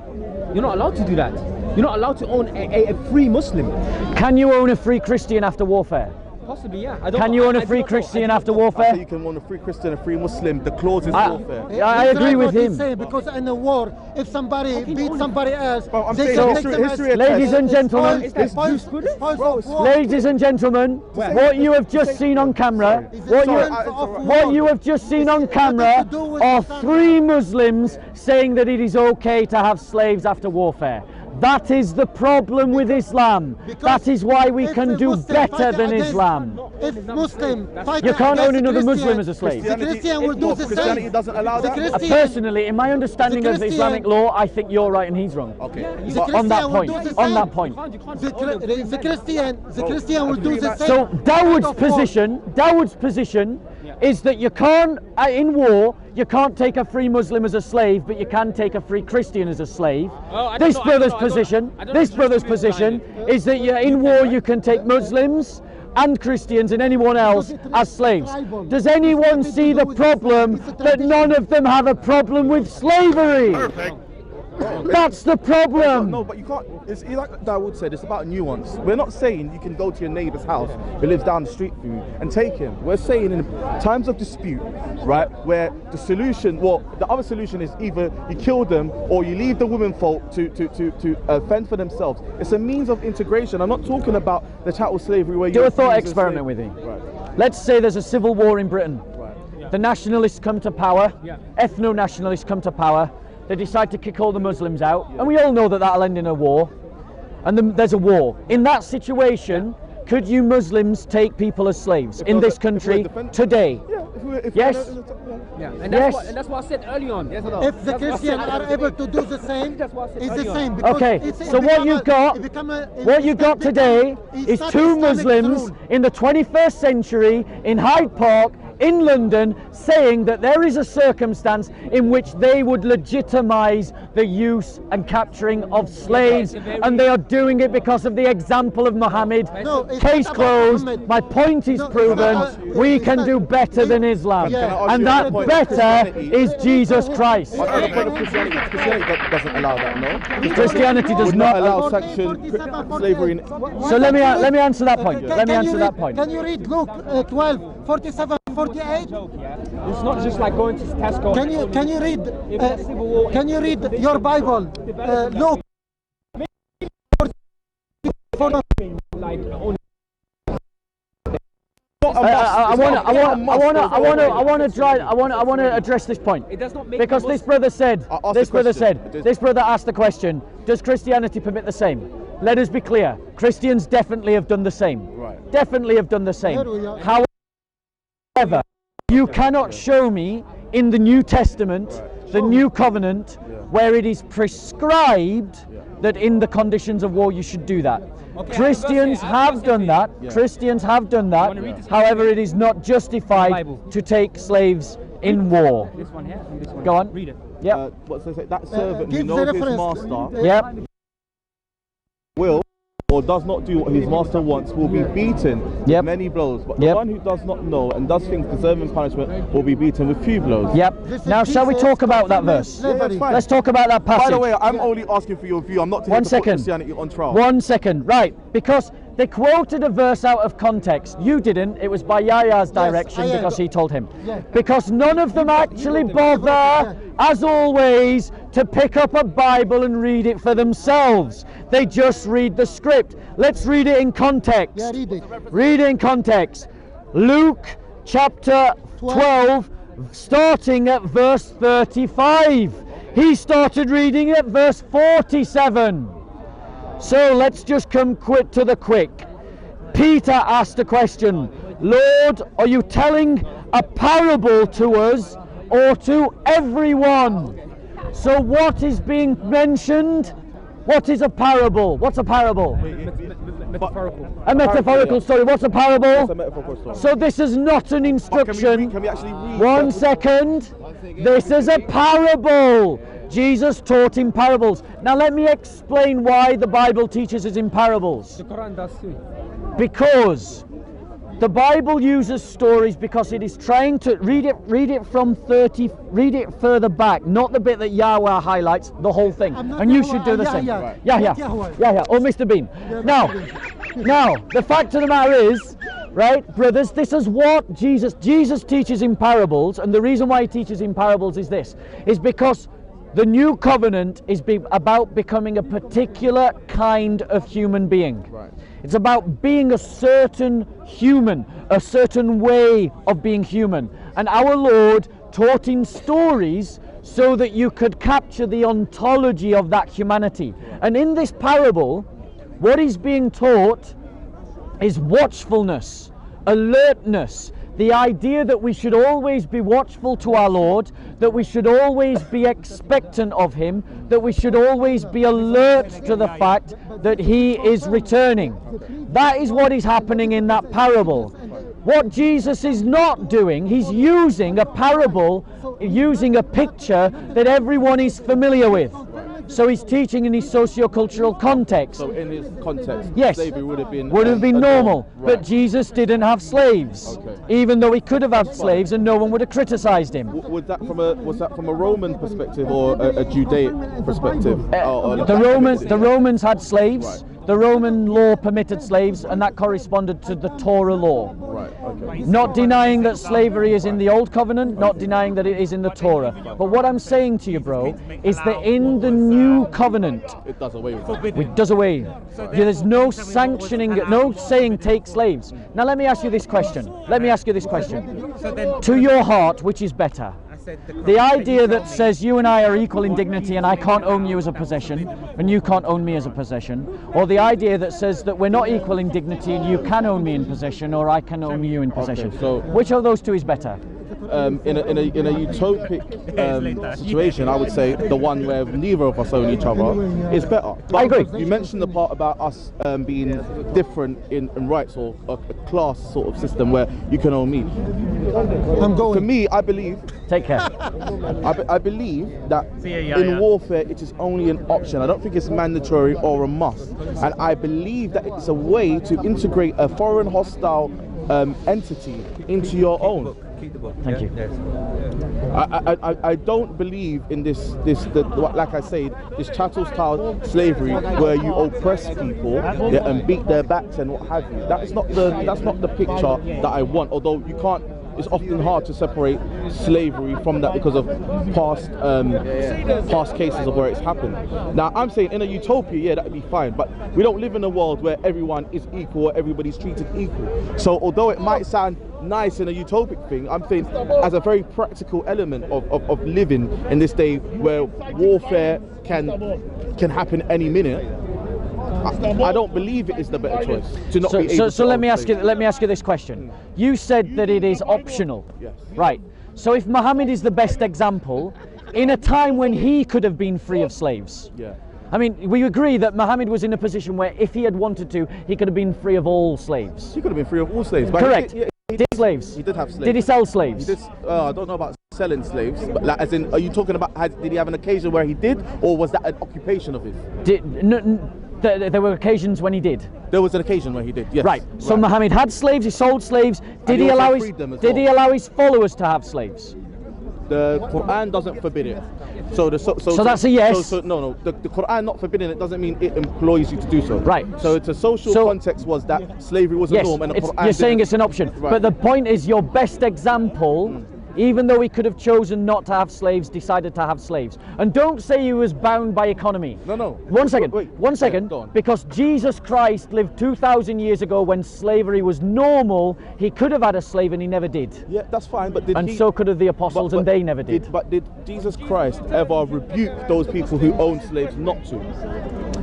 You're not allowed to do that. You're not allowed to own a free Muslim. Can you own a free Christian after warfare? Possibly, yeah. I don't Can know. you own I a do free not know. Christian I do after not know. I say warfare? you can own a free Christian, a free Muslim. The clause is I- warfare. Yeah, I He's agree right with what he's him. saying, because in a war, if somebody beats somebody else, Bro, I'm they saying can history- take them history as- Ladies and as gentlemen, spoils- Is that spoils- jurisprudence? spoils Bro, of war. Ladies and gentlemen, what you have just seen on camera, Is what the you, spoils of war. what you have just seen on camera to do with are Islam. 3 Muslims saying that it is okay to have slaves after warfare. That is the problem with Islam. Because That is why we if can a do Muslim better fight than against- Islam. If Muslim fight You can't own against another Christian, Muslim as a slave. The Christian will do the Christianity same. doesn't allow The that. Christian- Personally, in my understanding The of Christian- Islamic law, I think you're right and he's wrong. Okay. The But- On that Christian will point, do the on same. that point. You can't The just own a free man. Christian will do the same. So Dawood's Of war. position is that you can't, in war, you can't take a free Muslim as a slave, but you can take a free Christian as a slave. Oh, I don't This know, I don't brother's know, I don't- position, I don't know this the brother's jurisprudence position behind is that in war you can take Muslims and Christians and anyone else as slaves. Does anyone see the problem that none of them have a problem with slavery? That's the problem. No, but you can't. It's like Dawood said. It's about nuance. We're not saying you can go to your neighbour's house who lives down the street from you and take him. We're saying in times of dispute, right, where the solution, well, the other solution is either you kill them or you leave the women folk to fend for themselves. It's a means of integration. I'm not talking about the chattel slavery where you Do a thought abuse and experiment slave- with me. Right. Let's say there's a civil war in Britain. Right. The nationalists come to power, Yeah. ethno-nationalists come to power, they decide to kick all the Muslims out, and we all know that that'll end in a war, and there's a war. In that situation, could you Muslims take people as slaves in this country today? Yeah. If Yes. Yeah, and Yes. that's what I said early on. Yes or no? If the Christians are able to do the same, That's what I said it's the earlier. same. because Okay, it's- so it what become you've a- got, it become a- what you've got become- today it's is not 2 Islamic Muslims rule. in the 21st century in Hyde Park in London saying that there is a circumstance in which they would legitimize the use and capturing of slaves, and they are doing it because of the example of Muhammad. No, it's Case not about closed. Muhammad. My point is No, it's proven. not- We it's can not- do better than Islam, Yeah. Can I ask and you that a point? better is Jesus Christ. On the point of Christianity doesn't allow that, no? Christianity does Would not not allow 48, sanction 47, 48. slavery in. So let me answer that point. Can- Let me can answer you that read- point. Can you read Luke 12, 47, 48? It's not just like going to Tesco. Can you read? If there's a civil war- Can you read your Bible? Luke. like only I want to address this point. It does not make Because them this brother said, Ask the question. this brother asked the question, does Christianity permit the same? Let us be clear, Christians definitely have done the same. Right. Definitely have done the same. There we are. However, you cannot show me in the New Testament, the New Covenant, where it is prescribed that in the conditions of war you should do that. Christians have done that. Christians have done that. However, it is not justified to take slaves in war. This one here and this one. Go on. Read it. Yeah. What's they say? That servant who give the knows his reference. master Yeah. will or does not do what his master wants will be beaten Yep. with many blows. But Yep. the one who does not know and does things deserving punishment will be beaten with few blows. Yep. This is Now, shall we Jesus talk about that condemning verse? slavery. Yeah, that's fine. Let's talk about that passage. By the way, I'm only asking for your view. I'm not here One to put second. Christianity on trial. 1 second. Right. Because they quoted a verse out of context. You didn't. It was by Yaya's direction I am. because he told him. Yeah. Because none of them actually bother, as always, to pick up a Bible and read it for themselves. They just read the script. Let's read it in context. Yeah, read it. Read it in context. Luke chapter 12, starting at verse 35. He started reading at verse 47. So let's just come quick to the quick. Peter asked a question. Lord, are you telling a parable to us or to everyone? So what is being mentioned? What is a parable? What's a parable? Metaphorical. A metaphorical story. What's a It's a parable? metaphorical story. So this is not an But instruction. can we actually read? 1 second. This is a parable. Jesus taught in parables. Now let me explain why the Bible teaches us in parables. The Quran does too. Because the Bible uses stories because it is trying to read it from 30, read it further back, not the bit that Yahweh highlights, the whole thing. I'm not And you Yahweh, should do the same. Yahya. Yeah, Not Yahweh. or Mr. Bean. Now, the fact of the matter is, right, brothers, this is what Jesus teaches in parables, and the reason why he teaches in parables is this, is because the new covenant is about becoming a particular kind of human being. Right. It's about being a certain human, a certain way of being human. And our Lord taught in stories so that you could capture the ontology of that humanity. And in this parable, what is being taught is watchfulness, alertness, the idea that we should always be watchful to our Lord, that we should always be expectant of Him, that we should always be alert to the fact that He is returning. That is what is happening in that parable. What Jesus is not doing, He's using a parable, using a picture that everyone is familiar with. So He's teaching in His socio-cultural context. So in his context, Yes, slavery would have been normal, norm. but Right. Jesus didn't have slaves, Okay. even though He could have had slaves and no one would have criticized Him. Was that from a Roman perspective or a Judaic perspective? The Romans had slaves. Right. The Roman law permitted slaves, and that corresponded to the Torah law. Right. Okay. Not denying that slavery is in the Old Covenant, not denying that it is in the Torah. But what I'm saying to you, bro, is that in the New Covenant, It does away with it. it does away. There's no sanctioning, no saying take slaves. Now let me ask you this question. To your heart, which is better? The idea that says you and I are equal in dignity and I can't own you as a possession and you can't own me as a possession, or the idea that says that we're not equal in dignity and you can own me in possession or I can own you in possession. so- Which of those two is better? In a utopic situation, I would say the one where neither of us own each other is better. But I agree. You mentioned the part about us being different in rights, or a class sort of system where you can own me. I'm For going. me, I believe Take care. I believe that in warfare it is only an option. I don't think it's mandatory or a must. And I believe that it's a way to integrate a foreign hostile entity into your own. Thank you. I don't believe in this like I said, this chattel style slavery where you oppress people and beat their backs and what have you. That's not the picture that I want. Although you can't, it's often hard to separate slavery from that because of past cases of where it's happened. Now I'm saying in a utopia, yeah, that'd be fine, but we don't live in a world where everyone is equal, everybody's treated equal. So although it might sound nice in a utopic thing, I'm saying as a very practical element of living in this day where warfare can happen any minute, I don't believe it is the better choice to not be able So to let me own ask you. slaves. Let me ask you this question. You said that it is optional, Yes. right? So if Muhammad is the best example, in a time when he could have been free of slaves. Yeah. I mean, we agree that Muhammad was in a position where if he had wanted to, he could have been free of all slaves. He could have been free of all slaves. But Correct. He did slaves. He did have slaves. Did he sell slaves? He did, I don't know about selling slaves, but like, as in, are you talking about, did he have an occasion where he did, or was that an occupation of his? There were occasions when he did. There was an occasion where he did, yes. Right. So Muhammad had slaves, he sold slaves. Did he he also allow freed them as did he well. allow his followers to have slaves? The Quran doesn't forbid it. So that's a yes. No. The Quran not forbidding it doesn't mean it employs you to do so. Right. So it's a social context was that slavery was a norm, and the Quran you're saying it's an option. Right. But the point is, your best example, even though he could have chosen not to have slaves, decided to have slaves. And don't say he was bound by economy. No. One second. Wait, one second. go on. Because Jesus Christ lived 2,000 years ago when slavery was normal. He could have had a slave and he never did. Yeah, that's fine. But so could have the apostles, and they never did. But did Jesus Christ ever rebuke those people who owned slaves not to?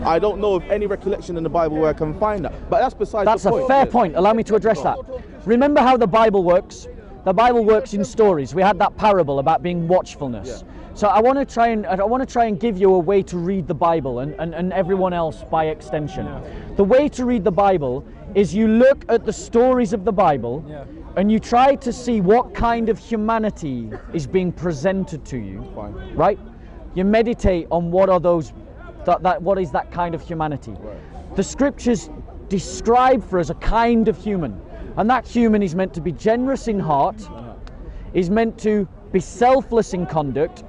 I don't know of any recollection in the Bible where I can find that. But that's besides That's the point. a fair point. Allow me to address that. Remember how the Bible works? The Bible works in stories. We had that parable about being watchfulness. Yeah. So I want to try and give you a way to read the Bible, and everyone else by extension. Yeah. The way to read the Bible is you look at the stories of the Bible, and you try to see what kind of humanity is being presented to you. Fine. Right? You meditate on what are those, what is that kind of humanity. Right. The scriptures describe for us a kind of human. And that human is meant to be generous in heart, is meant to be selfless in conduct,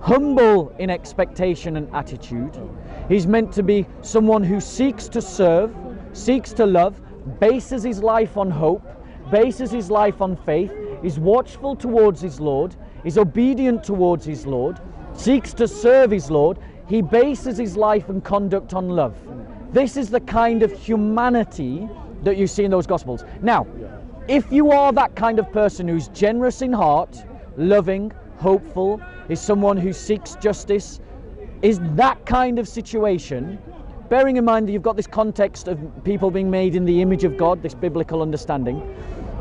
humble in expectation and attitude. He's meant to be someone who seeks to serve, seeks to love, bases his life on hope, bases his life on faith, is watchful towards his Lord, is obedient towards his Lord, seeks to serve his Lord. He bases his life and conduct on love. This is the kind of humanity that you see in those Gospels. Now, if you are that kind of person who's generous in heart, loving, hopeful, is someone who seeks justice, is that kind of situation, bearing in mind that you've got this context of people being made in the image of God, this biblical understanding,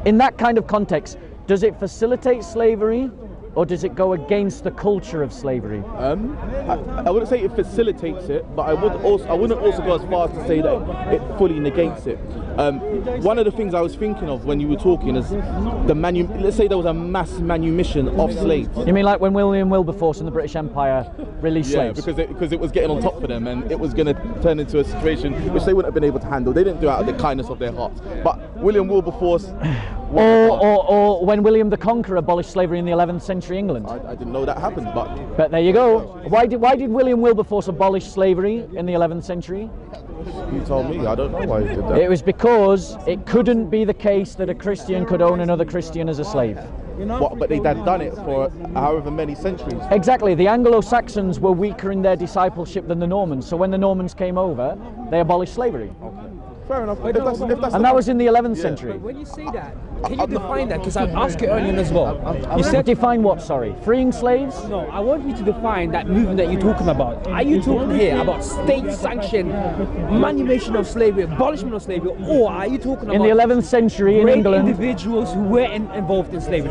in that kind of context, does it facilitate slavery, or does it go against the culture of slavery? I wouldn't say it facilitates it, but I wouldn't also go as far as to say that it fully negates it. One of the things I was thinking of when you were talking is let's say there was a mass manumission of slaves. You mean like when William Wilberforce and the British Empire released slaves? Because it was getting on top for them, and it was going to turn into a situation which they wouldn't have been able to handle. They didn't do it out of the kindness of their hearts. But William Wilberforce... Or when William the Conqueror abolished slavery in the 11th century England. I didn't know that happened, but there you go. Why did William Wilberforce abolish slavery in the 11th century? You told me. I don't know why he did that. It was because it couldn't be the case that a Christian could own another Christian as a slave. But they had done it for however many centuries. Exactly. The Anglo-Saxons were weaker in their discipleship than the Normans, so when the Normans came over, they abolished slavery. Okay. Fair enough. And that was in the 11th century. When you say that, can you define that? Because I asked it earlier as well. You said define what, sorry? Freeing slaves? No, I want you to define that movement that you're talking about. Are you talking here about state-sanctioned manumission of slavery, abolishment of slavery, or are you talking about... In the 11th century in England... individuals who were involved in slavery?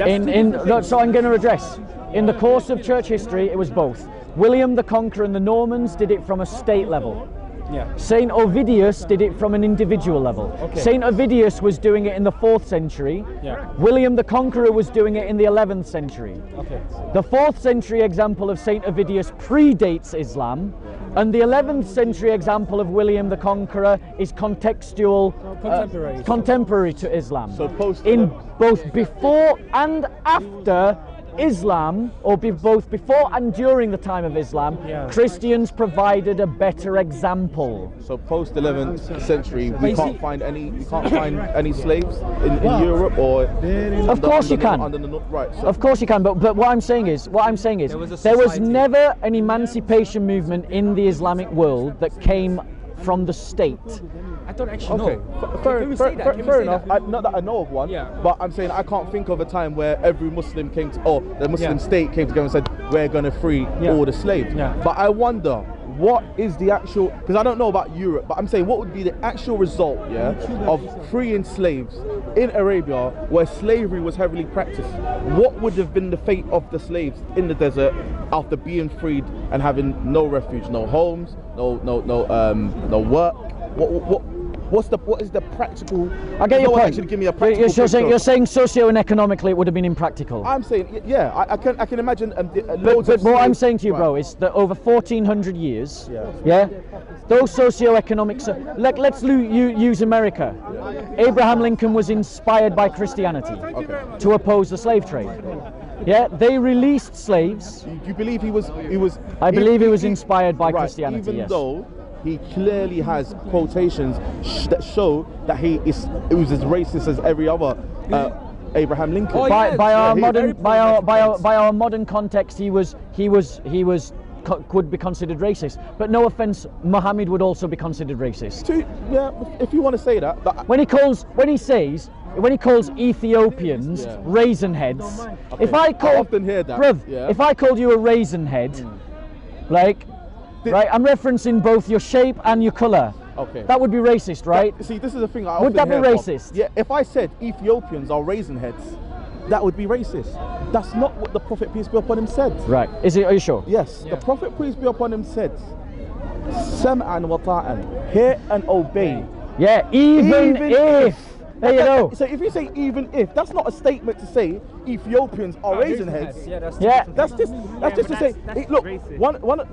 So I'm going to address. In the course of church history, it was both. William the Conqueror and the Normans did it from a state level. Yeah. Saint Ovidius did it from an individual level. Okay. Saint Ovidius was doing it in the 4th century. Yeah. William the Conqueror was doing it in the 11th century. Okay. The 4th century example of Saint Ovidius predates Islam, and the 11th century example of William the Conqueror is contextual, contemporary to Islam. So in both before and after Islam, or both before and during the time of Islam, Christians provided a better example. So post 11th century, you can't find any slaves in Europe, or of course you can. Right. So of course you can. But what I'm saying is there was never an emancipation movement in the Islamic world that came from the state. I don't actually know. Fair enough. Not that I know of one, but I'm saying I can't think of a time where every Muslim came to, or the Muslim state came together and said, we're going to free all the slaves. But I wonder, what is the actual, because I don't know about Europe, but I'm saying what would be the actual result of freeing slaves in Arabia where slavery was heavily practiced, what would have been the fate of the slaves in the desert after being freed and having no refuge, no homes, no work? What is the practical? I get your point. Actually, give me a practical. You're saying socio-economically it would have been impractical. I'm saying, yeah, I can imagine. But what I'm saying to you, bro, is that over 1400 years, those socio-economic. Let's use America. Abraham Lincoln was inspired by Christianity to oppose the slave trade. Yeah, they released slaves. Do you believe he was? I believe he was inspired by Christianity. Even yes. though he clearly has quotations that show that he was as racist as every other Abraham Lincoln. By our modern context, he could be considered racist. But no offense, Muhammad would also be considered racist. Yeah, if you want to say that. But when he calls Ethiopians raisin heads, if I often hear that, bruv, if I called you a raisin head, right, I'm referencing both your shape and your colour. Okay. That would be racist, right? See, this is the thing. Would that be racist? Yeah. If I said Ethiopians are raisin heads, that would be racist. That's not what the Prophet peace be upon him said. Right. Are you sure? Yes. Yeah. The Prophet peace be upon him said, "Sam'an wa ta'an, hear and obey." Yeah. Even if. There you go. So if you say even if, that's not a statement to say Ethiopians are raisin heads. That's just to say. Look, no,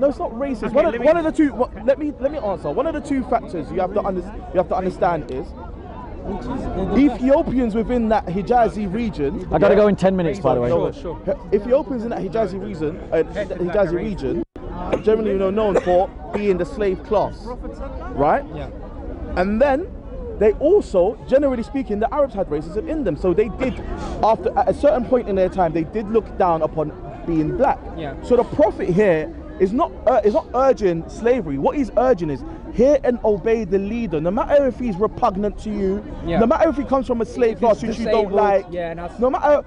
it's not racist. Okay, one of the two. Let me answer. One of the two factors you have to understand is Ethiopians within that Hijazi region. I gotta go in 10 minutes, by the way. Sure. Ethiopians in that Hijazi region, generally known for being the slave class, right? Yeah. And then they also, generally speaking, the Arabs had racism in them. So they did, at a certain point in their time, they did look down upon being black. Yeah. So the Prophet here is not urging slavery. What he's urging is hear and obey the leader, no matter if he's repugnant to you, no matter if he comes from a slave class which you don't like, no matter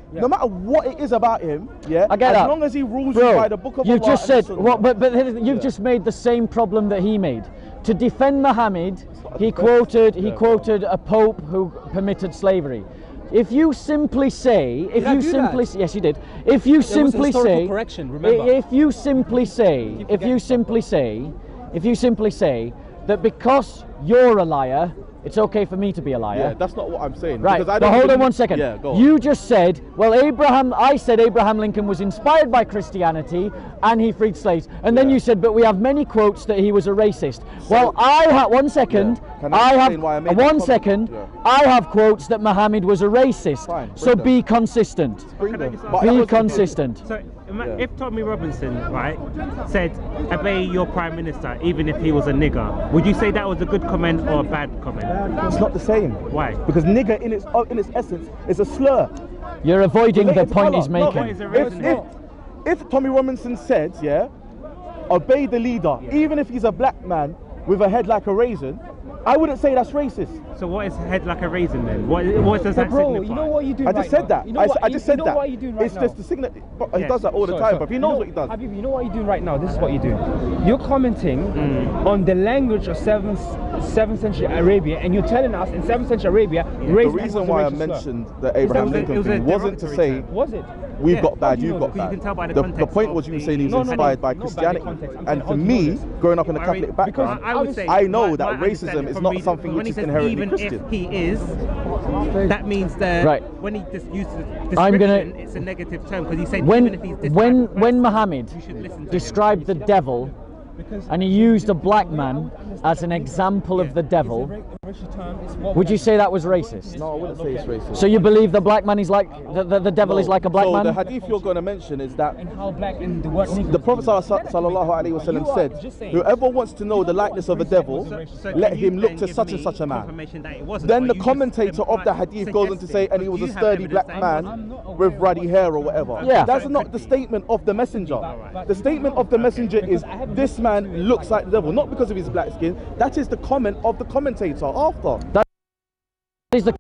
what it is about him, I get as long as he rules you by the book of Allah. You've just said, you've just made the same problem that he made. To defend Muhammad, he quoted a pope who permitted slavery. If you simply say, yes, you did. If you simply say, that because you're a liar, it's okay for me to be a liar. Yeah, that's not what I'm saying. Right, but hold on 1 second. Yeah, go on. You just said, well, I said Abraham Lincoln was inspired by Christianity and he freed slaves. And then you said, but we have many quotes that he was a racist. So, well, I have I have quotes that Muhammad was a racist. Fine, so be consistent. Be consistent. So, if Tommy Robinson, right, said, obey your prime minister, even if he was a nigger, would you say that was a good comment or a bad comment? It's not the same. Why? Because nigger in its essence is a slur. You're avoiding the point he's making. If Tommy Robinson said, obey the leader, even if he's a black man with a head like a raisin, I wouldn't say that's racist. So what is head like a raisin then? What does that signify? You know what you do I just said that. I just said that. What you're doing right it's just the signal. He does that all the time, but he knows what he does. Habib, you know what you're doing right now? This is what you're doing. You're commenting on the language of 7th century Arabia, and you're telling us in 7th century Arabia, the reason why I mentioned the Abraham Lincoln thing wasn't to say we've got bad, you've got bad. You can tell by the The point was you were saying he was inspired by Christianity, and for me, growing up in a Catholic background, I know that racism is not something which is inherently Christian. If he is, that means that when he just uses description, it's a negative term because he said even if he's this when Muhammad described the devil, and he used a black man as an example of the devil, would you say that was racist? No, I wouldn't say it's racist. So you believe the black man is like the devil is like a black man? So the hadith you're going to mention is that how black and the word the Prophet sallallahu alaihi wasallam said, whoever wants to know the likeness of a devil, let him look to such and such a man. Then the commentator of the hadith goes on to say, and he was a sturdy black man with ruddy hair or whatever. Yeah. That's not the statement of the messenger. The statement of the messenger is, this man looks like the devil, not because of his black skin. That is the comment of the commentator after. That is the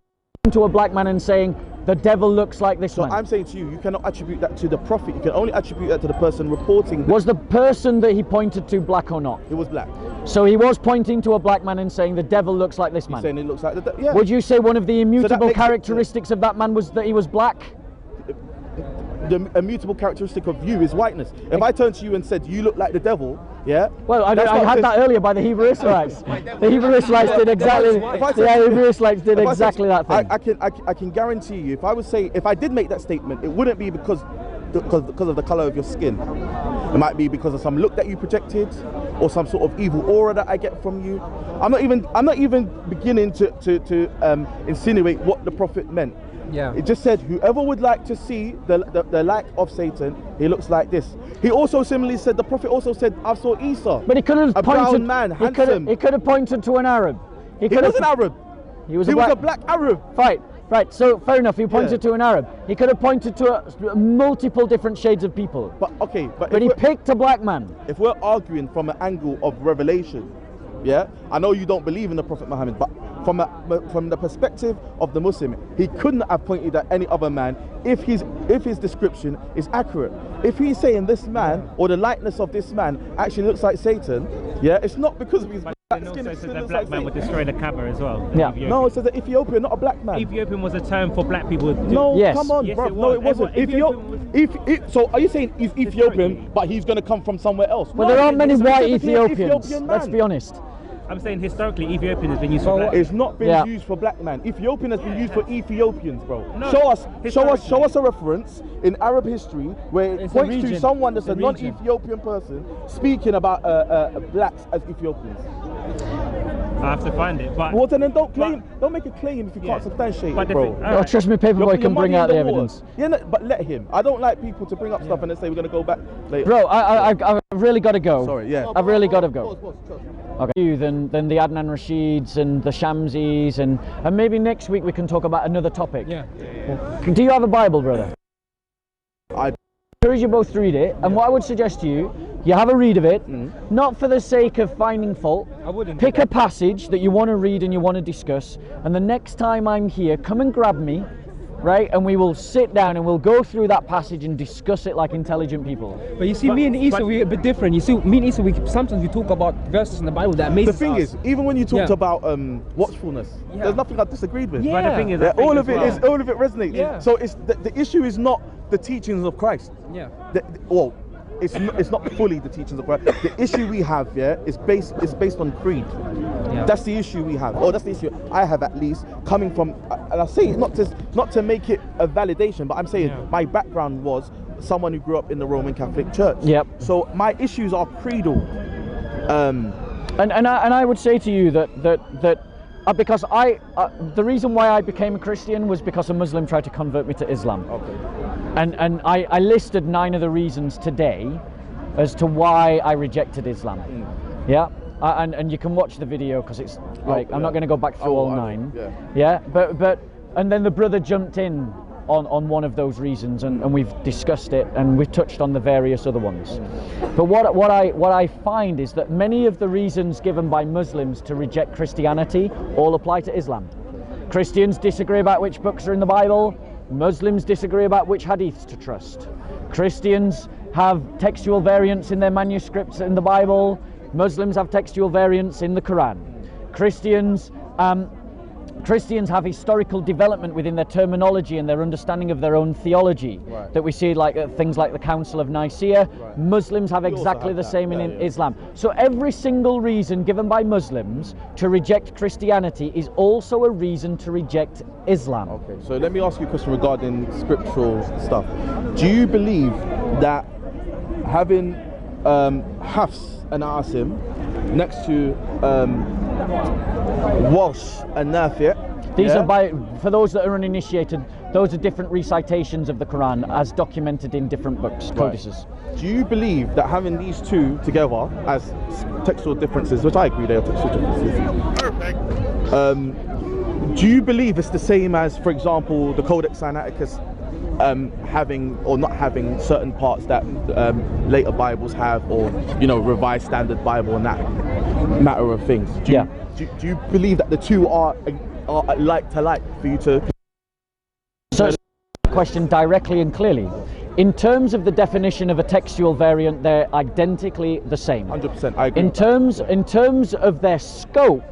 to a black man and saying, the devil looks like this So man. I'm saying to you, you cannot attribute that to the prophet. You can only attribute that to the person reporting. Was the person that he pointed to black or not? It was black. So he was pointing to a black man and saying the devil looks like this He's man. saying it looks like yeah. Would you say one of the immutable makes it- characteristics of that man was that he was black? The immutable characteristic of you is whiteness. If I turned to you and said you look like the devil, yeah. Well, I that's not had that because- earlier by the Hebrew Israelites. The Hebrew Israelites did exactly. The Hebrew Israelites did If I said- exactly that thing. I can guarantee you, if I did make that statement, it wouldn't be because of the color of your skin. It might be because of some look that you projected, or some sort of evil aura that I get from you. I'm not even beginning to insinuate what the prophet meant. Yeah. It just said, whoever would like to see the light of Satan, he looks like this. He also similarly said, the prophet also said, I saw Eesa. But he could have a pointed. brown man, he handsome. could have pointed to an Arab. He was an Arab. He was He a was black, a black Arab. Right. So fair enough. He pointed Yeah. to an Arab. He could have pointed to multiple different shades of people. But okay, But if he we're- picked a black man. if we're arguing from an angle of revelation, yeah, I know you don't believe in the Prophet Muhammad, but from the perspective of the Muslim, he couldn't have pointed at any other man if his description is accurate. If he's saying this man or the likeness of this man actually looks like Satan, yeah, it's not because of his black And skin. also It said looks that black like man would Satan. destroy the Kaaba as well. Yeah. Ethiopian. No, it says that Ethiopian, not a black man. Ethiopian was a term for black people. No, Yes. come on, Yes, bro. it No, was. it wasn't. Ethiopian So are you saying he's Ethiopian, Historically. but he's going to come from somewhere else? Well, No, there aren't many he's white specifically an Ethiopians. Ethiopian Let's man. be honest. I'm saying historically, Ethiopian has been used for black. It's not been Yeah. used for black man. Ethiopian has been used for Ethiopians, bro. No, show us historically. a reference in Arab history where it It's a points to region. someone that's It's a a region. non-Ethiopian person speaking about blacks as Ethiopians. I have to find it. But Well, then don't make a claim if you Yeah. can't substantiate But it, the bro. thing- Oh, Alright. trust me, Paperboy can bring out the evidence. Yeah, no, but let him. I don't like people to bring up stuff and then say we're going to go back later. Bro, I've really got to go. Sorry, yeah. I've really got to go. Okay. Then the Adnan Rashids and the Shamsis and maybe next week we can talk about another topic. Yeah. Do you have a Bible, brother? I Encourage you both to read it, and what I would suggest to you, you have a read of it, not for the sake of finding fault. I wouldn't do Pick a passage that you want to read and you want to discuss, and the next time I'm here, come and grab me, right? And we will sit down and we'll go through that passage and discuss it like intelligent people. But you see, me and Eesa, we're a bit different. You see, me and Eesa, sometimes we talk about verses in the Bible that amazes The thing us. is, even when you talked Yeah. about watchfulness, Yeah. there's nothing I disagreed with. Yeah. But the thing is, Yeah, I think all as of it well- is, all of it resonates. Yeah. So it's the issue is not the teachings of Christ. Yeah. Well, it's not fully the teachings of Christ. The issue we have, yeah, is based on creed. Yeah. That's the issue we have, or that's the issue I have at least, coming from. And I say it not to make it a validation, but I'm saying Yeah. my background was someone who grew up in the Roman Catholic Church. Yep. So my issues are creedal. And I would say to you that because the reason why I became a Christian was because a Muslim tried to convert me to Islam. Okay. And I listed 9 of the reasons today as to why I rejected Islam. Yeah. And you can watch the video because it's like I'm not going to go back through all 9. Yeah. But and then the brother jumped in on one of those reasons, and we've discussed it, and we've touched on the various other ones. But what I find is that many of the reasons given by Muslims to reject Christianity all apply to Islam. Christians disagree about which books are in the Bible. Muslims disagree about which hadiths to trust. Christians have textual variants in their manuscripts in the Bible. Muslims have textual variants in the Quran. Christians have historical development within their terminology and their understanding of their own theology, that we see like things like the Council of Nicaea. Muslims have exactly the same in Islam. So every single reason given by Muslims to reject Christianity is also a reason to reject Islam. Okay, so let me ask you a question regarding scriptural stuff. Do you believe that having Hafs and Asim next to Walsh and Nafi', These are for those that are uninitiated, those are different recitations of the Quran as documented in different books, codices. Do you believe that having these two together as textual differences, which I agree they are textual differences, do you believe it's the same as, for example, the Codex Sinaiticus having or not having certain parts that later Bibles have, or Revised Standard Bible and that matter of things? Do you believe that the two are like to like for you to? So that question directly and clearly. In terms of the definition of a textual variant, they're identically the same. 100%. I agree. In terms of their scope,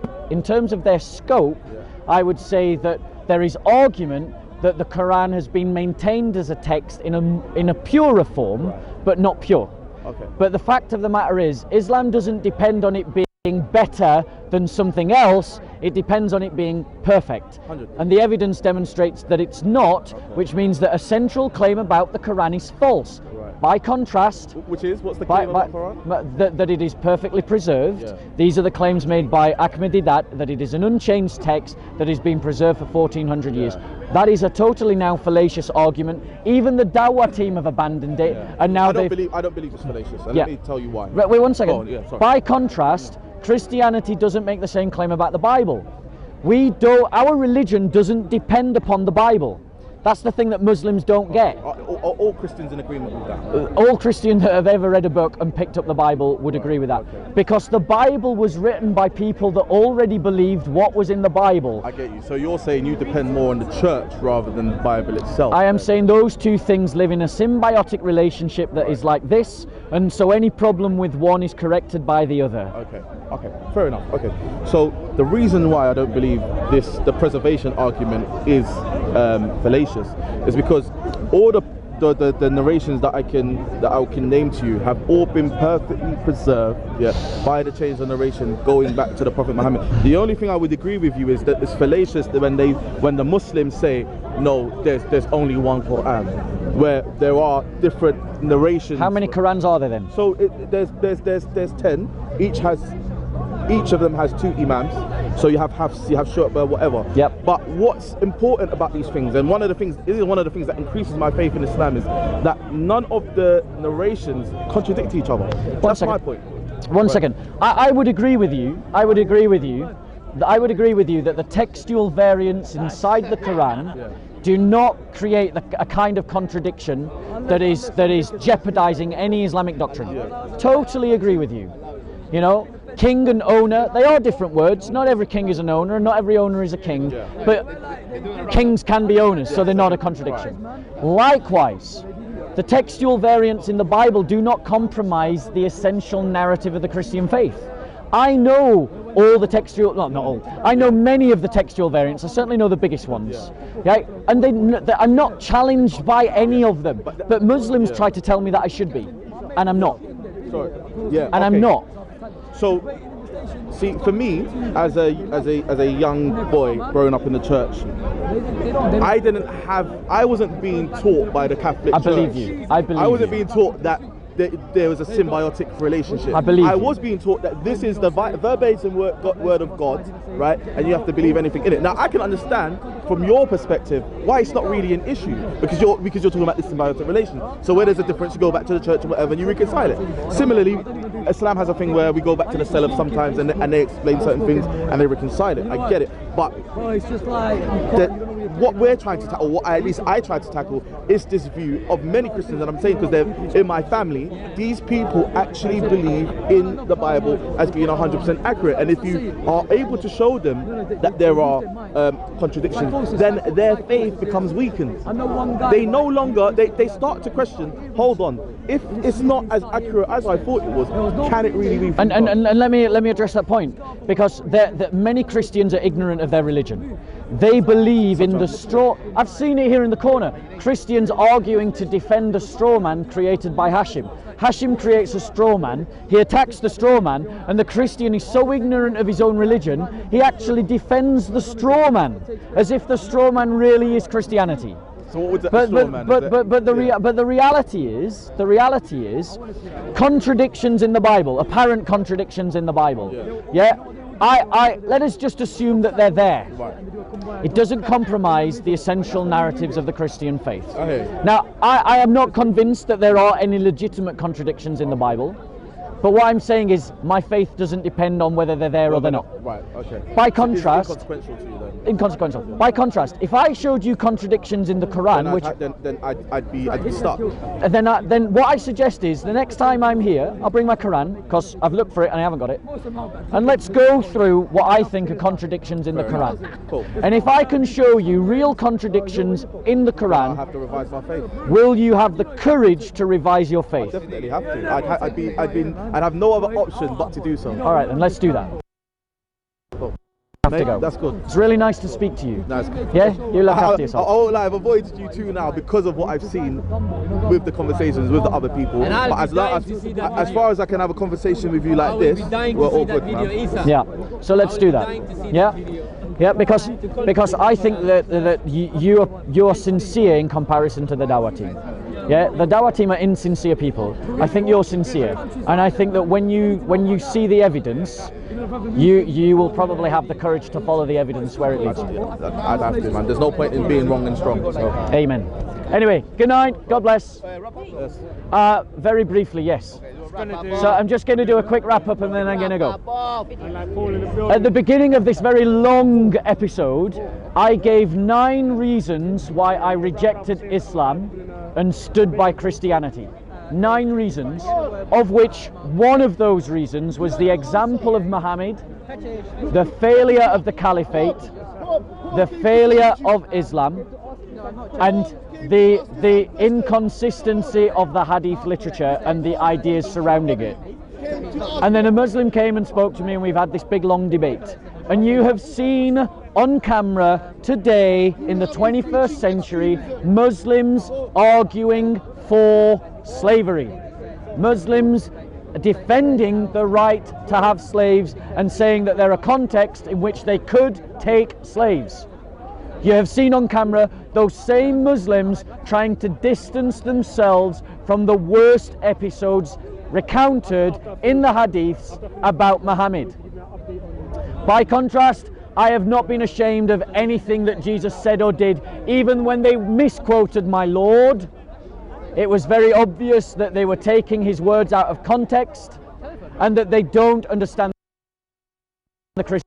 I would say that there is argument that the Quran has been maintained as a text in a purer form, but not pure. Okay. But the fact of the matter is, Islam doesn't depend on it being better than something else, it depends on it being perfect. 100%. And the evidence demonstrates that it's not, which means that a central claim about the Quran is false. Right. By contrast, Which is, what's the claim about Quran? that it is perfectly preserved. Yeah. These are the claims made by Ahmadidat, that it is an unchanged text that has been preserved for 1400 years. That is a totally now fallacious argument. Even the Dawah team have abandoned it, and now I don't believe it's fallacious, and let me tell you why. Wait 1 second. Go on, yeah, sorry. By contrast, Christianity doesn't make the same claim about the Bible. Our religion doesn't depend upon the Bible. That's the thing that Muslims don't get. Are all Christians in agreement with that? All Christians that have ever read a book and picked up the Bible would agree with that. Okay. Because the Bible was written by people that already believed what was in the Bible. I get you. So you're saying you depend more on the church rather than the Bible itself? I am saying those two things live in a symbiotic relationship that is like this, and so any problem with one is corrected by the other. Okay, fair enough. Okay, so the reason why I don't believe the preservation argument is fallacious is because all the narrations that I can name to you have all been perfectly preserved, by the chains of narration going back to the Prophet Muhammad. The only thing I would agree with you is that it's fallacious when the Muslims say no, there's only one Quran, where there are different narrations. How many Qurans are there then? So there's 10. Each of them has 2 imams. So you have Hafs, you have Shu'bah, whatever. Yep. But what's important about these things, and one of the things that increases my faith in Islam, is that none of the narrations contradict each other. That's my point. One second. I would agree with you. I would agree with you that the textual variants inside the Quran do not create a kind of contradiction that is jeopardizing any Islamic doctrine. Totally agree with you. You know, king and owner, they are different words. Not every king is an owner, and not every owner is a king. But kings can be owners, so they're not a contradiction. Likewise, the textual variants in the Bible do not compromise the essential narrative of the Christian faith. I know all the textual, not all, I know many of the textual variants. I certainly know the biggest ones. Right? And I'm not challenged by any of them. But Muslims try to tell me that I should be, and I'm not. Sorry. Yeah. And I'm not. So, see, for me, as a young boy growing up in the church, I wasn't being taught by the Catholic Church. I believe you. I wasn't being taught that there was a symbiotic relationship. I was being taught that this is the verbatim word of God, right? And you have to believe anything in it. Now, I can understand from your perspective why it's not really an issue, because you're talking about this symbiotic relation. So where there's a difference, you go back to the church and whatever, and you reconcile it. Similarly, Islam has a thing where we go back to the Salaf sometimes, and they explain certain things and they reconcile it. I get it, but it's just like what we're trying to tackle, what at least I try to tackle, is this view of many Christians, and I'm saying because they're in my family, these people actually believe in the Bible as being 100% accurate, and if you are able to show them that there are contradictions, then their faith becomes weakened. They no longer, they start to question, hold on, if it's not as accurate as I thought it was, can it really be? And let me address that point, because many Christians are ignorant of their religion. They believe in the straw. I've seen it here in the corner. Christians arguing to defend a straw man created by Hashim. Hashim creates a straw man, he attacks the straw man, and the Christian is so ignorant of his own religion, he actually defends the straw man, as if the straw man really is Christianity. So what would that but the reality is contradictions in the Bible, apparent contradictions in the Bible. Let us just assume that they're there. It doesn't compromise the essential narratives of the Christian faith. Now, I am not convinced that there are any legitimate contradictions in the Bible, but what I'm saying is my faith doesn't depend on whether they're there or they're not. Right, okay. By contrast, it's inconsequential to you then. inconsequential. By contrast, if I showed you contradictions in the Quran, then I'd be stuck. then what I suggest is the next time I'm here, I'll bring my Quran because I've looked for it and I haven't got it, and let's go through what I think are contradictions in the Quran. Cool. And if I can show you real contradictions in the Quran, I have to revise my faith. will you have the courage to revise your faith? I definitely have to. I'd have no other option but to do so. All right, then let's do that. Have to go. That's good. It's really nice to speak to you. Nice. Yeah, you look after yourself. I won't lie, I've avoided you too now because of what I've seen with the conversations with the other people. But as far as I can have a conversation with you like this, we're all good, man. Yeah. So let's do that. Yeah. Yeah, because I think that you're sincere in comparison to the Dawah team. Yeah, the Dawah team are insincere people. I think you're sincere, and I think that when you see the evidence, you will probably have the courage to follow the evidence where it leads you. I'd have to, man. There's no point in being wrong and strong. So. Amen. Anyway, good night. God bless. Very briefly, yes. So I'm just going to do a quick wrap up and then I'm going to go. At the beginning of this very long episode, I gave 9 reasons why I rejected Islam and stood by Christianity. 9 reasons, of which one of those reasons was the example of Muhammad, the failure of the caliphate, the failure of Islam, and the inconsistency of the hadith literature and the ideas surrounding it. And then a Muslim came and spoke to me and we've had this big long debate. And you have seen on camera today in the 21st century Muslims arguing for slavery. Muslims defending the right to have slaves and saying that there are contexts in which they could take slaves. You have seen on camera those same Muslims trying to distance themselves from the worst episodes recounted in the hadiths about Muhammad. By contrast, I have not been ashamed of anything that Jesus said or did, even when they misquoted my Lord. It was very obvious that they were taking his words out of context and that they don't understand the Christian.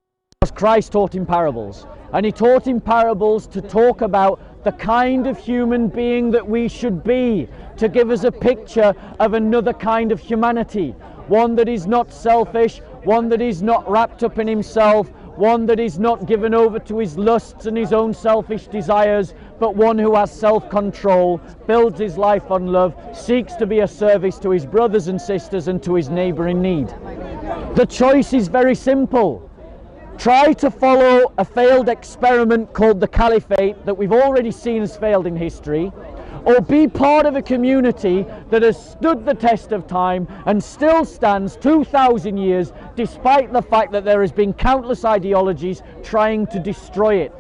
Christ taught in parables, and he taught in parables to talk about the kind of human being that we should be, to give us a picture of another kind of humanity, one that is not selfish, one that is not wrapped up in himself, one that is not given over to his lusts and his own selfish desires, but one who has self-control, builds his life on love, seeks to be a service to his brothers and sisters and to his neighbour in need. The choice is very simple. Try to follow a failed experiment called the Caliphate that we've already seen has failed in history, or be part of a community that has stood the test of time and still stands 2,000 years despite the fact that there has been countless ideologies trying to destroy it.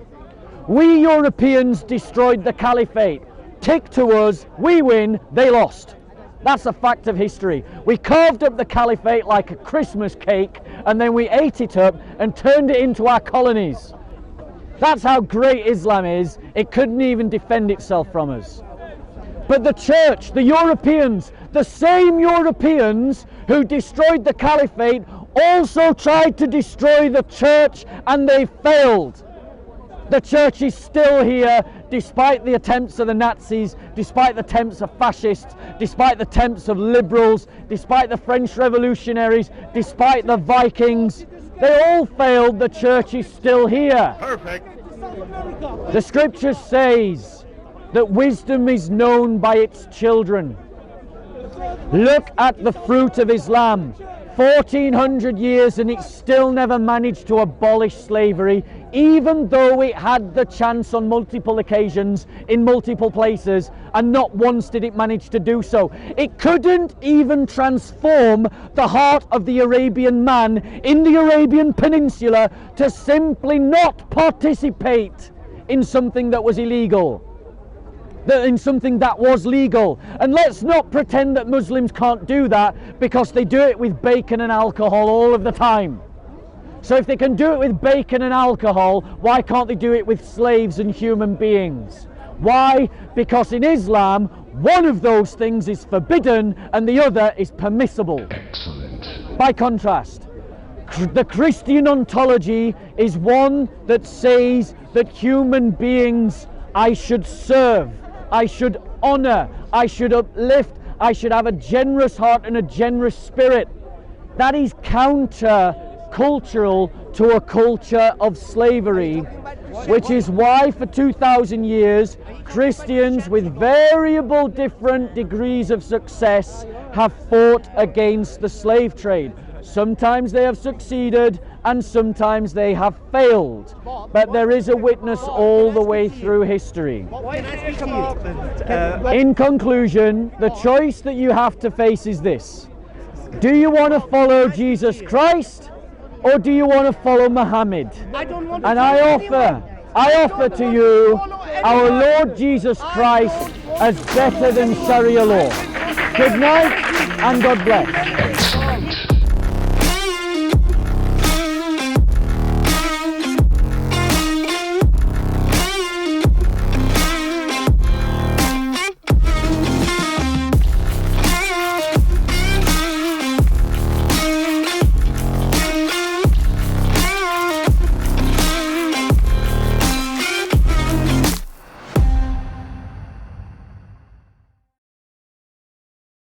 We Europeans destroyed the Caliphate. Tick to us, we win, they lost. That's a fact of history. We carved up the Caliphate like a Christmas cake and then we ate it up and turned it into our colonies. That's how great Islam is. It couldn't even defend itself from us. But the church, the Europeans, the same Europeans who destroyed the Caliphate also tried to destroy the church and they failed. The church is still here despite the attempts of the Nazis, despite the attempts of fascists, despite the attempts of liberals, despite the French revolutionaries, despite the Vikings. They all failed, the church is still here. Perfect. The scripture says that wisdom is known by its children. Look at the fruit of Islam. 1400 years and it still never managed to abolish slavery, even though it had the chance on multiple occasions in multiple places, and not once did it manage to do so. It couldn't even transform the heart of the Arabian man in the Arabian Peninsula to simply not participate in something that was illegal. In something that was legal. And let's not pretend that Muslims can't do that, because they do it with bacon and alcohol all of the time. So if they can do it with bacon and alcohol, why can't they do it with slaves and human beings? Why? Because in Islam, one of those things is forbidden and the other is permissible. Excellent. By contrast, The Christian ontology is one that says that human beings I should serve, I should honor, I should uplift, I should have a generous heart and a generous spirit. That is counter-cultural to a culture of slavery, which is why for 2,000 years Christians with variable different degrees of success have fought against the slave trade. Sometimes they have succeeded and sometimes they have failed, but there is a witness all the way through history. In conclusion, the choice that you have to face is this: do you want to follow Jesus Christ or do you want to follow Muhammad? And I offer to you our Lord Jesus Christ as better than Sharia law. Good night and God bless.